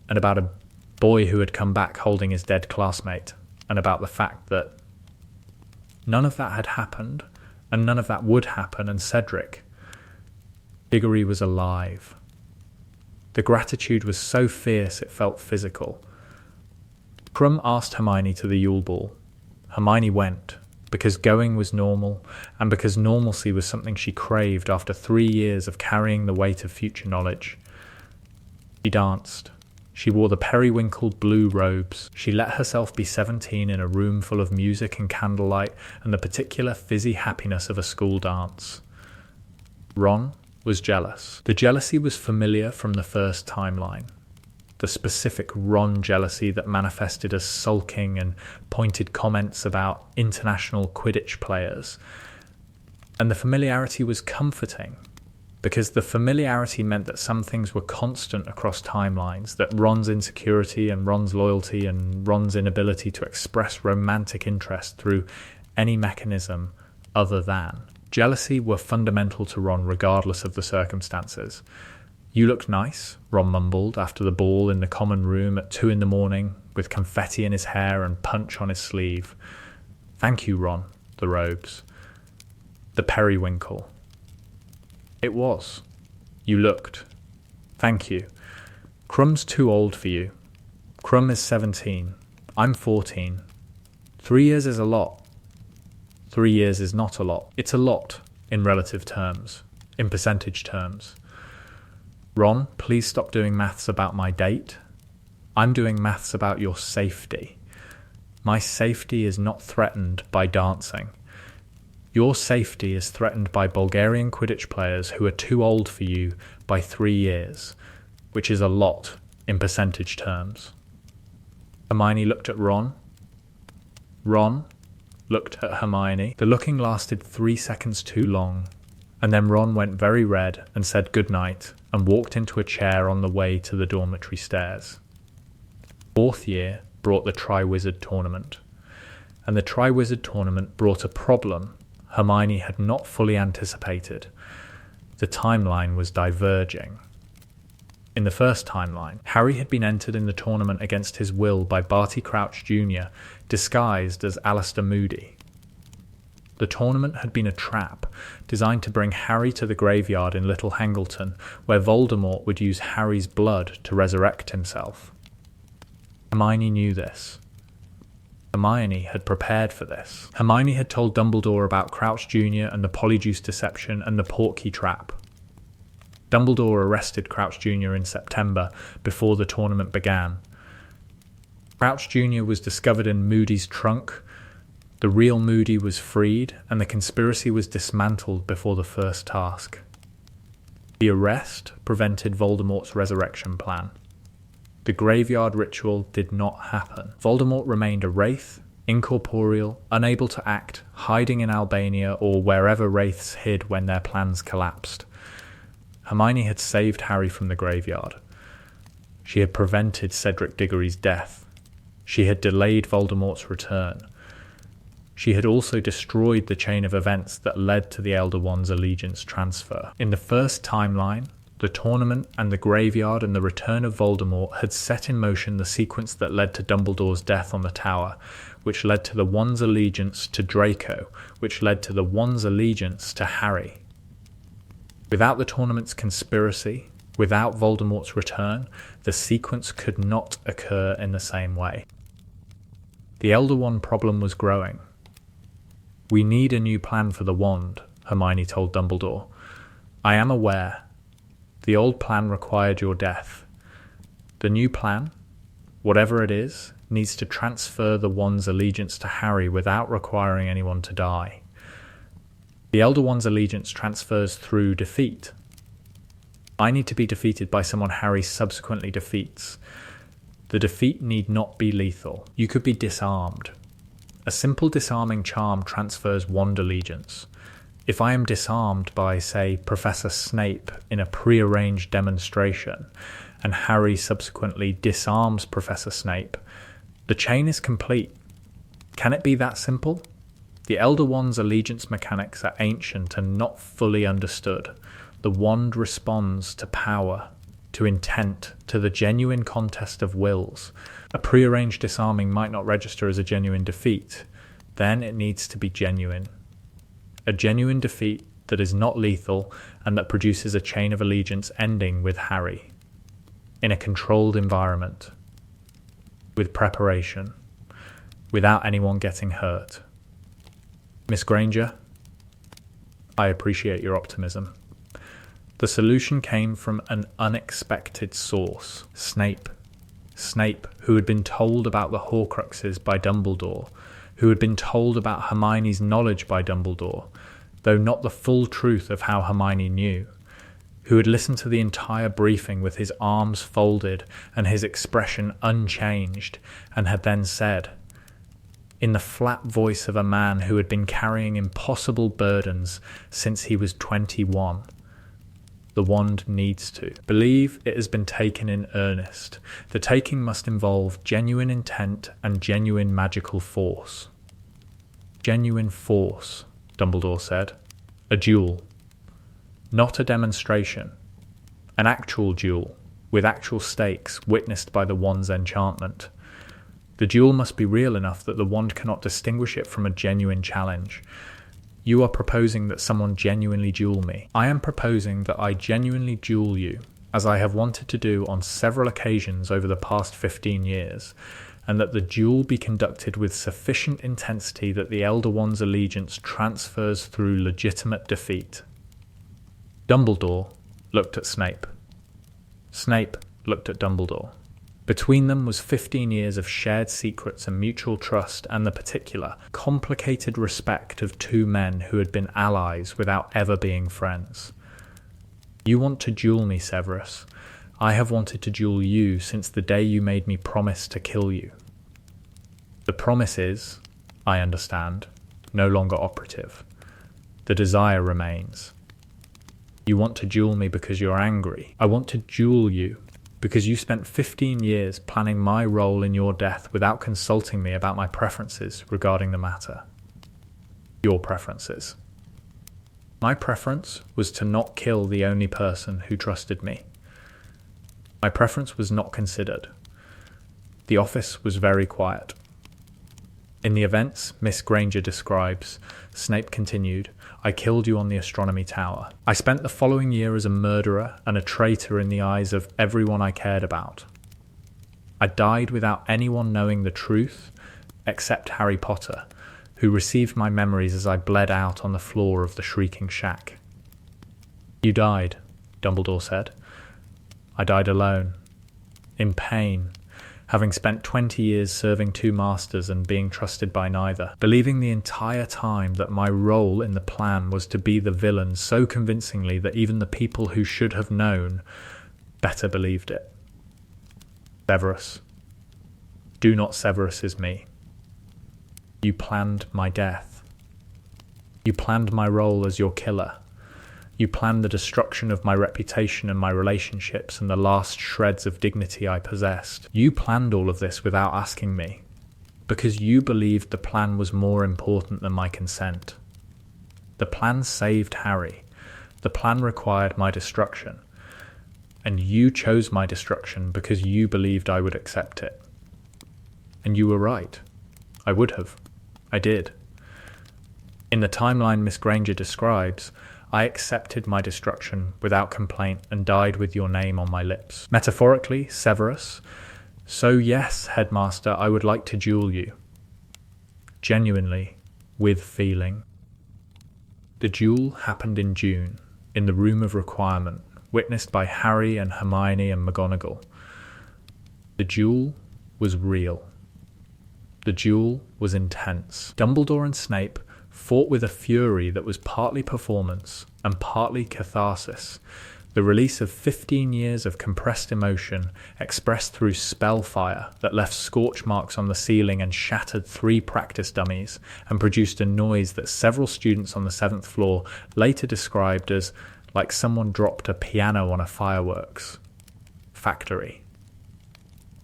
and about a boy who had come back holding his dead classmate, and about the fact that none of that had happened, and none of that would happen, and Cedric Diggory was alive. The gratitude was so fierce it felt physical. Krum asked Hermione to the Yule Ball. Hermione went, because going was normal, and because normalcy was something she craved after 3 years of carrying the weight of future knowledge. She danced. She wore the periwinkled blue robes. She let herself be 17 in a room full of music and candlelight and the particular fizzy happiness of a school dance. Ron was jealous. The jealousy was familiar from the first timeline. The specific Ron jealousy that manifested as sulking and pointed comments about international Quidditch players. And the familiarity was comforting, because the familiarity meant that some things were constant across timelines, that Ron's insecurity and Ron's loyalty and Ron's inability to express romantic interest through any mechanism other than jealousy were fundamental to Ron regardless of the circumstances. You looked nice, Ron mumbled after the ball in the common room at 2 a.m, with confetti in his hair and punch on his sleeve. Thank you, Ron, the robes. The periwinkle. It was. You looked. Thank you. Krum's too old for you. Krum is 17. I'm 14. 3 years is a lot. 3 years is not a lot. It's a lot in relative terms, in percentage terms. Ron, please stop doing maths about my date. I'm doing maths about your safety. My safety is not threatened by dancing. Your safety is threatened by Bulgarian Quidditch players who are too old for you by 3 years, which is a lot in percentage terms. Hermione looked at Ron. Ron looked at Hermione. The looking lasted 3 seconds too long, and then Ron went very red and said goodnight and walked into a chair on the way to the dormitory stairs. Fourth year brought the Triwizard Tournament, and the Triwizard Tournament brought a problem Hermione had not fully anticipated. The timeline was diverging. In the first timeline, Harry had been entered in the tournament against his will by Barty Crouch Jr., disguised as Alistair Moody. The tournament had been a trap, designed to bring Harry to the graveyard in Little Hangleton, where Voldemort would use Harry's blood to resurrect himself. Hermione knew this. Hermione had prepared for this. Hermione had told Dumbledore about Crouch Jr. and the Polyjuice deception and the Portkey trap. Dumbledore arrested Crouch Jr. in September before the tournament began. Crouch Jr. was discovered in Moody's trunk. The real Moody was freed, and the conspiracy was dismantled before the first task. The arrest prevented Voldemort's resurrection plan. The graveyard ritual did not happen. Voldemort remained a wraith, incorporeal, unable to act, hiding in Albania or wherever wraiths hid when their plans collapsed. Hermione had saved Harry from the graveyard. She had prevented Cedric Diggory's death. She had delayed Voldemort's return. She had also destroyed the chain of events that led to the Elder Wand's allegiance transfer. In the first timeline, the tournament and the graveyard and the return of Voldemort had set in motion the sequence that led to Dumbledore's death on the tower, which led to the Wand's allegiance to Draco, which led to the Wand's allegiance to Harry. Without the tournament's conspiracy, without Voldemort's return, the sequence could not occur in the same way. The Elder Wand problem was growing. "We need a new plan for the wand," Hermione told Dumbledore. "I am aware. The old plan required your death. The new plan, whatever it is, needs to transfer the wand's allegiance to Harry without requiring anyone to die. The Elder Wand's allegiance transfers through defeat. I need to be defeated by someone Harry subsequently defeats. The defeat need not be lethal. You could be disarmed. A simple disarming charm transfers wand allegiance. If I am disarmed by, say, Professor Snape in a prearranged demonstration, and Harry subsequently disarms Professor Snape, the chain is complete. Can it be that simple? The Elder Wand's allegiance mechanics are ancient and not fully understood. The wand responds to power, to intent, to the genuine contest of wills. A prearranged disarming might not register as a genuine defeat. Then it needs to be genuine. A genuine defeat that is not lethal and that produces a chain of allegiance ending with Harry. In a controlled environment. With preparation. Without anyone getting hurt. Miss Granger, I appreciate your optimism. The solution came from an unexpected source. Snape. Snape, who had been told about the Horcruxes by Dumbledore, who had been told about Hermione's knowledge by Dumbledore, though not the full truth of how Hermione knew, who had listened to the entire briefing with his arms folded and his expression unchanged, and had then said, in the flat voice of a man who had been carrying impossible burdens since he was 21, the wand needs to believe it has been taken in earnest. The taking must involve genuine intent and genuine magical force. Genuine force, Dumbledore said. A duel. Not a demonstration. An actual duel, with actual stakes witnessed by the wand's enchantment. The duel must be real enough that the wand cannot distinguish it from a genuine challenge. You are proposing that someone genuinely duel me. I am proposing that I genuinely duel you, as I have wanted to do on several occasions over the past 15 years, and that the duel be conducted with sufficient intensity that the Elder Wand's allegiance transfers through legitimate defeat. Dumbledore looked at Snape. Snape looked at Dumbledore. Between them was 15 years of shared secrets and mutual trust and the particular, complicated respect of two men who had been allies without ever being friends. You want to duel me, Severus. I have wanted to duel you since the day you made me promise to kill you. The promise is, I understand, no longer operative. The desire remains. You want to duel me because you're angry. I want to duel you because you spent 15 years planning my role in your death without consulting me about my preferences regarding the matter. Your preferences. My preference was to not kill the only person who trusted me. My preference was not considered. The office was very quiet. In the events Miss Granger describes, Snape continued, I killed you on the astronomy tower. I spent the following year as a murderer and a traitor in the eyes of everyone I cared about. I died without anyone knowing the truth, except Harry Potter, who received my memories as I bled out on the floor of the Shrieking Shack. You died, Dumbledore said. I died alone, in pain, having spent 20 years serving two masters and being trusted by neither, believing the entire time that my role in the plan was to be the villain so convincingly that even the people who should have known better believed it. Severus. Do not Severus me. You planned my death. You planned my role as your killer. You planned the destruction of my reputation and my relationships and the last shreds of dignity I possessed. You planned all of this without asking me, because you believed the plan was more important than my consent. The plan saved Harry. The plan required my destruction. And you chose my destruction because you believed I would accept it. And you were right. I would have. I did. In the timeline Miss Granger describes, I accepted my destruction without complaint and died with your name on my lips. Metaphorically, Severus. So yes, Headmaster, I would like to duel you. Genuinely, with feeling. The duel happened in June, in the Room of Requirement, witnessed by Harry and Hermione and McGonagall. The duel was real. The duel was intense. Dumbledore and Snape fought with a fury that was partly performance and partly catharsis, the release of 15 years of compressed emotion expressed through spellfire that left scorch marks on the ceiling and shattered 3 practice dummies and produced a noise that several students on the 7th floor later described as like someone dropped a piano on a fireworks factory.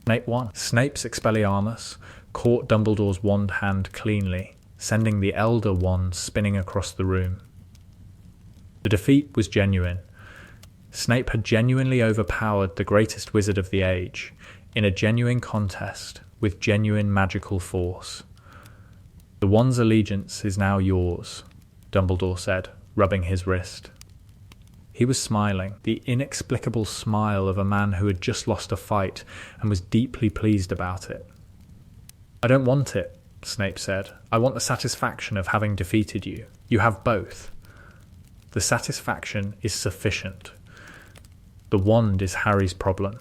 Snape won. Snape's Expelliarmus caught Dumbledore's wand hand cleanly, sending the Elder Wand spinning across the room. The defeat was genuine. Snape had genuinely overpowered the greatest wizard of the age, in a genuine contest with genuine magical force. The wand's allegiance is now yours, Dumbledore said, rubbing his wrist. He was smiling, the inexplicable smile of a man who had just lost a fight and was deeply pleased about it. I don't want it, Snape said. I want the satisfaction of having defeated you. You have both. The satisfaction is sufficient. The wand is Harry's problem.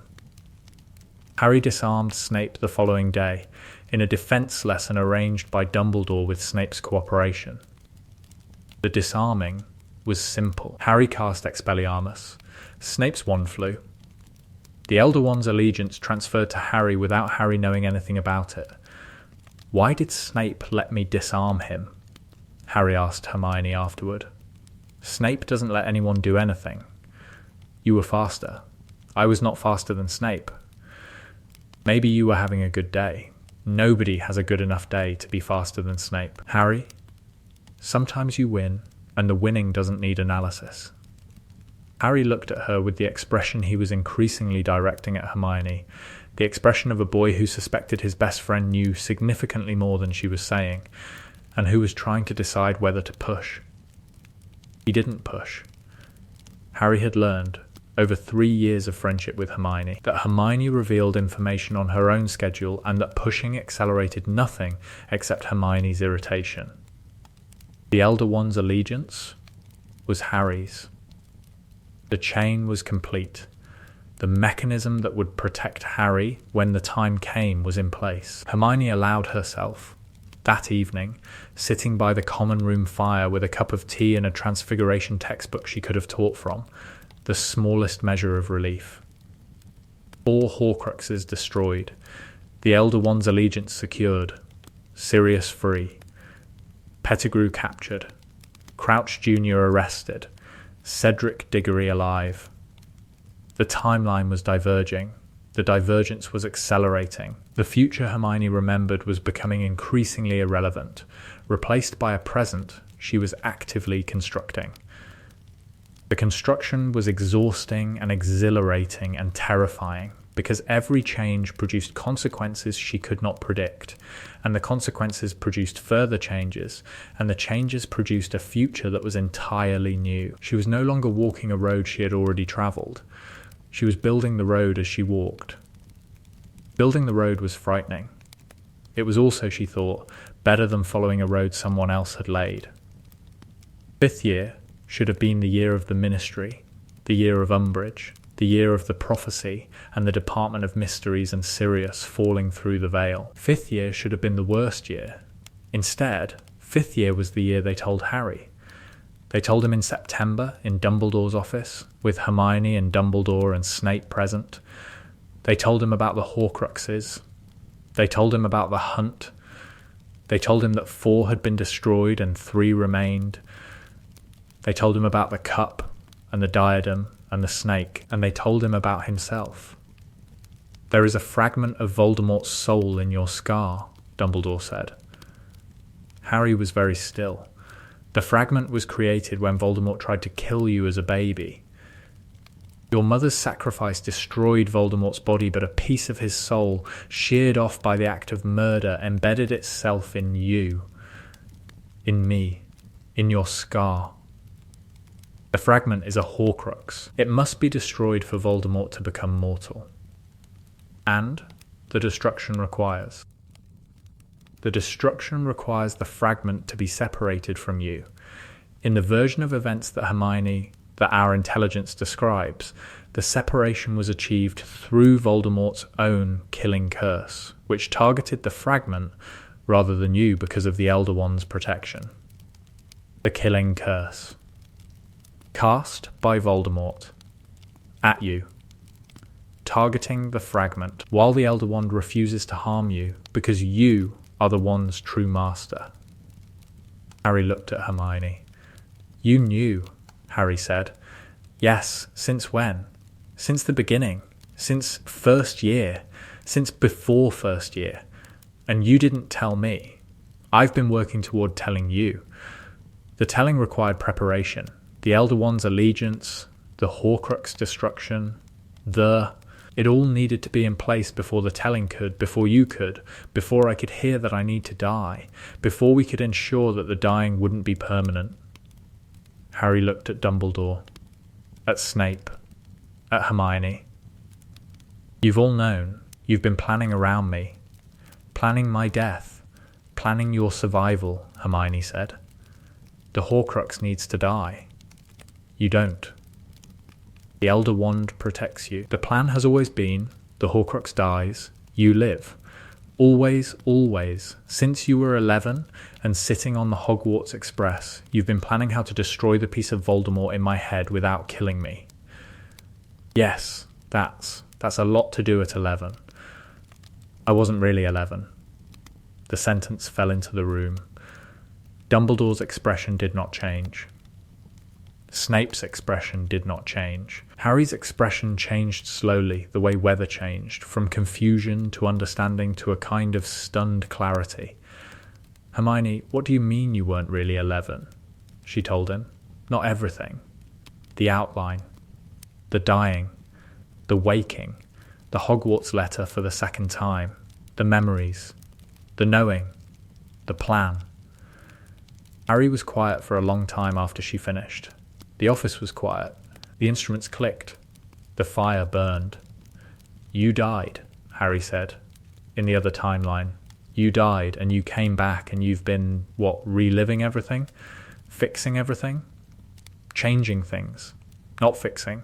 Harry disarmed Snape the following day, in a defense lesson arranged by Dumbledore with Snape's cooperation. The disarming was simple. Harry cast Expelliarmus. Snape's wand flew. The Elder Wand's allegiance transferred to Harry without Harry knowing anything about it. Why did Snape let me disarm him? Harry asked Hermione afterward. Snape doesn't let anyone do anything. You were faster. I was not faster than Snape. Maybe you were having a good day. Nobody has a good enough day to be faster than Snape. Harry, sometimes you win, and the winning doesn't need analysis. Harry looked at her with the expression he was increasingly directing at Hermione, the expression of a boy who suspected his best friend knew significantly more than she was saying, and who was trying to decide whether to push. He didn't push. Harry had learned, over 3 years of friendship with Hermione, that Hermione revealed information on her own schedule and that pushing accelerated nothing except Hermione's irritation. The Elder Wand's allegiance was Harry's. The chain was complete. The mechanism that would protect Harry when the time came was in place. Hermione allowed herself, that evening, sitting by the common room fire with a cup of tea and a Transfiguration textbook she could have taught from, the smallest measure of relief. 4 Horcruxes destroyed, the Elder Wand's allegiance secured, Sirius free. Pettigrew captured. Crouch Jr. arrested. Cedric Diggory alive. The timeline was diverging. The divergence was accelerating. The future Hermione remembered was becoming increasingly irrelevant, replaced by a present she was actively constructing. The construction was exhausting and exhilarating and terrifying, because every change produced consequences she could not predict, and the consequences produced further changes, and the changes produced a future that was entirely new. She was no longer walking a road she had already travelled. She was building the road as she walked. Building the road was frightening. It was also, she thought, better than following a road someone else had laid. 5th year should have been the year of the Ministry, the year of Umbridge, the year of the Prophecy and the Department of Mysteries and Sirius falling through the veil. 5th year should have been the worst year. Instead, 5th year was the year they told Harry. They told him in September in Dumbledore's office, with Hermione and Dumbledore and Snape present. They told him about the Horcruxes. They told him about the hunt. They told him that 4 had been destroyed and 3 remained. They told him about the cup and the diadem and the snake, and they told him about himself. "There is a fragment of Voldemort's soul in your scar," Dumbledore said. Harry was very still. The fragment was created when Voldemort tried to kill you as a baby. Your mother's sacrifice destroyed Voldemort's body, but a piece of his soul, sheared off by the act of murder, embedded itself in you, in me, in your scar. The fragment is a Horcrux. It must be destroyed for Voldemort to become mortal. And the destruction requires. The destruction requires the fragment to be separated from you. In the version of events that our intelligence describes, the separation was achieved through Voldemort's own killing curse, which targeted the fragment rather than you because of the Elder One's protection. The killing curse. Cast by Voldemort. At you. Targeting the fragment, while the Elder Wand refuses to harm you because you are the Wand's true master. Harry looked at Hermione. "You knew," Harry said. "Yes, since when? Since the beginning. Since 1st year. Since before 1st year. And you didn't tell me. I've been working toward telling you. The telling required preparation. The Elder Wand's allegiance, the Horcrux destruction, it all needed to be in place before the telling could, before you could, before I could hear that I need to die, before we could ensure that the dying wouldn't be permanent." Harry looked at Dumbledore, at Snape, at Hermione. "You've all known. You've been planning around me. Planning my death. Planning your survival," Hermione said. "The Horcrux needs to die. You don't. The Elder Wand protects you. The plan has always been, the Horcrux dies, you live. Always, always. Since you were 11 and sitting on the Hogwarts Express, you've been planning how to destroy the piece of Voldemort in my head without killing me." "Yes, that's a lot to do at 11. I wasn't really 11. The sentence fell into the room. Dumbledore's expression did not change. Snape's expression did not change. Harry's expression changed slowly, the way weather changed, from confusion to understanding to a kind of stunned clarity. "Hermione, what do you mean you weren't really 11? She told him. "Not everything. The outline. The dying. The waking. The Hogwarts letter for the 2nd time. The memories. The knowing. The plan." Harry was quiet for a long time after she finished. The office was quiet. The instruments clicked. The fire burned. "You died," Harry said, "in the other timeline. You died and you came back and you've been, reliving everything? Fixing everything? Changing things. Not fixing.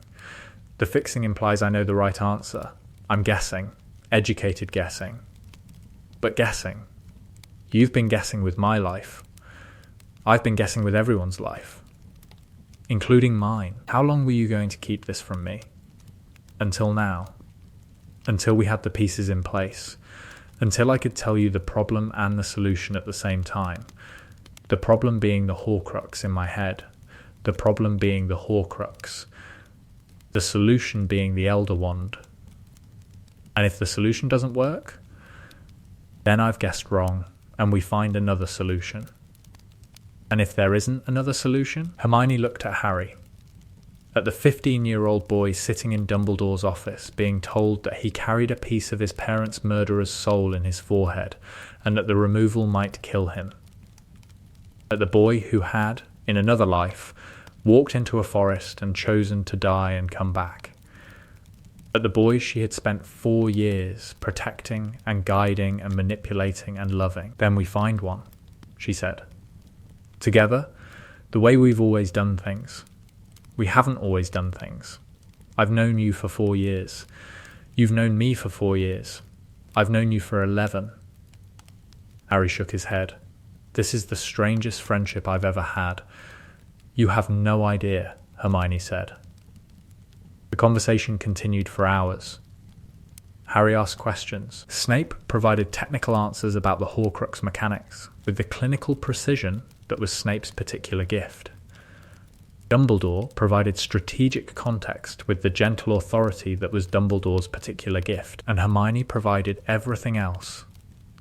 The fixing implies I know the right answer. I'm guessing. Educated guessing. But guessing. You've been guessing with my life. I've been guessing with everyone's life. Including mine. How long were you going to keep this from me? Until now. Until we had the pieces in place. until I could tell you the problem and the solution at the same time. The problem being the Horcrux in my head. The problem being the Horcrux. The solution being the Elder Wand. And if the solution doesn't work, then I've guessed wrong, and we find another solution. And if there isn't another solution, Hermione looked at Harry. At the 15-year-old boy sitting in Dumbledore's office, being told that he carried a piece of his parents' murderer's soul in his forehead, and that the removal might kill him. At the boy who had, in another life, walked into a forest and chosen to die and come back. At the boy she had spent 4 years protecting and guiding and manipulating and loving. Then we find one, she said. Together, the way we've always done things. We haven't always done things. I've known you for 4 years. You've known me for 4 years. I've known you for 11. Harry shook his head. This is the strangest friendship I've ever had. You have no idea, Hermione said. The conversation continued for hours. Harry asked questions. Snape provided technical answers about the Horcrux mechanics, with the clinical precision that was Snape's particular gift. Dumbledore provided strategic context with the gentle authority that was Dumbledore's particular gift, and Hermione provided everything else.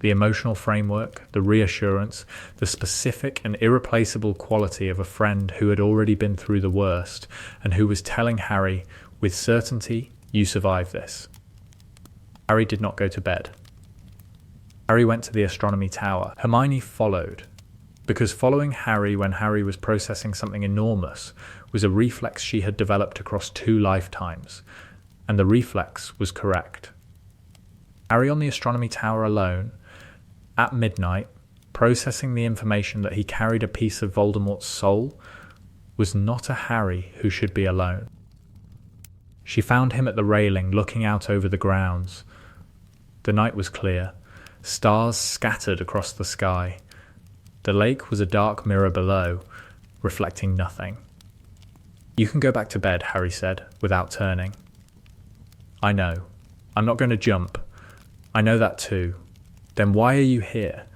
The emotional framework, the reassurance, the specific and irreplaceable quality of a friend who had already been through the worst, and who was telling Harry, with certainty, you survive this. Harry did not go to bed. Harry went to the astronomy tower. Hermione followed, because following Harry when Harry was processing something enormous was a reflex she had developed across 2 lifetimes, and the reflex was correct. Harry on the astronomy tower alone, at midnight, processing the information that he carried a piece of Voldemort's soul, was not a Harry who should be alone. She found him at the railing, looking out over the grounds. The night was clear. Stars scattered across the sky. The lake was a dark mirror below, reflecting nothing. You can go back to bed, Harry said, without turning. I know. I'm not going to jump. I know that too. Then why are you here?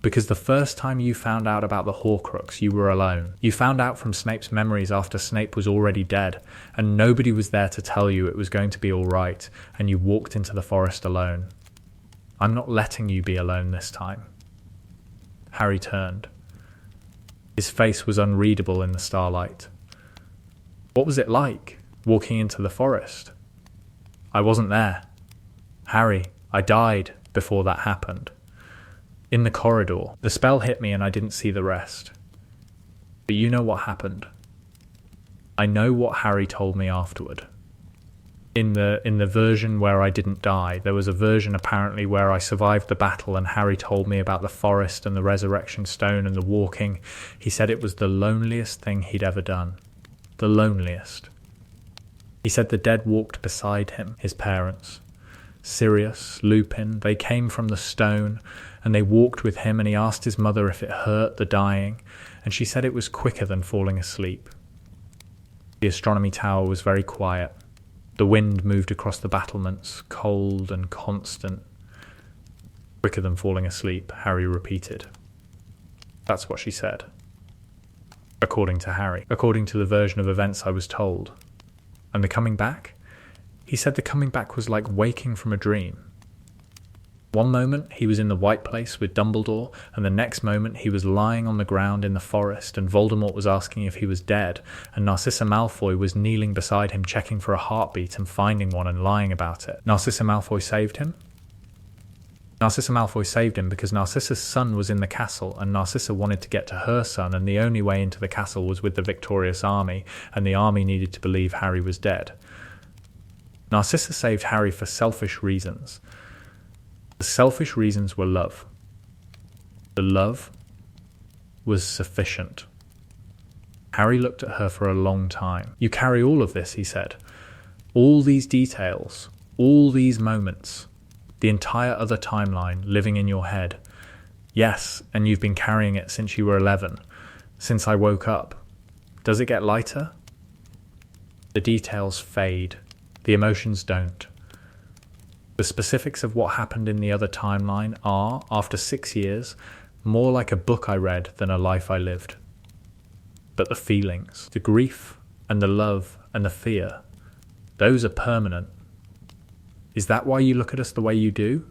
Because the first time you found out about the Horcrux, you were alone. You found out from Snape's memories after Snape was already dead, and nobody was there to tell you it was going to be all right, and you walked into the forest alone. I'm not letting you be alone this time. Harry turned. His face was unreadable in the starlight. What was it like, walking into the forest? I wasn't there. Harry, I died before that happened. In the corridor, the spell hit me and I didn't see the rest. But you know what happened. I know what Harry told me afterward. In the version where I didn't die, there was a version apparently where I survived the battle and Harry told me about the forest and the resurrection stone and the walking. He said it was the loneliest thing he'd ever done. The loneliest. He said the dead walked beside him, his parents. Sirius, Lupin, they came from the stone, and they walked with him, and he asked his mother if it hurt, the dying, and she said it was quicker than falling asleep. The astronomy tower was very quiet. The wind moved across the battlements, cold and constant. Quicker than falling asleep, Harry repeated. That's what she said. According to Harry. According to the version of events I was told. And the coming back? He said the coming back was like waking from a dream. One moment he was in the White Place with Dumbledore, and the next moment he was lying on the ground in the forest, and Voldemort was asking if he was dead, and Narcissa Malfoy was kneeling beside him checking for a heartbeat and finding one and lying about it. Narcissa Malfoy saved him? Narcissa Malfoy saved him because Narcissa's son was in the castle, and Narcissa wanted to get to her son, and the only way into the castle was with the victorious army, and the army needed to believe Harry was dead. Narcissa saved Harry for selfish reasons. The selfish reasons were love. The love was sufficient. Harry looked at her for a long time. You carry all of this, he said. All these details, all these moments, the entire other timeline living in your head. Yes, and you've been carrying it since you were 11, since I woke up. Does it get lighter? The details fade. The emotions don't. The specifics of what happened in the other timeline are, after 6 years, more like a book I read than a life I lived. But the feelings, the grief and the love and the fear, those are permanent. Is that why you look at us the way you do?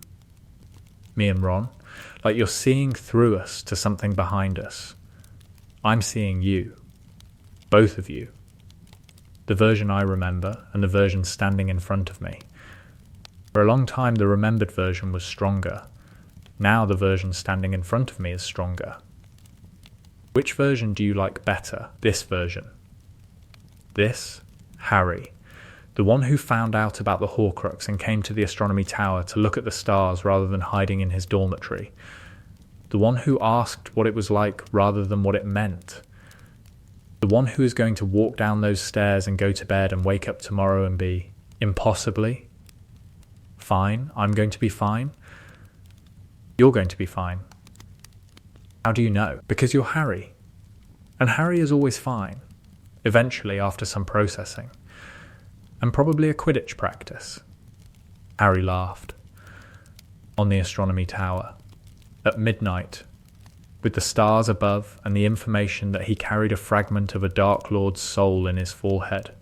Me and Ron, like you're seeing through us to something behind us. I'm seeing you, both of you. The version I remember and the version standing in front of me. For a long time the remembered version was stronger. Now the version standing in front of me is stronger. Which version do you like better? This version. This, Harry. The one who found out about the Horcrux and came to the astronomy tower to look at the stars rather than hiding in his dormitory. The one who asked what it was like rather than what it meant. The one who is going to walk down those stairs and go to bed and wake up tomorrow and be, impossibly, fine. I'm going to be fine. You're going to be fine. How do you know? Because you're Harry. And Harry is always fine. Eventually, after some processing. And probably a Quidditch practice. Harry laughed. On the astronomy tower. At midnight. With the stars above and the information that he carried a fragment of a Dark Lord's soul in his forehead.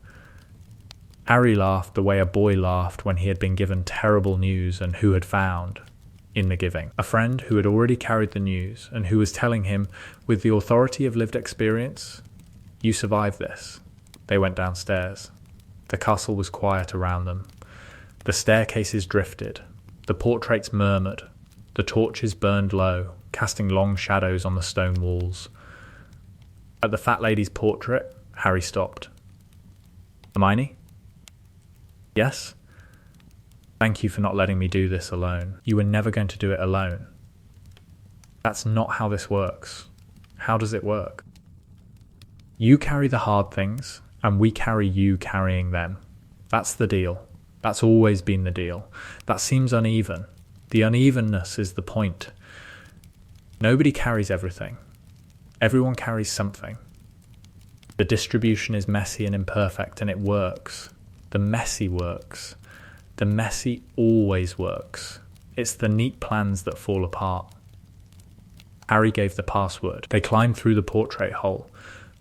Harry laughed the way a boy laughed when he had been given terrible news and who had found, in the giving, a friend who had already carried the news and who was telling him, with the authority of lived experience, "You survived this." They went downstairs. The castle was quiet around them. The staircases drifted. The portraits murmured. The torches burned low, casting long shadows on the stone walls. At the fat lady's portrait, Harry stopped. "Hermione?" "Yes?" "Thank you for not letting me do this alone. You were never going to do it alone." "That's not how this works." "How does it work?" "You carry the hard things, and we carry you carrying them. That's the deal. That's always been the deal. That seems uneven. The unevenness is the point. Nobody carries everything. Everyone carries something. The distribution is messy and imperfect, and it works. The messy works. The messy always works. It's the neat plans that fall apart. Harry gave the password. They climbed through the portrait hole.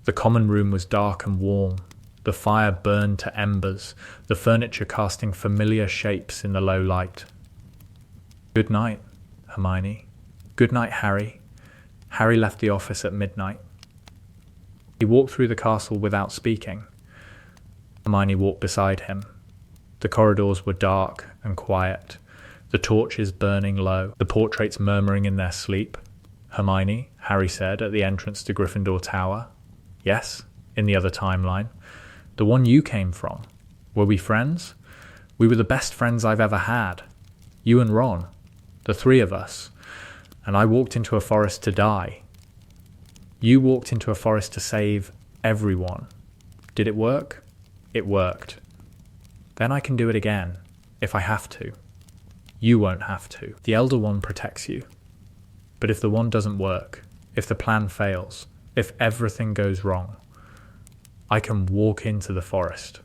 The common room was dark and warm. The fire burned to embers, the furniture casting familiar shapes in the low light. "Good night, Hermione." "Good night, Harry." Harry left the office at midnight. He walked through the castle without speaking. Hermione walked beside him. The corridors were dark and quiet, the torches burning low, the portraits murmuring in their sleep. "Hermione," Harry said at the entrance to Gryffindor Tower. "Yes, in the other timeline. The one you came from. Were we friends? We were the best friends I've ever had. You and Ron. The three of us. And I walked into a forest to die. You walked into a forest to save everyone. Did it work? It worked. Then I can do it again, if I have to. You won't have to. The Elder One protects you. But if the one doesn't work, if the plan fails, if everything goes wrong, I can walk into the forest.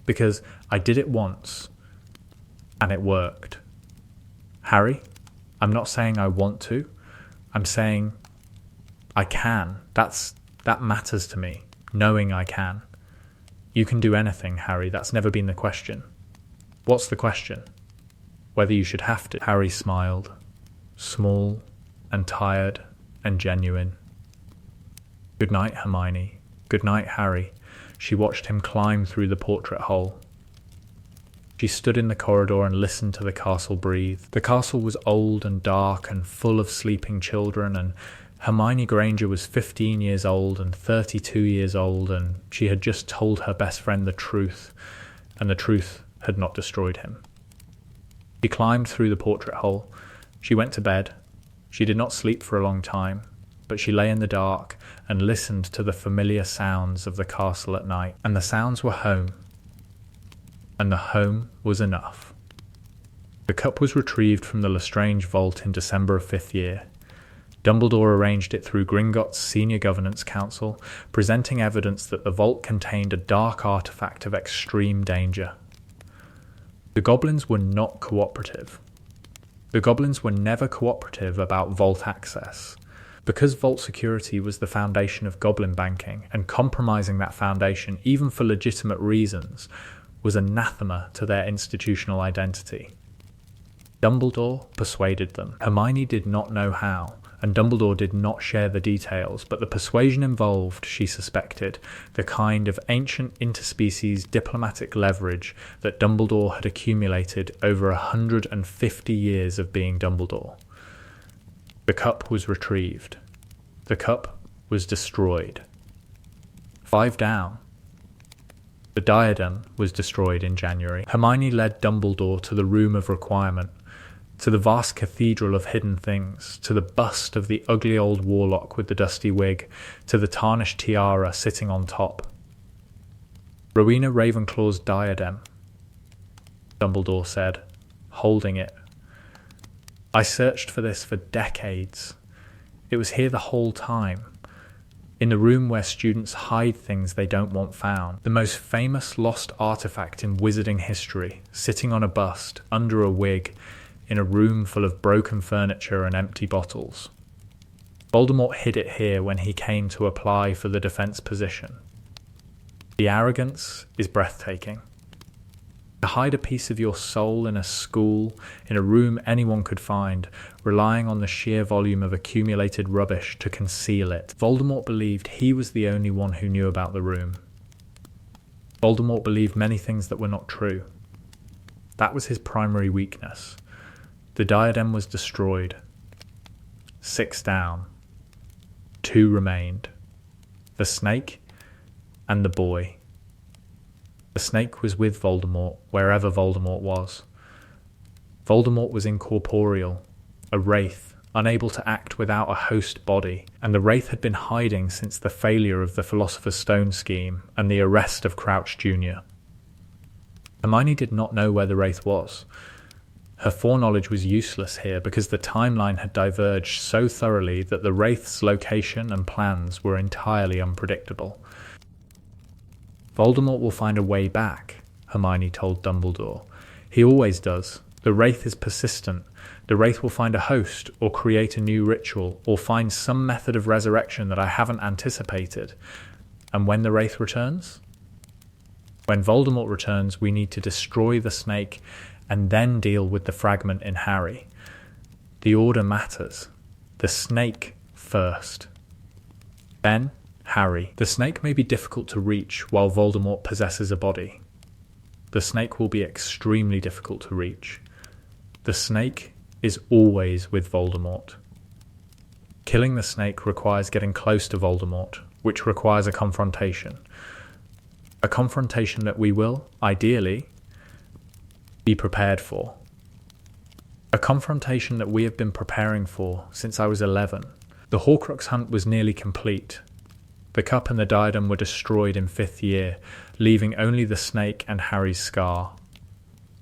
Because I did it once, and it worked. Harry, I'm not saying I want to. I'm saying I can. That matters to me, knowing I can. You can do anything, Harry. That's never been the question. What's the question? Whether you should have to. Harry smiled, small and tired and genuine. Good night, Hermione. Good night, Harry. She watched him climb through the portrait hole. She stood in the corridor and listened to the castle breathe. The castle was old and dark and full of sleeping children, and Hermione Granger was 15 years old and 32 years old, and she had just told her best friend the truth, and the truth had not destroyed him. She climbed through the portrait hole. She went to bed. She did not sleep for a long time, but she lay in the dark and listened to the familiar sounds of the castle at night, and the sounds were home. And the home was enough. The cup was retrieved from the Lestrange vault in December of 5th year. Dumbledore arranged it through Gringotts' Senior Governance Council, presenting evidence that the vault contained a dark artifact of extreme danger. The goblins were not cooperative. The goblins were never cooperative about vault access. Because vault security was the foundation of goblin banking, and compromising that foundation, even for legitimate reasons, was anathema to their institutional identity. Dumbledore persuaded them. Hermione did not know how, and Dumbledore did not share the details, but the persuasion involved, she suspected, the kind of ancient interspecies diplomatic leverage that Dumbledore had accumulated over 150 years of being Dumbledore. The cup was retrieved. The cup was destroyed. 5 down. The diadem was destroyed in January. Hermione led Dumbledore to the Room of Requirement, to the vast cathedral of hidden things, to the bust of the ugly old warlock with the dusty wig, to the tarnished tiara sitting on top. Rowena Ravenclaw's diadem, Dumbledore said, holding it. I searched for this for decades. It was here the whole time, in the room where students hide things they don't want found. The most famous lost artifact in wizarding history, sitting on a bust, under a wig, in a room full of broken furniture and empty bottles. Voldemort hid it here when he came to apply for the defense position. The arrogance is breathtaking. To hide a piece of your soul in a school, in a room anyone could find, relying on the sheer volume of accumulated rubbish to conceal it. Voldemort believed he was the only one who knew about the room. Voldemort believed many things that were not true. That was his primary weakness. The diadem was destroyed. 6 down. 2 remained. The snake and the boy. The snake was with Voldemort, wherever Voldemort was. Voldemort was incorporeal, a wraith, unable to act without a host body, and the wraith had been hiding since the failure of the Philosopher's Stone scheme and the arrest of Crouch Jr. Hermione did not know where the wraith was. Her foreknowledge was useless here because the timeline had diverged so thoroughly that the wraith's location and plans were entirely unpredictable. Voldemort will find a way back, Hermione told Dumbledore. He always does. The wraith is persistent. The wraith will find a host, or create a new ritual, or find some method of resurrection that I haven't anticipated. And when the wraith returns? When Voldemort returns, we need to destroy the snake and then deal with the fragment in Harry. The order matters. The snake first. Then Harry. The snake may be difficult to reach while Voldemort possesses a body. The snake will be extremely difficult to reach. The snake is always with Voldemort. Killing the snake requires getting close to Voldemort, which requires a confrontation. A confrontation that we will, ideally, be prepared for. A confrontation that we have been preparing for since I was 11. The Horcrux hunt was nearly complete. The cup and the diadem were destroyed in 5th year, leaving only the snake and Harry's scar.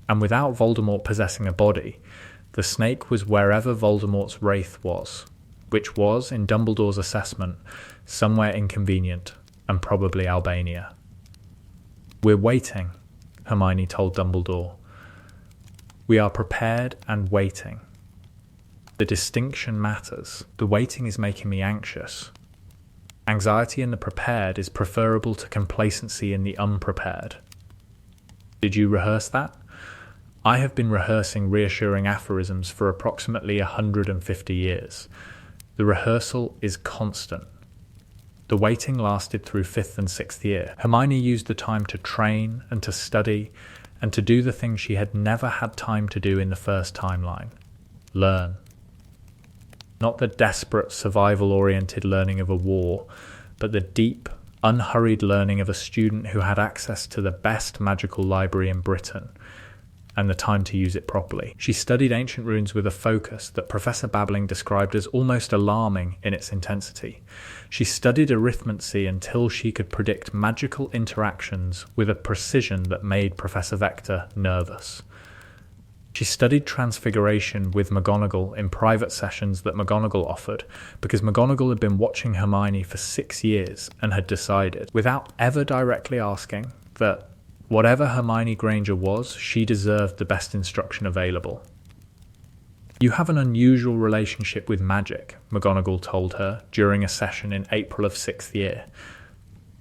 And without Voldemort possessing a body, the snake was wherever Voldemort's wraith was, which was, in Dumbledore's assessment, somewhere inconvenient, and probably Albania. We're waiting, Hermione told Dumbledore. We are prepared and waiting. The distinction matters. The waiting is making me anxious. Anxiety in the prepared is preferable to complacency in the unprepared. Did you rehearse that? I have been rehearsing reassuring aphorisms for approximately 150 years. The rehearsal is constant. The waiting lasted through 5th and 6th year. Hermione used the time to train and to study and to do the things she had never had time to do in the first timeline. Learn. Not the desperate, survival-oriented learning of a war, but the deep, unhurried learning of a student who had access to the best magical library in Britain, and the time to use it properly. She studied ancient runes with a focus that Professor Babbling described as almost alarming in its intensity. She studied arithmancy until she could predict magical interactions with a precision that made Professor Vector nervous. She studied transfiguration with McGonagall in private sessions that McGonagall offered, because McGonagall had been watching Hermione for 6 years and had decided, without ever directly asking, that Whatever Hermione Granger was, she deserved the best instruction available. "You have an unusual relationship with magic," McGonagall told her during a session in April of 6th year.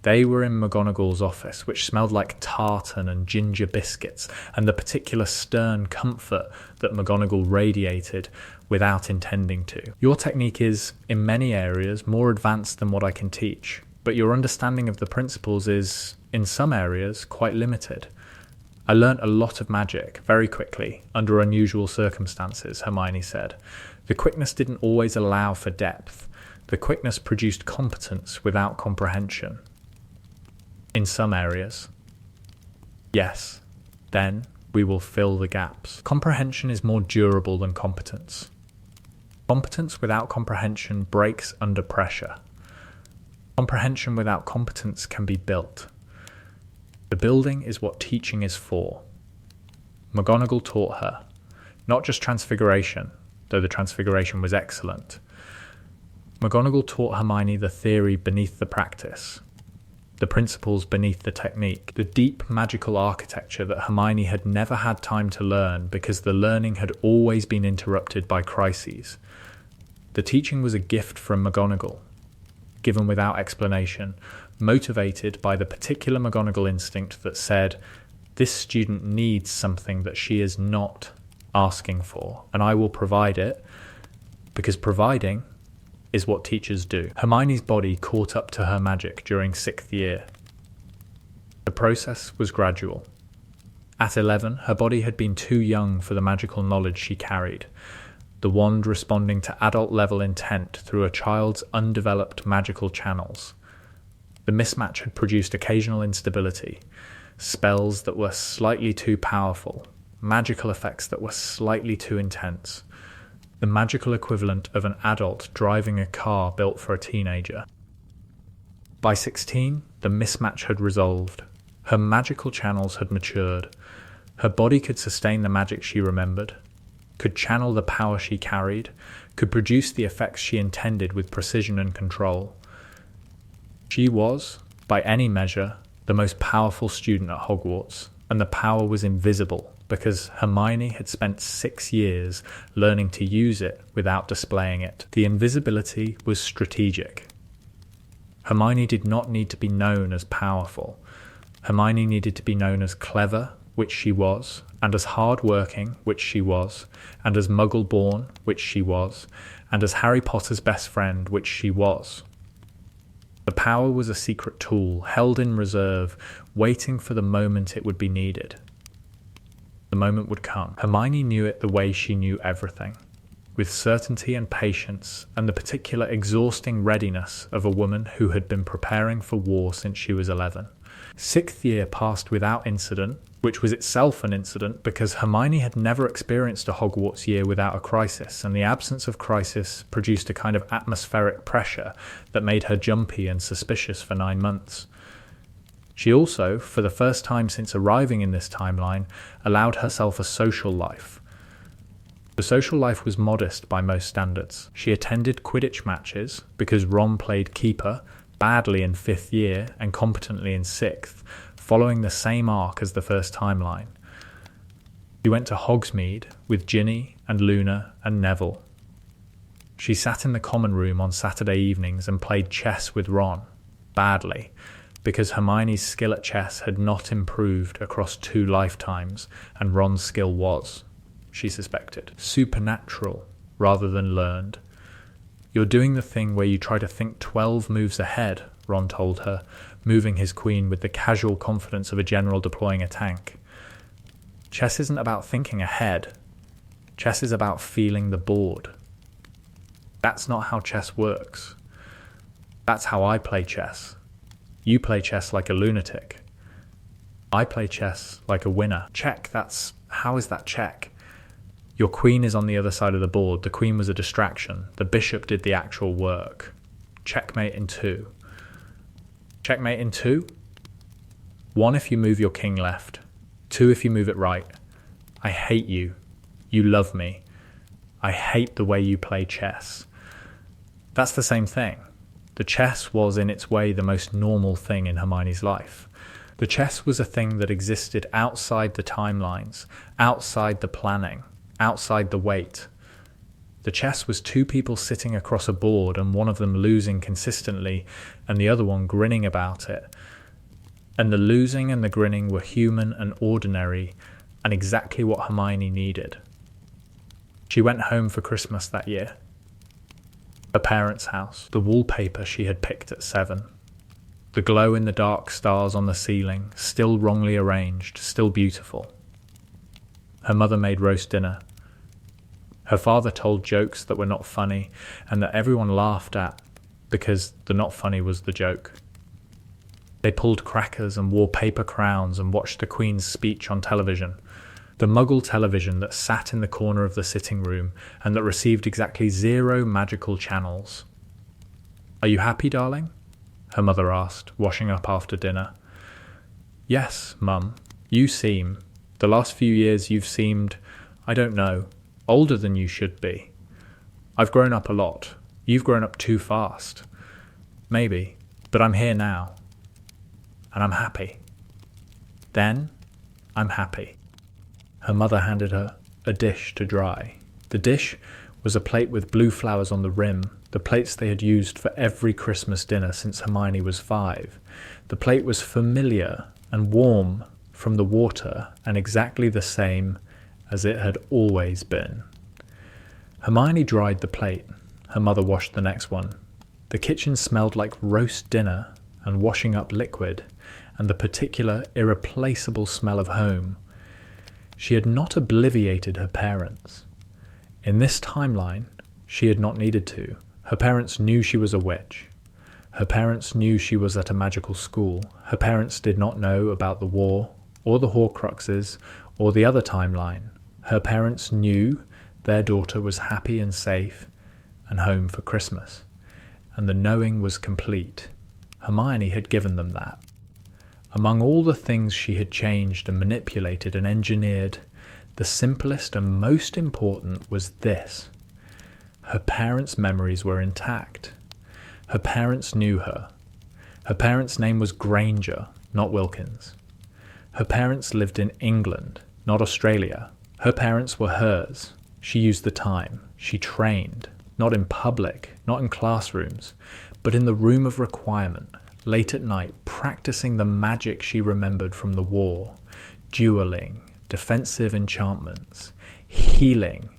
They were in McGonagall's office, which smelled like tartan and ginger biscuits, and the particular stern comfort that McGonagall radiated without intending to. "Your technique is, in many areas, more advanced than what I can teach, but your understanding of the principles is, in some areas, quite limited. I learnt a lot of magic, very quickly, under unusual circumstances," Hermione said. "The quickness didn't always allow for depth. The quickness produced competence without comprehension. In some areas. Yes, then we will fill the gaps. Comprehension is more durable than competence. Competence without comprehension breaks under pressure. Comprehension without competence can be built. The building is what teaching is for." McGonagall taught her, not just Transfiguration, though the Transfiguration was excellent. McGonagall taught Hermione the theory beneath the practice, the principles beneath the technique, the deep magical architecture that Hermione had never had time to learn because the learning had always been interrupted by crises. The teaching was a gift from McGonagall, given without explanation, motivated by the particular McGonagall instinct that said, "This student needs something that she is not asking for, and I will provide it, because providing is what teachers do." Hermione's body caught up to her magic during 6th year. The process was gradual. At 11, her body had been too young for the magical knowledge she carried, the wand responding to adult-level intent through a child's undeveloped magical channels. The mismatch had produced occasional instability, spells that were slightly too powerful, magical effects that were slightly too intense, the magical equivalent of an adult driving a car built for a teenager. By 16, the mismatch had resolved. Her magical channels had matured. Her body could sustain the magic she remembered, could channel the power she carried, could produce the effects she intended with precision and control. She was, by any measure, the most powerful student at Hogwarts, and the power was invisible because Hermione had spent 6 years learning to use it without displaying it. The invisibility was strategic. Hermione did not need to be known as powerful. Hermione needed to be known as clever, which she was, and as hard-working, which she was, and as Muggle-born, which she was, and as Harry Potter's best friend, which she was. The power was a secret tool, held in reserve, waiting for the moment it would be needed. The moment would come. Hermione knew it the way she knew everything, with certainty and patience, and the particular exhausting readiness of a woman who had been preparing for war since she was 11. 6th year passed without incident, which was itself an incident because Hermione had never experienced a Hogwarts year without a crisis, and the absence of crisis produced a kind of atmospheric pressure that made her jumpy and suspicious for 9 months. She also, for the first time since arriving in this timeline, allowed herself a social life. The social life was modest by most standards. She attended Quidditch matches because Ron played keeper, badly in 5th year and competently in 6th, following the same arc as the first timeline. She went to Hogsmeade with Ginny and Luna and Neville. She sat in the common room on Saturday evenings and played chess with Ron, badly, because Hermione's skill at chess had not improved across 2 lifetimes, and Ron's skill was, she suspected, supernatural rather than learned. "You're doing the thing where you try to think 12 moves ahead," Ron told her, moving his queen with the casual confidence of a general deploying a tank. "Chess isn't about thinking ahead. Chess is about feeling the board. That's not how chess works. That's how I play chess. You play chess like a lunatic. I play chess like a winner. Check, how is that check? Your queen is on the other side of the board. The queen was a distraction. The bishop did the actual work. Checkmate in 2. Checkmate in 2? 1 if you move your king left. 2 if you move it right. I hate you. You love me. I hate the way you play chess." That's the same thing. The chess was in its way the most normal thing in Hermione's life. The chess was a thing that existed outside the timelines, outside the planning, outside the wait. The chess was two people sitting across a board and one of them losing consistently and the other one grinning about it. And the losing and the grinning were human and ordinary and exactly what Hermione needed. She went home for Christmas that year. Her parents' house, the wallpaper she had picked at 7. The glow-in-the-dark stars on the ceiling, still wrongly arranged, still beautiful. Her mother made roast dinner. Her father told jokes that were not funny and that everyone laughed at because the not funny was the joke. They pulled crackers and wore paper crowns and watched the Queen's speech on television. The Muggle television that sat in the corner of the sitting room and that received exactly 0 magical channels. "Are you happy, darling?" her mother asked, washing up after dinner. "Yes, Mum, you seem. The last few years you've seemed, I don't know, older than you should be. I've grown up a lot. You've grown up too fast. Maybe, but I'm here now. And I'm happy. Then, I'm happy." Her mother handed her a dish to dry. The dish was a plate with blue flowers on the rim, the plates they had used for every Christmas dinner since Hermione was 5. The plate was familiar and warm from the water and exactly the same as it had always been. Hermione dried the plate. Her mother washed the next one. The kitchen smelled like roast dinner and washing up liquid, and the particular irreplaceable smell of home. She had not obliviated her parents. In this timeline, she had not needed to. Her parents knew she was a witch. Her parents knew she was at a magical school. Her parents did not know about the war, or the Horcruxes, or the other timeline. Her parents knew their daughter was happy and safe and home for Christmas, and the knowing was complete. Hermione had given them that. Among all the things she had changed and manipulated and engineered, the simplest and most important was this. Her parents' memories were intact. Her parents knew her. Her parents' name was Granger, not Wilkins. Her parents lived in England, not Australia. Her parents were hers. She used the time. She trained, not in public, not in classrooms, but in the room of requirement, late at night, practicing the magic she remembered from the war, dueling, defensive enchantments, healing,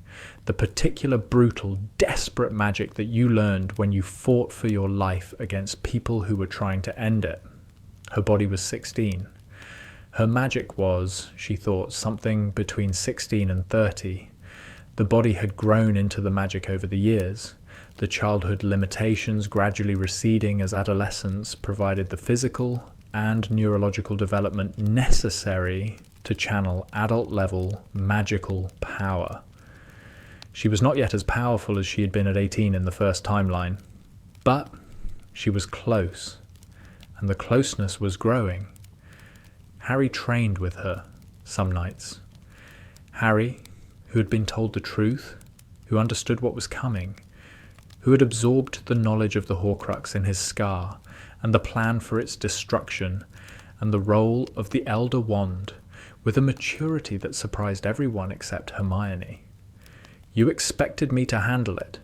the particular brutal, desperate magic that you learned when you fought for your life against people who were trying to end it. Her body was 16. Her magic was, she thought, something between 16 and 30. The body had grown into the magic over the years. The childhood limitations gradually receding as adolescence provided the physical and neurological development necessary to channel adult-level magical power. She was not yet as powerful as she had been at 18 in the first timeline, but she was close, and the closeness was growing. Harry trained with her some nights. Harry, who had been told the truth, who understood what was coming, who had absorbed the knowledge of the Horcrux in his scar, and the plan for its destruction, and the role of the Elder Wand, with a maturity that surprised everyone except Hermione. "You expected me to handle it,"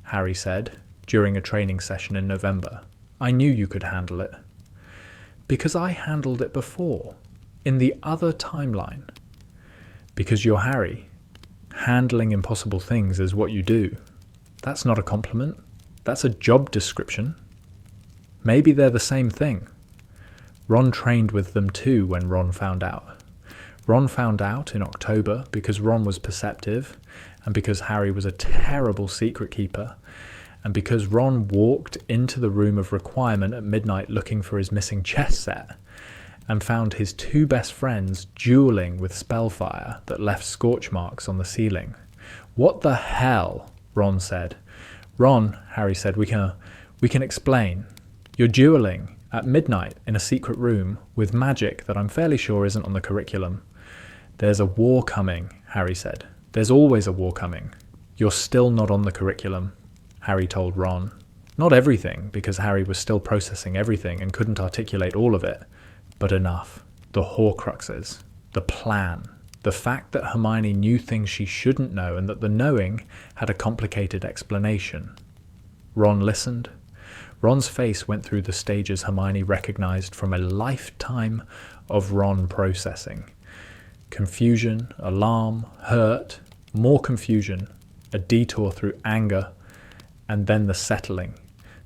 Harry said, during a training session in November. "I knew you could handle it. Because I handled it before, in the other timeline. Because you're Harry. Handling impossible things is what you do. That's not a compliment. That's a job description. Maybe they're the same thing." Ron trained with them too when Ron found out. Ron found out in October because Ron was perceptive, and because Harry was a terrible secret keeper, and because Ron walked into the room of requirement at midnight looking for his missing chess set, and found his 2 best friends dueling with spellfire that left scorch marks on the ceiling. "What the hell?" Ron said. "Ron," Harry said, we can explain. You're dueling at midnight in a secret room with magic that I'm fairly sure isn't on the curriculum." "There's a war coming," Harry said. "There's always a war coming. You're still not on the curriculum," Harry told Ron. Not everything, because Harry was still processing everything and couldn't articulate all of it, But enough. The Horcruxes. The plan. The fact that Hermione knew things she shouldn't know and that the knowing had a complicated explanation. Ron listened. Ron's face went through the stages Hermione recognized from a lifetime of Ron processing. Confusion, alarm, hurt, more confusion, a detour through anger, and then the settling.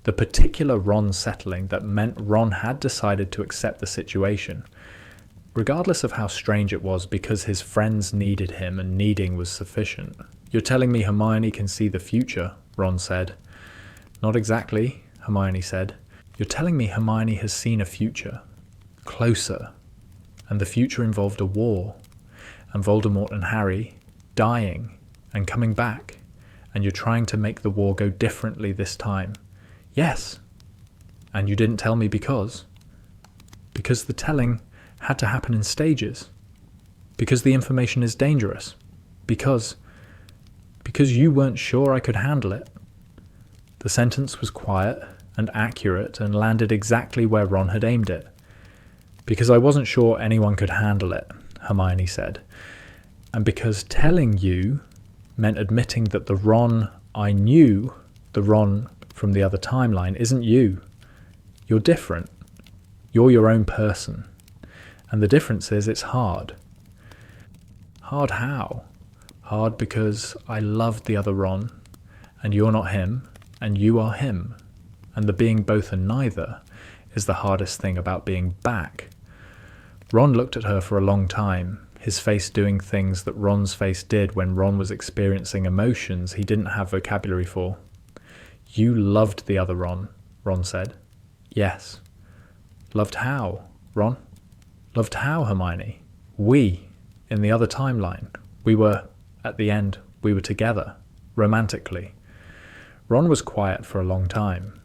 The particular Ron settling that meant Ron had decided to accept the situation, regardless of how strange it was, because his friends needed him and needing was sufficient. "You're telling me Hermione can see the future," Ron said. "Not exactly," Hermione said. "You're telling me Hermione has seen a future. Closer. And the future involved a war. And Voldemort and Harry dying and coming back. And you're trying to make the war go differently this time." "Yes." "And you didn't tell me because?" "Because the telling had to happen in stages. Because the information is dangerous. Because you weren't sure I could handle it." The sentence was quiet and accurate and landed exactly where Ron had aimed it. "Because I wasn't sure anyone could handle it," Hermione said. "And because telling you meant admitting that the Ron I knew, the Ron from the other timeline, isn't you. You're different. You're your own person. And the difference is it's hard." "Hard how?" "Hard because I loved the other Ron, and you're not him, and you are him. And the being both and neither is the hardest thing about being back." Ron looked at her for a long time, his face doing things that Ron's face did when Ron was experiencing emotions he didn't have vocabulary for. "You loved the other Ron," Ron said. "Yes." "Loved how, Ron?" "Loved how, Hermione? We, in the other timeline. We were, at the end, we were together, romantically." Ron was quiet for a long time.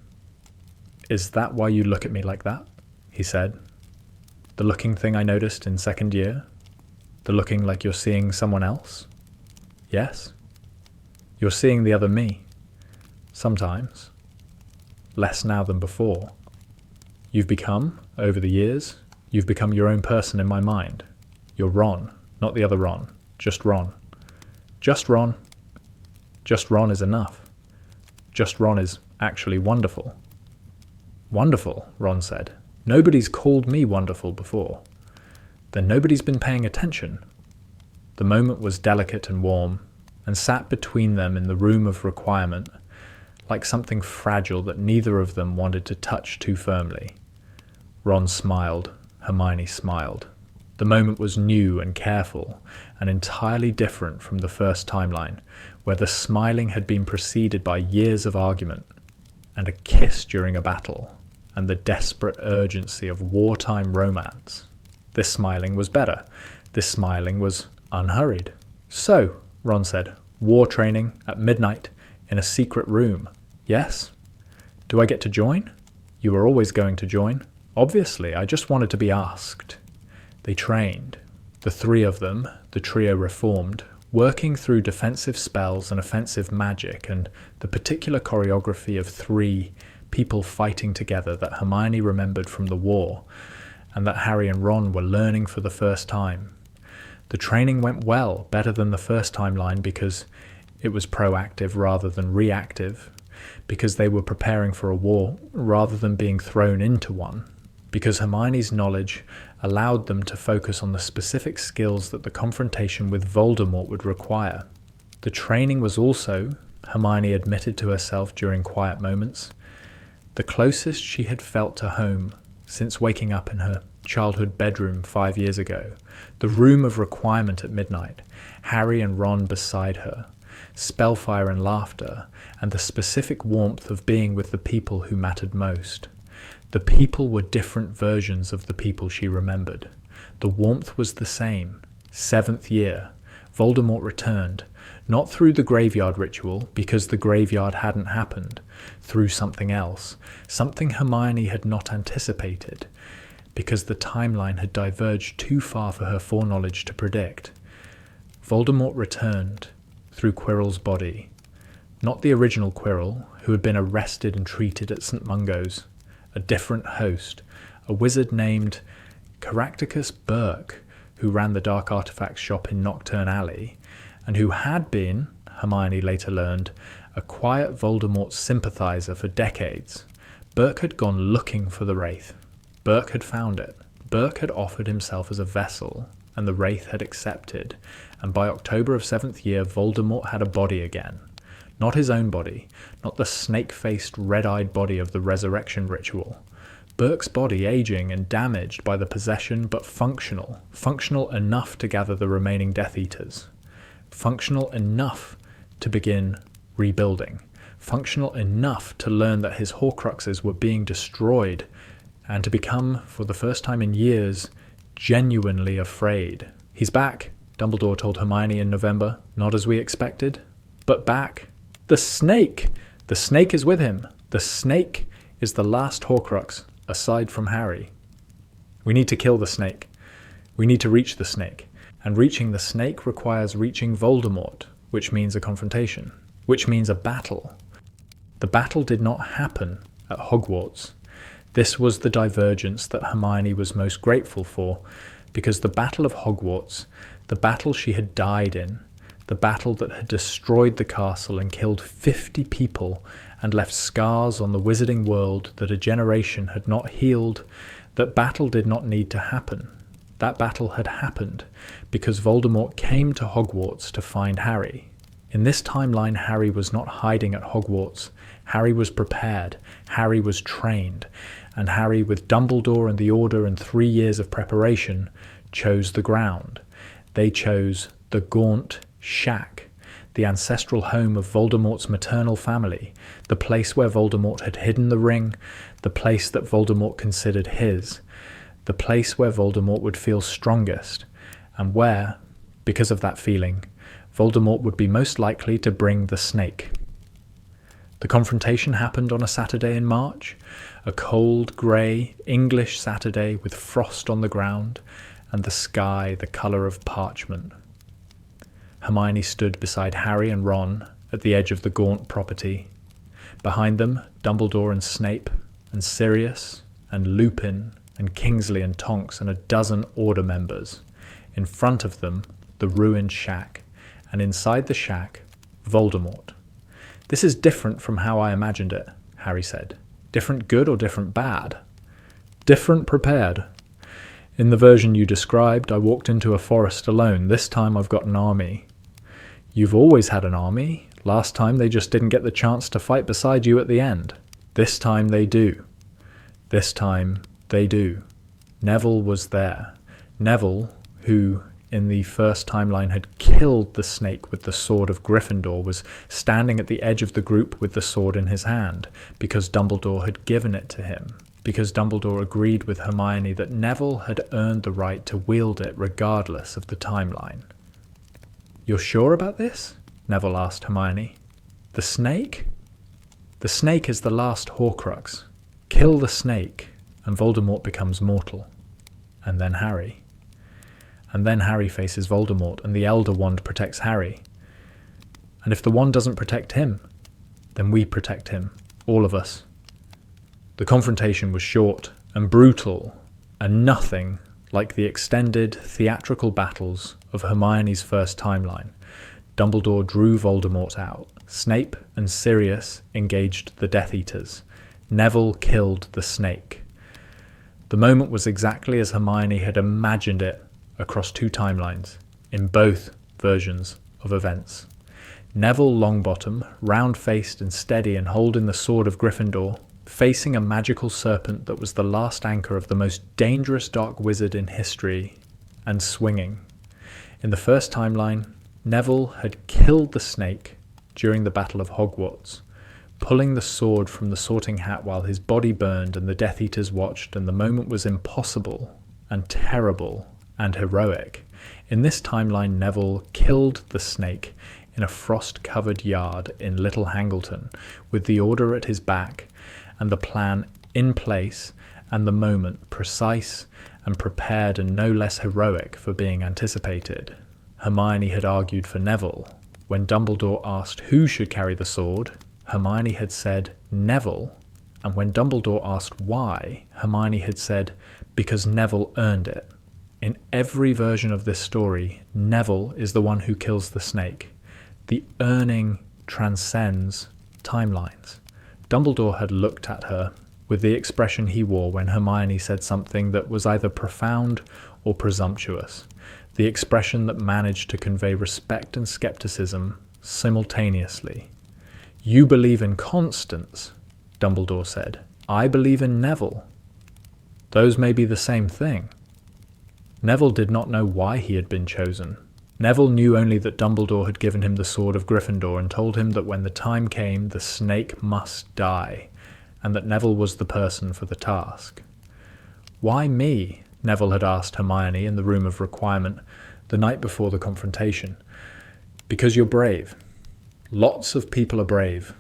"Is that why you look at me like that?" he said. "The looking thing I noticed in second year? The looking like you're seeing someone else?" "Yes." "You're seeing the other me. Sometimes. Less now than before. You've become, over the years, you've become your own person in my mind. You're Ron, not the other Ron. Just Ron. Just Ron. Just Ron is enough. Just Ron is actually wonderful." "Wonderful," Ron said. "Nobody's called me wonderful before." "Then nobody's been paying attention." The moment was delicate and warm, and sat between them in the room of requirement, like something fragile that neither of them wanted to touch too firmly. Ron smiled. Hermione smiled. The moment was new and careful, and entirely different from the first timeline, where the smiling had been preceded by years of argument, and a kiss during a battle, and the desperate urgency of wartime romance. This smiling was better. This smiling was unhurried. "So," Ron said, "war training at midnight in a secret room. Yes? Do I get to join?" "You were always going to join." "Obviously, I just wanted to be asked." They trained. The three of them, the trio reformed, working through defensive spells and offensive magic and the particular choreography of three people fighting together that Hermione remembered from the war and that Harry and Ron were learning for the first time. The training went well, better than the first timeline, because it was proactive rather than reactive, because they were preparing for a war rather than being thrown into one, because Hermione's knowledge allowed them to focus on the specific skills that the confrontation with Voldemort would require. The training was also, Hermione admitted to herself during quiet moments, the closest she had felt to home since waking up in her childhood bedroom 5 years ago, the room of requirement at midnight, Harry and Ron beside her, spellfire and laughter, and the specific warmth of being with the people who mattered most. The people were different versions of the people she remembered. The warmth was the same. 7th year. Voldemort returned, not through the graveyard ritual, because the graveyard hadn't happened, through something else, something Hermione had not anticipated, because the timeline had diverged too far for her foreknowledge to predict. Voldemort returned, through Quirrell's body. Not the original Quirrell, who had been arrested and treated at St. Mungo's. A different host, a wizard named Caractacus Burke, who ran the Dark Artifacts shop in Nocturne Alley, and who had been, Hermione later learned, a quiet Voldemort sympathiser for decades. Burke had gone looking for the Wraith. Burke had found it. Burke had offered himself as a vessel, and the Wraith had accepted, and by October of 7th year, Voldemort had a body again. Not his own body, not the snake-faced, red-eyed body of the resurrection ritual. Burke's body aging and damaged by the possession, but functional. Functional enough to gather the remaining Death Eaters. Functional enough to begin rebuilding. Functional enough to learn that his Horcruxes were being destroyed, and to become, for the first time in years, genuinely afraid. He's back, Dumbledore told Hermione in November, not as we expected, but back. The snake! The snake is with him. The snake is the last Horcrux, aside from Harry. We need to kill the snake. We need to reach the snake. And reaching the snake requires reaching Voldemort, which means a confrontation, which means a battle. The battle did not happen at Hogwarts. This was the divergence that Hermione was most grateful for, because the Battle of Hogwarts, the battle she had died in, the battle that had destroyed the castle and killed 50 people and left scars on the wizarding world that a generation had not healed, that battle did not need to happen. That battle had happened because Voldemort came to Hogwarts to find Harry. In this timeline, Harry was not hiding at Hogwarts. Harry was prepared, Harry was trained, and Harry, with Dumbledore and the Order and 3 years of preparation, chose the ground. They chose the Gaunt Shack, the ancestral home of Voldemort's maternal family, the place where Voldemort had hidden the ring, the place that Voldemort considered his, the place where Voldemort would feel strongest, and where, because of that feeling, Voldemort would be most likely to bring the snake. The confrontation happened on a Saturday in March, a cold, grey, English Saturday with frost on the ground and the sky the colour of parchment. Hermione stood beside Harry and Ron at the edge of the Gaunt property. Behind them, Dumbledore and Snape and Sirius and Lupin and Kingsley and Tonks and a dozen Order members. In front of them, the ruined shack, and inside the shack, Voldemort. "This is different from how I imagined it," Harry said. "Different good or different bad?" "Different prepared. In the version you described, I walked into a forest alone. This time I've got an army." "You've always had an army. Last time they just didn't get the chance to fight beside you at the end. This time they do. This time they do." Neville was there. Neville, who in the first timeline had killed the snake with the sword of Gryffindor, was standing at the edge of the group with the sword in his hand, because Dumbledore had given it to him, because Dumbledore agreed with Hermione that Neville had earned the right to wield it regardless of the timeline. "You're sure about this?" Neville asked Hermione. "The snake?" "The snake is the last Horcrux. Kill the snake, and Voldemort becomes mortal." And then Harry. And then Harry faces Voldemort, and the Elder Wand protects Harry. And if the wand doesn't protect him, then we protect him, all of us. The confrontation was short and brutal, and nothing like the extended theatrical battles of Hermione's first timeline. Dumbledore drew Voldemort out. Snape and Sirius engaged the Death Eaters. Neville killed the snake. The moment was exactly as Hermione had imagined it across 2 timelines, in both versions of events. Neville Longbottom, round-faced and steady and holding the sword of Gryffindor, facing a magical serpent that was the last anchor of the most dangerous dark wizard in history, and swinging. In the first timeline, Neville had killed the snake during the Battle of Hogwarts, pulling the sword from the Sorting Hat while his body burned and the Death Eaters watched, and the moment was impossible and terrible and heroic. In this timeline, Neville killed the snake in a frost-covered yard in Little Hangleton, with the Order at his back, and the plan in place, and the moment precise and prepared and no less heroic for being anticipated. Hermione had argued for Neville. When Dumbledore asked who should carry the sword, Hermione had said Neville, and when Dumbledore asked why, Hermione had said, "Because Neville earned it." In every version of this story, Neville is the one who kills the snake. The earning transcends timelines. Dumbledore had looked at her with the expression he wore when Hermione said something that was either profound or presumptuous, the expression that managed to convey respect and skepticism simultaneously. "You believe in Constance," Dumbledore said. "I believe in Neville. Those may be the same thing." Neville did not know why he had been chosen. Neville knew only that Dumbledore had given him the sword of Gryffindor and told him that when the time came, the snake must die, and that Neville was the person for the task. "Why me?" Neville had asked Hermione in the room of requirement the night before the confrontation. "Because you're brave. Lots of people are brave.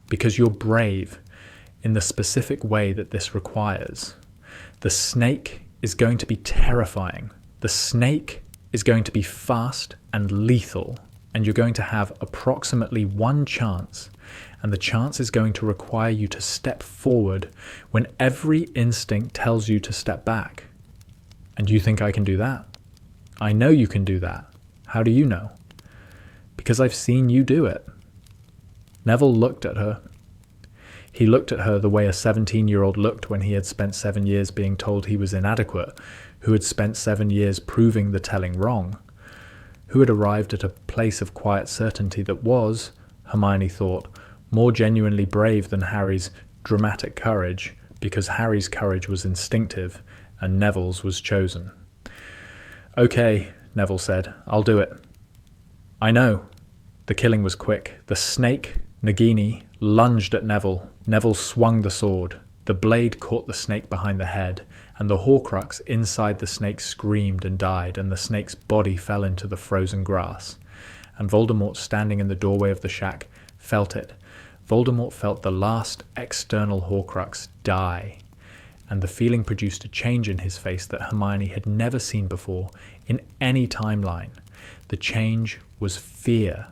Because you're brave in the specific way that this requires. The snake is going to be terrifying. The snake is going to be fast and lethal, and you're going to have approximately one chance, and the chance is going to require you to step forward when every instinct tells you to step back. And you think I can do that? I know you can do that. How do you know? Because I've seen you do it." Neville looked at her. He looked at her the way a 17-year-old looked when he had spent 7 years being told he was inadequate, who had spent 7 years proving the telling wrong, who had arrived at a place of quiet certainty that was, Hermione thought, more genuinely brave than Harry's dramatic courage, because Harry's courage was instinctive and Neville's was chosen. "Okay," Neville said, "I'll do it." "I know." The killing was quick. The snake, Nagini, lunged at Neville. Neville swung the sword. The blade caught the snake behind the head, and the Horcrux inside the snake screamed and died, and the snake's body fell into the frozen grass. And Voldemort, standing in the doorway of the shack, felt it. Voldemort felt the last external Horcrux die, and the feeling produced a change in his face that Hermione had never seen before in any timeline. The change was fear,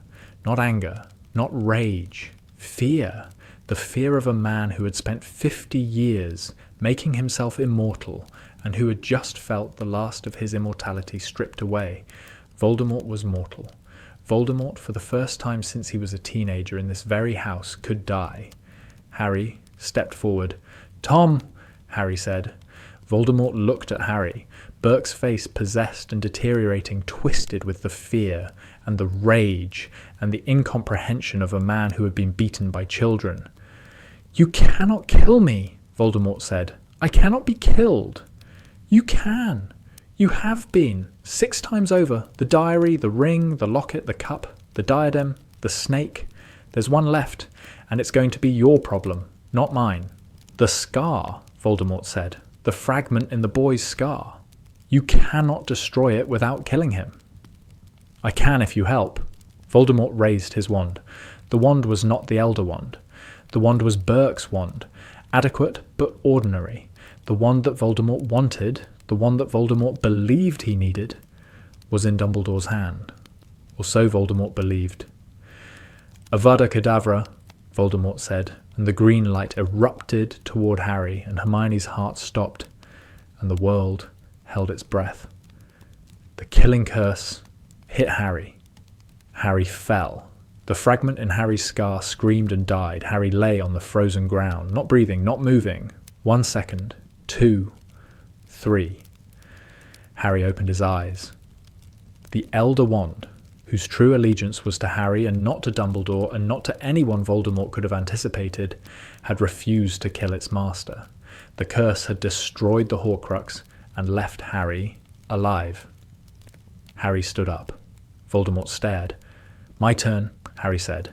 not anger, not rage. Fear. The fear of a man who had spent 50 years making himself immortal and who had just felt the last of his immortality stripped away. Voldemort was mortal. Voldemort, for the first time since he was a teenager in this very house, could die. Harry stepped forward. "Tom," Harry said. Voldemort looked at Harry. Burke's face, possessed and deteriorating, twisted with the fear and the rage and the incomprehension of a man who had been beaten by children. "You cannot kill me," Voldemort said. "I cannot be killed." "You can. You have been. 6 times over. The diary, the ring, the locket, the cup, the diadem, the snake. There's one left, and it's going to be your problem, not mine." "The scar," Voldemort said. "The fragment in the boy's scar. You cannot destroy it without killing him." "I can if you help." Voldemort raised his wand. The wand was not the Elder Wand. The wand was Burke's wand, adequate but ordinary. The wand that Voldemort wanted, the one that Voldemort believed he needed, was in Dumbledore's hand. Or so Voldemort believed. "Avada Kedavra," Voldemort said, and the green light erupted toward Harry, and Hermione's heart stopped, and the world held its breath. The killing curse hit Harry. Harry fell. The fragment in Harry's scar screamed and died. Harry lay on the frozen ground, not breathing, not moving. 1 second, 2, 3. Harry opened his eyes. The Elder Wand, whose true allegiance was to Harry and not to Dumbledore and not to anyone Voldemort could have anticipated, had refused to kill its master. The curse had destroyed the Horcrux and left Harry alive. Harry stood up. Voldemort stared. "My turn," Harry said,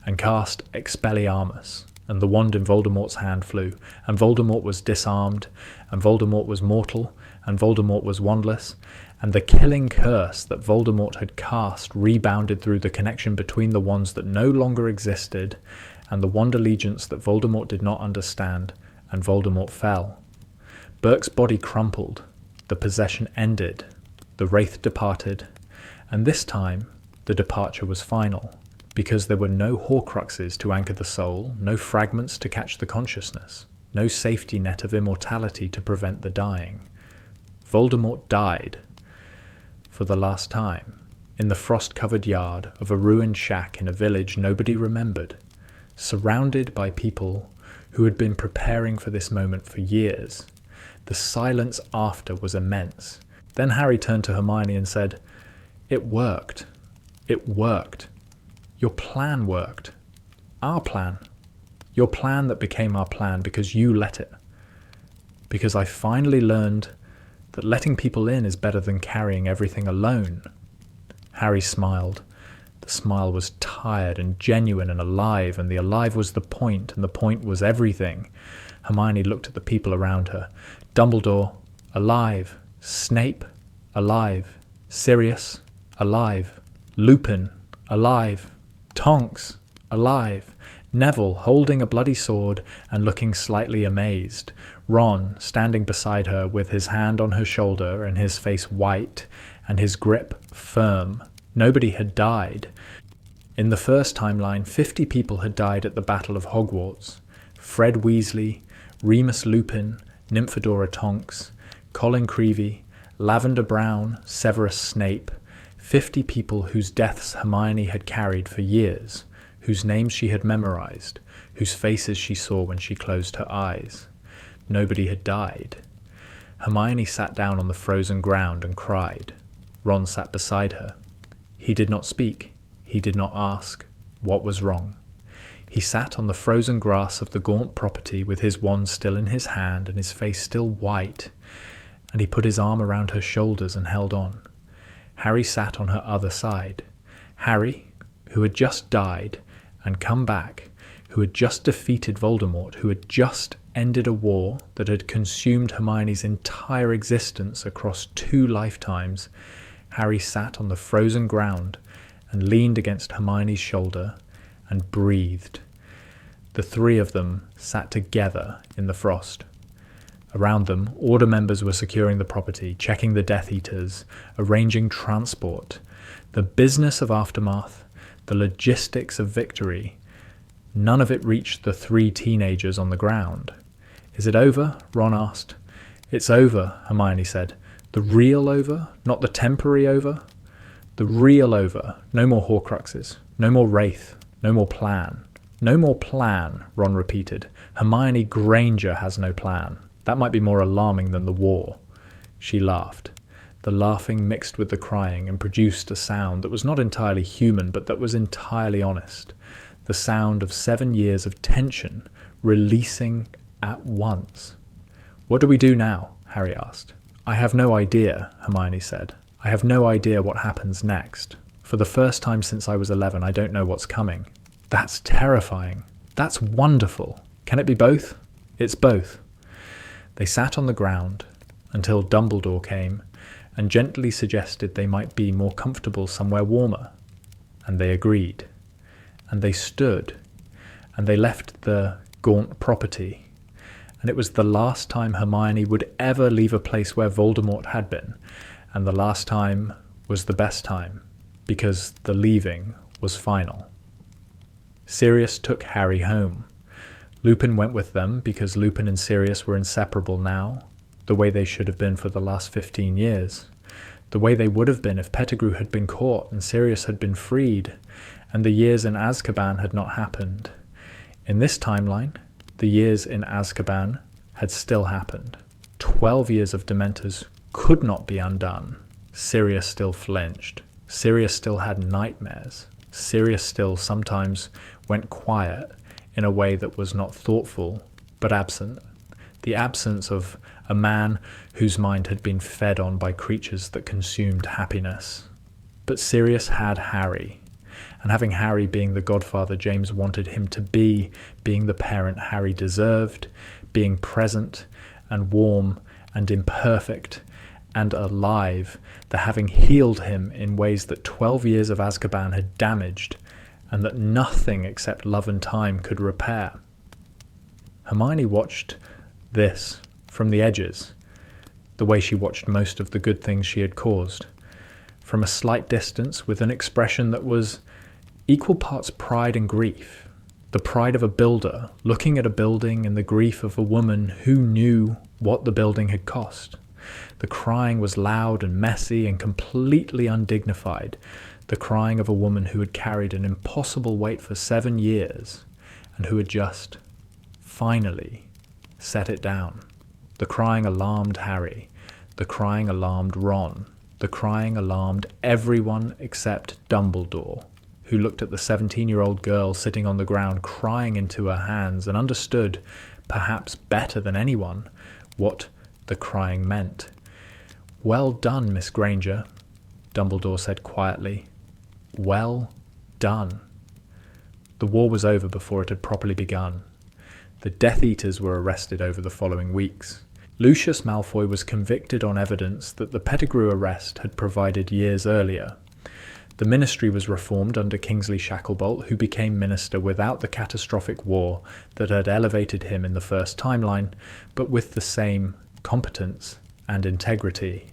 and cast Expelliarmus, and the wand in Voldemort's hand flew, and Voldemort was disarmed, and Voldemort was mortal, and Voldemort was wandless, and the killing curse that Voldemort had cast rebounded through the connection between the wands that no longer existed, and the wand allegiance that Voldemort did not understand, and Voldemort fell. Burke's body crumpled, the possession ended, the wraith departed, and this time the departure was final. because there were no Horcruxes to anchor the soul, no fragments to catch the consciousness, no safety net of immortality to prevent the dying. Voldemort died, for the last time, in the frost-covered yard of a ruined shack in a village nobody remembered, surrounded by people who had been preparing for this moment for years. The silence after was immense. Then Harry turned to Hermione and said, "It worked. It worked. Your plan worked. Our plan. Your plan that became our plan because you let it. Because I finally learned that letting people in is better than carrying everything alone." Harry smiled. The smile was tired and genuine and alive, and the alive was the point, and the point was everything. Hermione looked at the people around her. Dumbledore, alive. Snape, alive. Sirius, alive. Lupin, alive. Tonks, alive. Neville, holding a bloody sword and looking slightly amazed. Ron, standing beside her with his hand on her shoulder and his face white and his grip firm. Nobody had died. In the first timeline, 50 people had died at the Battle of Hogwarts. Fred Weasley, Remus Lupin, Nymphadora Tonks, Colin Creevey, Lavender Brown, Severus Snape, 50 people whose deaths Hermione had carried for years, whose names she had memorized, whose faces she saw when she closed her eyes. Nobody had died. Hermione sat down on the frozen ground and cried. Ron sat beside her. He did not speak. He did not ask what was wrong. He sat on the frozen grass of the gaunt property with his wand still in his hand and his face still white, and he put his arm around her shoulders and held on. Harry sat on her other side. Harry, who had just died and come back, who had just defeated Voldemort, who had just ended a war that had consumed Hermione's entire existence across 2 lifetimes. Harry sat on the frozen ground and leaned against Hermione's shoulder and breathed. The 3 of them sat together in the frost. Around them, Order members were securing the property, checking the Death Eaters, arranging transport. The business of aftermath, the logistics of victory, none of it reached the 3 teenagers on the ground. "Is it over?" Ron asked. "It's over," Hermione said. "The real over, not the temporary over. The real over. No more Horcruxes. No more Wraith. No more plan." "No more plan," Ron repeated. "Hermione Granger has no plan. That might be more alarming than the war." She laughed. The laughing mixed with the crying and produced a sound that was not entirely human, but that was entirely honest. The sound of 7 years of tension releasing at once. "What do we do now?" Harry asked. "I have no idea," Hermione said. "I have no idea what happens next. For the first time since I was 11, I don't know what's coming." "That's terrifying. That's wonderful. Can it be both?" "It's both." They sat on the ground until Dumbledore came and gently suggested they might be more comfortable somewhere warmer. And they agreed. And they stood. And they left the gaunt property. And it was the last time Hermione would ever leave a place where Voldemort had been. And the last time was the best time, because the leaving was final. Sirius took Harry home. Lupin went with them because Lupin and Sirius were inseparable now, the way they should have been for the last 15 years. The way they would have been if Pettigrew had been caught and Sirius had been freed, and the years in Azkaban had not happened. In this timeline, the years in Azkaban had still happened. 12 years of Dementors could not be undone. Sirius still flinched. Sirius still had nightmares. Sirius still sometimes went quiet in a way that was not thoughtful, but absent. The absence of a man whose mind had been fed on by creatures that consumed happiness. But Sirius had Harry, and having Harry being the godfather James wanted him to be, being the parent Harry deserved, being present and warm and imperfect and alive, the having healed him in ways that 12 years of Azkaban had damaged, and that nothing except love and time could repair. Hermione watched this from the edges, the way she watched most of the good things she had caused, from a slight distance with an expression that was Equal parts pride and grief. The pride of a builder, looking at a building, and the grief of a woman who knew what the building had cost. The crying was loud and messy and completely undignified. The crying of a woman who had carried an impossible weight for 7 years and who had just, finally, set it down. The crying alarmed Harry. The crying alarmed Ron. The crying alarmed everyone except Dumbledore, who looked at the 17-year-old girl sitting on the ground crying into her hands and understood, perhaps better than anyone, what the crying meant. "Well done, Miss Granger," Dumbledore said quietly. "Well done." The war was over before it had properly begun. The Death Eaters were arrested over the following weeks. Lucius Malfoy was convicted on evidence that the Pettigrew arrest had provided years earlier. The ministry was reformed under Kingsley Shacklebolt, who became minister without the catastrophic war that had elevated him in the first timeline, but with the same competence and integrity.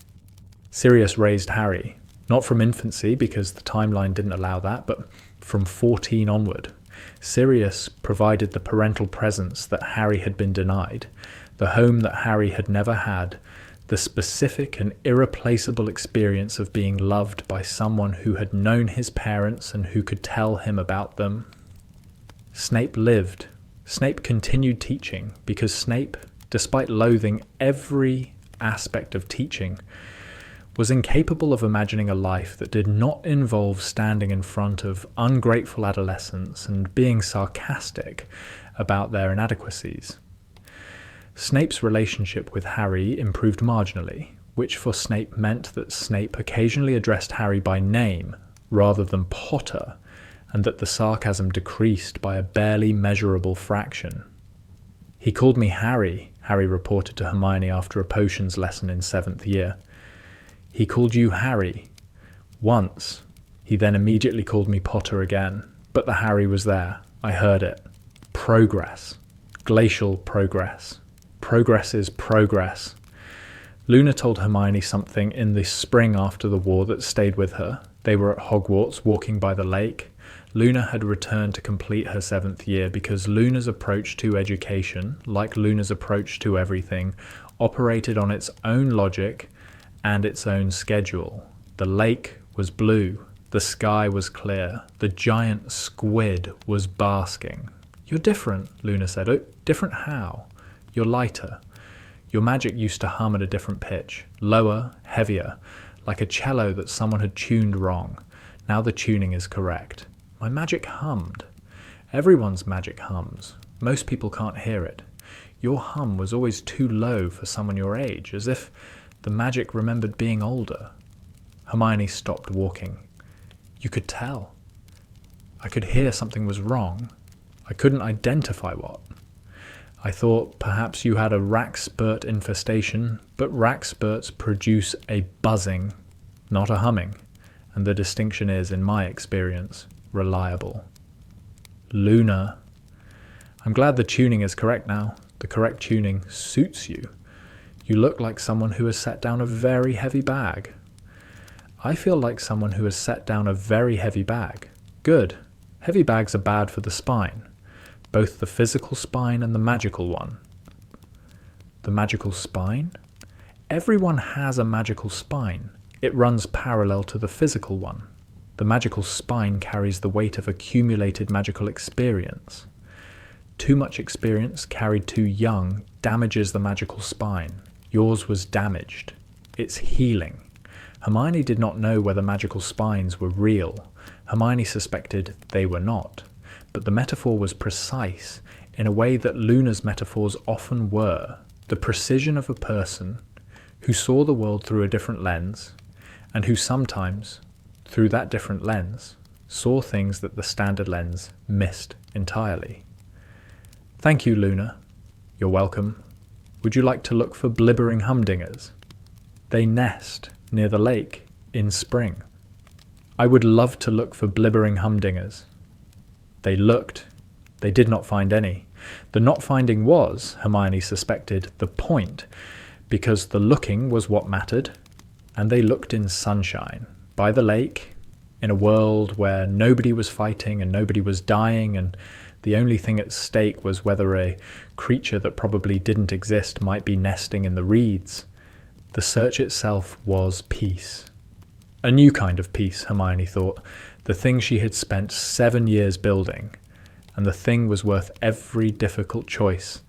Sirius raised Harry, not from infancy because the timeline didn't allow that, but from 14 onward. Sirius provided the parental presence that Harry had been denied, the home that Harry had never had, the specific and irreplaceable experience of being loved by someone who had known his parents and who could tell him about them. Snape lived. Snape continued teaching because Snape, despite loathing every aspect of teaching, was incapable of imagining a life that did not involve standing in front of ungrateful adolescents and being sarcastic about their inadequacies. Snape's relationship with Harry improved marginally, which for Snape meant that Snape occasionally addressed Harry by name rather than Potter, and that the sarcasm decreased by a barely measurable fraction. "He called me Harry," Harry reported to Hermione after a potions lesson in 7th year. "He called you Harry. Once. He then immediately called me Potter again. But the Harry was there. I heard it. Progress. Glacial progress. Progress is progress." Luna told Hermione something in the spring after the war that stayed with her. They were at Hogwarts, walking by the lake. Luna had returned to complete her 7th year because Luna's approach to education, like Luna's approach to everything, operated on its own logic and its own schedule. The lake was blue. The sky was clear. The giant squid was basking. "You're different," Luna said. "Oh, different how?" "You're lighter. Your magic used to hum at a different pitch. Lower, heavier, like a cello that someone had tuned wrong. Now the tuning is correct." "My magic hummed." "Everyone's magic hums. Most people can't hear it. Your hum was always too low for someone your age, as if the magic remembered being older." Hermione stopped walking. "You could tell." "I could hear something was wrong. I couldn't identify what. I thought perhaps you had a rack-spurt infestation, but rack-spurts produce a buzzing, not a humming, and the distinction is, in my experience, reliable." "Luna." "I'm glad the tuning is correct now. The correct tuning suits you. You look like someone who has set down a very heavy bag." "I feel like someone who has set down a very heavy bag." "Good. Heavy bags are bad for the spine. Both the physical spine and the magical one." "The magical spine?" "Everyone has a magical spine. It runs parallel to the physical one. The magical spine carries the weight of accumulated magical experience. Too much experience carried too young damages the magical spine. Yours was damaged. It's healing." Hermione did not know whether magical spines were real. Hermione suspected they were not. But the metaphor was precise, in a way that Luna's metaphors often were. The precision of a person who saw the world through a different lens, and who sometimes, through that different lens, saw things that the standard lens missed entirely. "Thank you, Luna." "You're welcome. Would you like to look for blibbering humdingers? They nest near the lake in spring." "I would love to look for blibbering humdingers." They looked. They did not find any. The not finding was, Hermione suspected, the point, because the looking was what mattered, and they looked in sunshine, by the lake, in a world where nobody was fighting and nobody was dying, and the only thing at stake was whether a creature that probably didn't exist might be nesting in the reeds. The search itself was peace. A new kind of peace, Hermione thought, the thing she had spent 7 years building, and the thing was worth every difficult choice,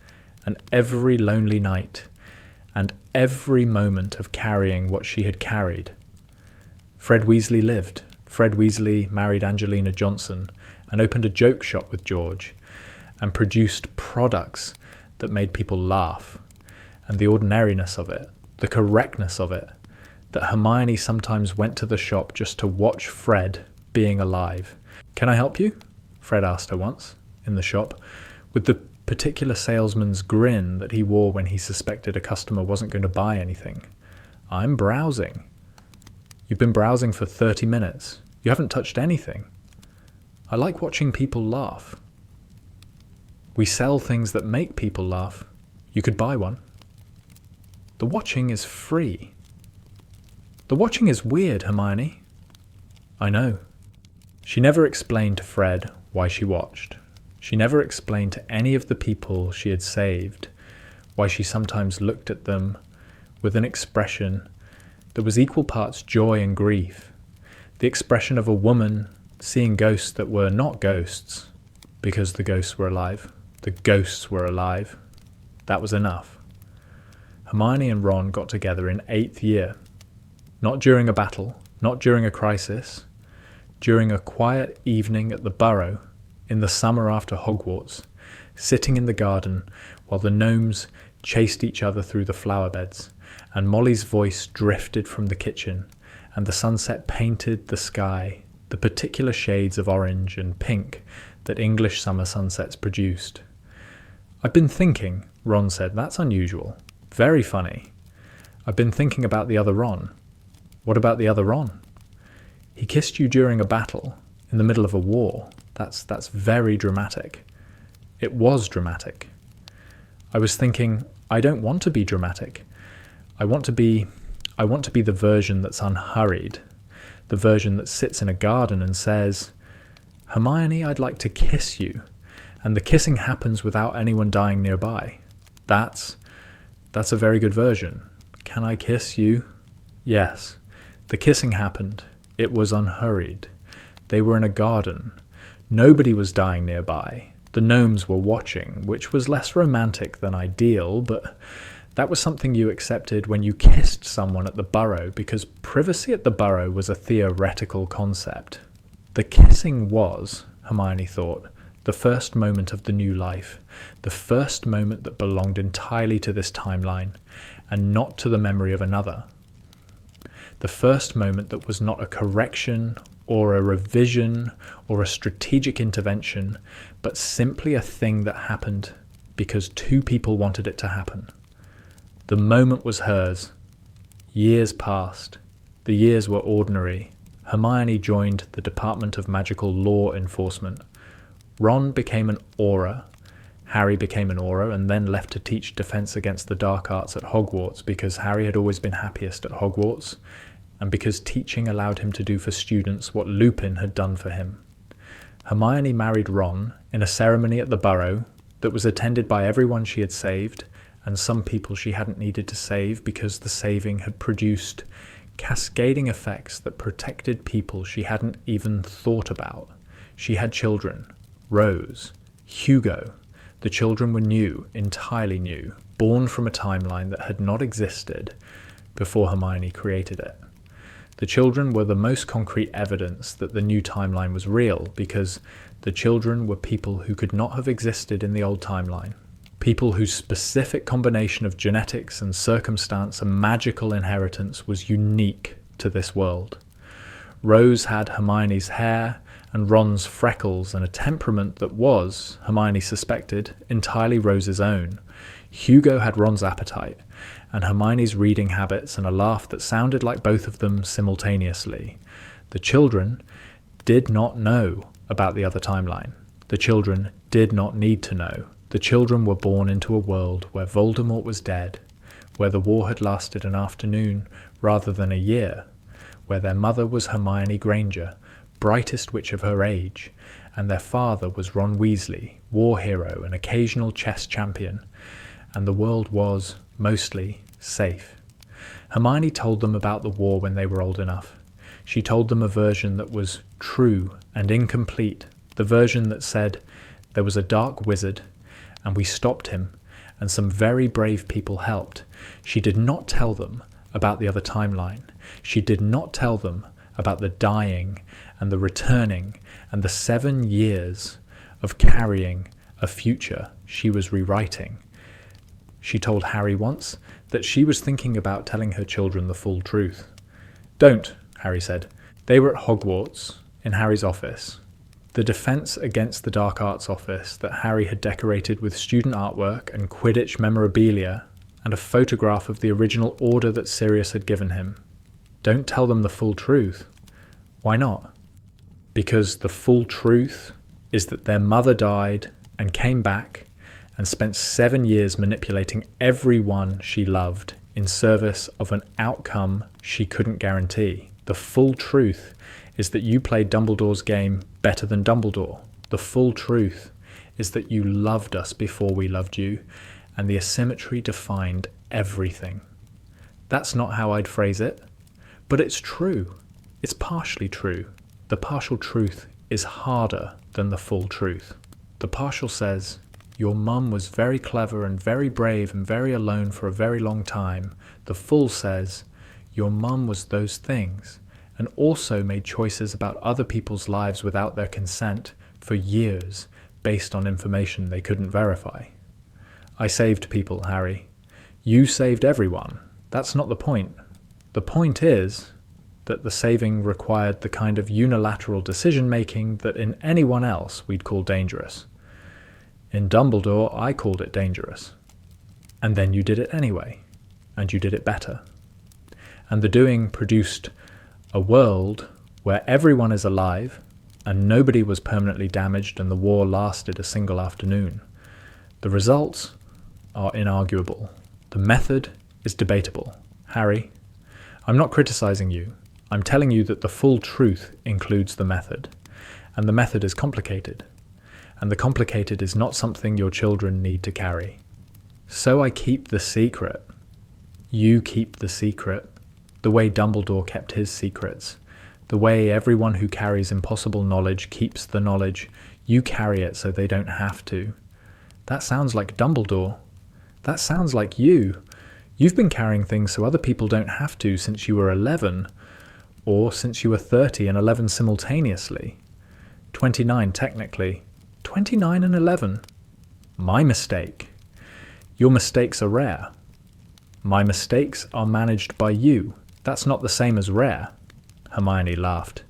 and every lonely night, and every moment of carrying what she had carried. Fred Weasley lived. Fred Weasley married Angelina Johnson and opened a joke shop with George and produced products that made people laugh. And the ordinariness of it, the correctness of it, that Hermione sometimes went to the shop just to watch Fred being alive. "Can I help you?" Fred asked her once, in the shop, with the particular salesman's grin that he wore when he suspected a customer wasn't going to buy anything. "I'm browsing." "You've been browsing for 30 minutes. You haven't touched anything." "I like watching people laugh." "We sell things that make people laugh. You could buy one." "The watching is free." "The watching is weird, Hermione." "I know." She never explained to Fred why she watched. She never explained to any of the people she had saved why she sometimes looked at them with an expression that was equal parts joy and grief. The expression of a woman seeing ghosts that were not ghosts because the ghosts were alive. The ghosts were alive. That was enough. Hermione and Ron got together in 8th year. Not during a battle, not during a crisis, during a quiet evening at the Burrow in the summer after Hogwarts, sitting in the garden while the gnomes chased each other through the flower beds, and Molly's voice drifted from the kitchen, and the sunset painted the sky the particular shades of orange and pink that English summer sunsets produced. "I've been thinking," Ron said. "That's unusual. Very funny. I've been thinking about the other Ron." "What about the other Ron?" "He kissed you during a battle, in the middle of a war. That's very dramatic." "It was dramatic." "I was thinking, I don't want to be dramatic. I want to be the version that's unhurried, the version that sits in a garden and says, 'Hermione, I'd like to kiss you,' and the kissing happens without anyone dying nearby. That's a very good version. 'Can I kiss you?' Yes. The kissing happened. It was unhurried. They were in a garden. Nobody was dying nearby. The gnomes were watching, which was less romantic than ideal, but that was something you accepted when you kissed someone at the Burrow, because privacy at the Burrow was a theoretical concept. The kissing was, Hermione thought, the first moment of the new life, the first moment that belonged entirely to this timeline, and not to the memory of another. The first moment that was not a correction or a revision or a strategic intervention, but simply a thing that happened because two people wanted it to happen. The moment was hers. Years passed. The years were ordinary. Hermione joined the Department of Magical Law Enforcement. Ron became an Auror. Harry became an Auror and then left to teach defense against the dark arts at Hogwarts because Harry had always been happiest at Hogwarts, and because teaching allowed him to do for students what Lupin had done for him. Hermione married Ron in a ceremony at the Burrow that was attended by everyone she had saved, and some people she hadn't needed to save because the saving had produced cascading effects that protected people she hadn't even thought about. She had children. Rose. Hugo. The children were new, entirely new, born from a timeline that had not existed before Hermione created it. The children were the most concrete evidence that the new timeline was real, because the children were people who could not have existed in the old timeline. People whose specific combination of genetics and circumstance and magical inheritance was unique to this world. Rose had Hermione's hair and Ron's freckles and a temperament that was, Hermione suspected, entirely Rose's own. Hugo had Ron's appetite, and Hermione's reading habits and a laugh that sounded like both of them simultaneously. The children did not know about the other timeline. The children did not need to know. The children were born into a world where Voldemort was dead, where the war had lasted an afternoon rather than a year, where their mother was Hermione Granger, brightest witch of her age, and their father was Ron Weasley, war hero and occasional chess champion, and the world was, mostly, safe. Hermione told them about the war when they were old enough. She told them a version that was true and incomplete, the version that said, there was a dark wizard, and we stopped him, and some very brave people helped. She did not tell them about the other timeline. She did not tell them about the dying and the returning and the 7 years of carrying a future she was rewriting. She told Harry once that she was thinking about telling her children the full truth. Don't, Harry said. They were at Hogwarts, in Harry's office. The Defence Against the Dark Arts office that Harry had decorated with student artwork and Quidditch memorabilia and a photograph of the original order that Sirius had given him. Don't tell them the full truth. Why not? Because the full truth is that their mother died and came back and spent 7 years manipulating everyone she loved in service of an outcome she couldn't guarantee. The full truth is that you played Dumbledore's game better than Dumbledore. The full truth is that you loved us before we loved you, and the asymmetry defined everything. That's not how I'd phrase it, but it's true. It's partially true. The partial truth is harder than the full truth. The partial says, your mum was very clever and very brave and very alone for a very long time. The full says, your mum was those things, and also made choices about other people's lives without their consent for years, based on information they couldn't verify. I saved people, Harry. You saved everyone. That's not the point. The point is that the saving required the kind of unilateral decision-making that in anyone else we'd call dangerous. In Dumbledore, I called it dangerous. And then you did it anyway, and you did it better. And the doing produced a world where everyone is alive, and nobody was permanently damaged and the war lasted a single afternoon. The results are inarguable. The method is debatable. Harry, I'm not criticizing you. I'm telling you that the full truth includes the method. And the method is complicated. And the complicated is not something your children need to carry. So I keep the secret. You keep the secret. The way Dumbledore kept his secrets. The way everyone who carries impossible knowledge keeps the knowledge. You carry it so they don't have to. That sounds like Dumbledore. That sounds like you. You've been carrying things so other people don't have to since you were 11. Or since you were 30 and 11 simultaneously. 29 technically. 29 and 11. My mistake. Your mistakes are rare. My mistakes are managed by you. That's not the same as rare. Hermione laughed.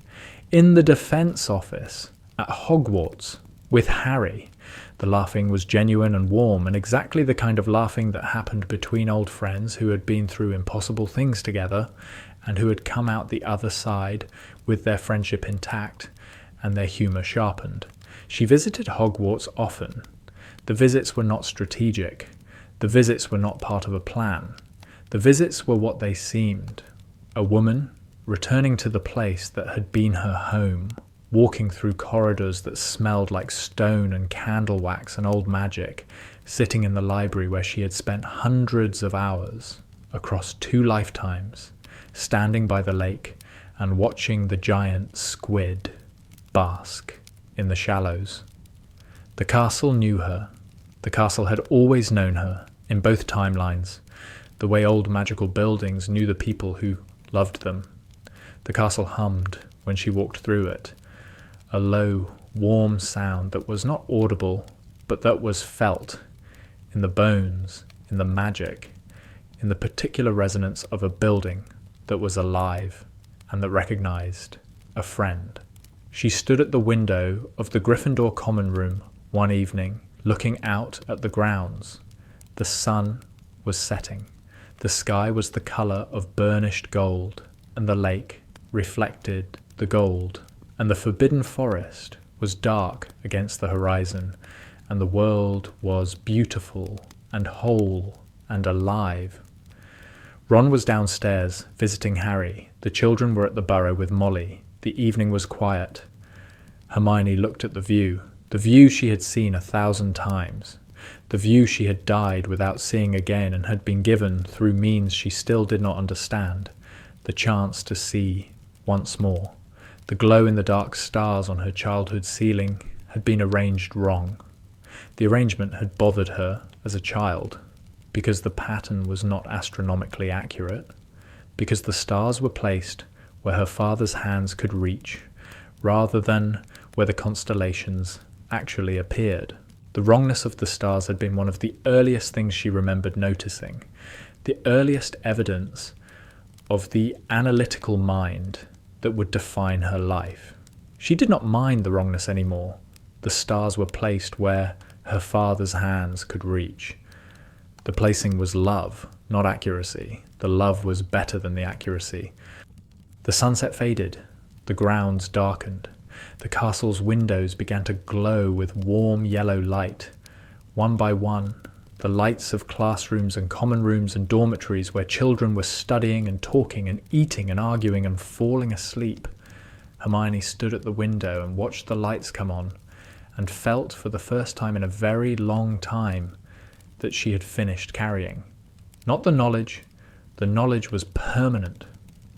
In the defense office, at Hogwarts, with Harry. The laughing was genuine and warm, and exactly the kind of laughing that happened between old friends who had been through impossible things together, and who had come out the other side with their friendship intact and their humour sharpened. She visited Hogwarts often. The visits were not strategic. The visits were not part of a plan. The visits were what they seemed. A woman returning to the place that had been her home, walking through corridors that smelled like stone and candle wax and old magic, sitting in the library where she had spent hundreds of hours across 2 lifetimes, standing by the lake and watching the giant squid bask in the shallows. The castle knew her. The castle had always known her, in both timelines, the way old magical buildings knew the people who loved them. The castle hummed when she walked through it, a low, warm sound that was not audible, but that was felt in the bones, in the magic, in the particular resonance of a building that was alive and that recognized a friend. She stood at the window of the Gryffindor common room one evening, looking out at the grounds. The sun was setting. The sky was the colour of burnished gold, and the lake reflected the gold, and the forbidden forest was dark against the horizon, and the world was beautiful and whole and alive. Ron was downstairs visiting Harry. The children were at the burrow with Molly. The evening was quiet. Hermione looked at the view she had seen 1,000 times, the view she had died without seeing again and had been given, through means she still did not understand, the chance to see once more. The glow-in-the-dark stars on her childhood ceiling had been arranged wrong. The arrangement had bothered her as a child, because the pattern was not astronomically accurate, because the stars were placed where her father's hands could reach, rather than where the constellations actually appeared. The wrongness of the stars had been one of the earliest things she remembered noticing, the earliest evidence of the analytical mind that would define her life. She did not mind the wrongness anymore. The stars were placed where her father's hands could reach. The placing was love, not accuracy. The love was better than the accuracy. The sunset faded. The grounds darkened. The castle's windows began to glow with warm yellow light. One by one, the lights of classrooms and common rooms and dormitories where children were studying and talking and eating and arguing and falling asleep. Hermione stood at the window and watched the lights come on and felt for the first time in a very long time that she had finished carrying. Not the knowledge was permanent,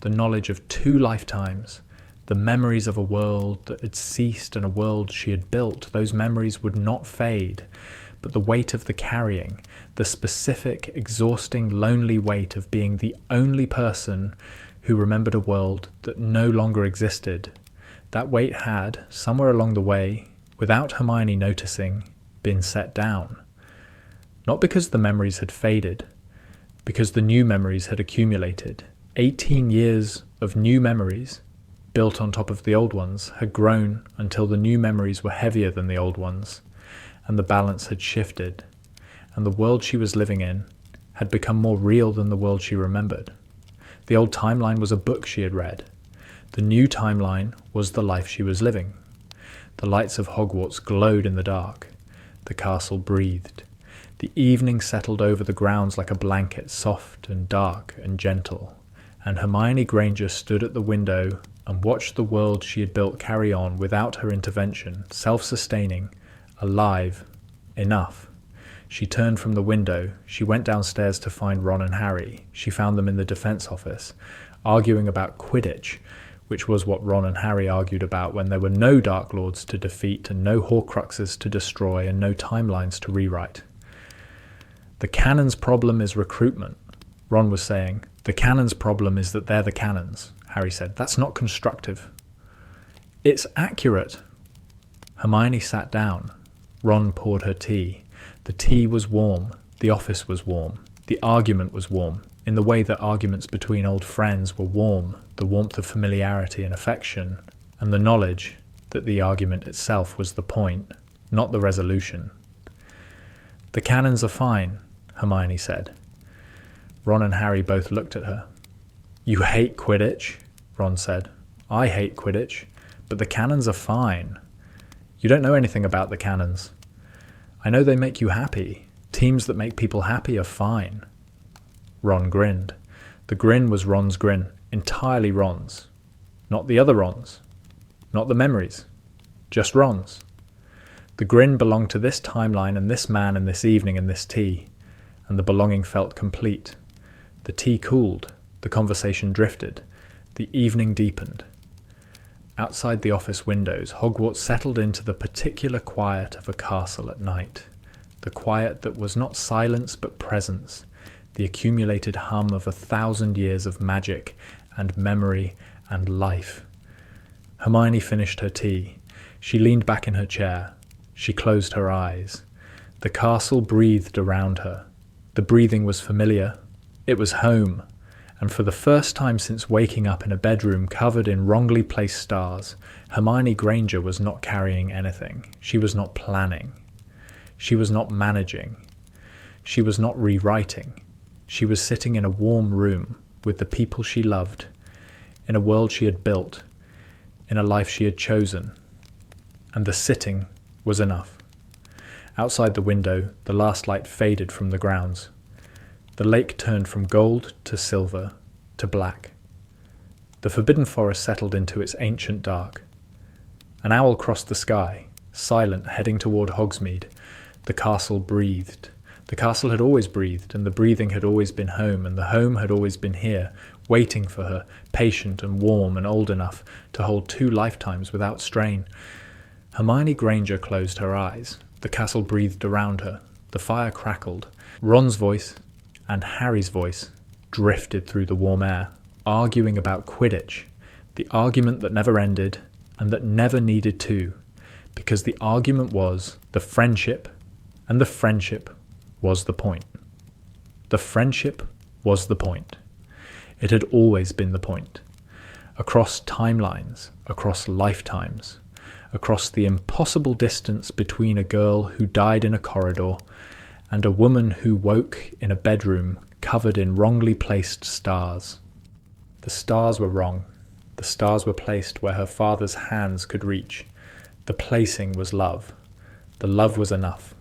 the knowledge of 2 lifetimes, the memories of a world that had ceased and a world she had built. Those memories would not fade, but the weight of the carrying, the specific, exhausting, lonely weight of being the only person who remembered a world that no longer existed, that weight had, somewhere along the way, without Hermione noticing, been set down. Not because the memories had faded, because the new memories had accumulated. 18 years of new memories, built on top of the old ones, had grown until the new memories were heavier than the old ones, and the balance had shifted, and the world she was living in had become more real than the world she remembered. The old timeline was a book she had read. The new timeline was the life she was living. The lights of Hogwarts glowed in the dark. The castle breathed. The evening settled over the grounds like a blanket, soft and dark and gentle, and Hermione Granger stood at the window and watched the world she had built carry on without her intervention, self-sustaining, alive, enough. She turned from the window. She went downstairs to find Ron and Harry. She found them in the defense office, arguing about Quidditch, which was what Ron and Harry argued about when there were no Dark Lords to defeat and no Horcruxes to destroy and no timelines to rewrite. The cannons' problem is recruitment, Ron was saying. The cannons' problem is that they're the cannons, Harry said. That's not constructive. It's accurate. Hermione sat down. Ron poured her tea. The tea was warm. The office was warm. The argument was warm, in the way that arguments between old friends were warm, the warmth of familiarity and affection, and the knowledge that the argument itself was the point, not the resolution. The cannons are fine, Hermione said. Ron and Harry both looked at her. You hate Quidditch, Ron said. I hate Quidditch, but the cannons are fine. You don't know anything about the cannons. I know they make you happy. Teams that make people happy are fine. Ron grinned. The grin was Ron's grin, entirely Ron's. Not the other Ron's. Not the memories. Just Ron's. The grin belonged to this timeline and this man and this evening and this tea, and the belonging felt complete. The tea cooled. The conversation drifted. The evening deepened. Outside the office windows, Hogwarts settled into the particular quiet of a castle at night. The quiet that was not silence but presence, the accumulated hum of 1,000 years of magic and memory and life. Hermione finished her tea. She leaned back in her chair. She closed her eyes. The castle breathed around her. The breathing was familiar. It was home. And for the first time since waking up in a bedroom covered in wrongly placed stars, Hermione Granger was not carrying anything. She was not planning. She was not managing. She was not rewriting. She was sitting in a warm room with the people she loved, in a world she had built, in a life she had chosen. And the sitting was enough. Outside the window, the last light faded from the grounds. The lake turned from gold to silver to black. The forbidden forest settled into its ancient dark. An owl crossed the sky, silent, heading toward Hogsmeade. The castle breathed. The castle had always breathed, and the breathing had always been home, and the home had always been here, waiting for her, patient and warm and old enough to hold 2 lifetimes without strain. Hermione Granger closed her eyes. The castle breathed around her. The fire crackled. Ron's voice and Harry's voice drifted through the warm air, arguing about Quidditch, the argument that never ended and that never needed to, because the argument was the friendship, and the friendship was the point. The friendship was the point. It had always been the point. Across timelines, across lifetimes, across the impossible distance between a girl who died in a corridor and a woman who woke in a bedroom covered in wrongly placed stars. The stars were wrong. The stars were placed where her father's hands could reach. The placing was love. The love was enough.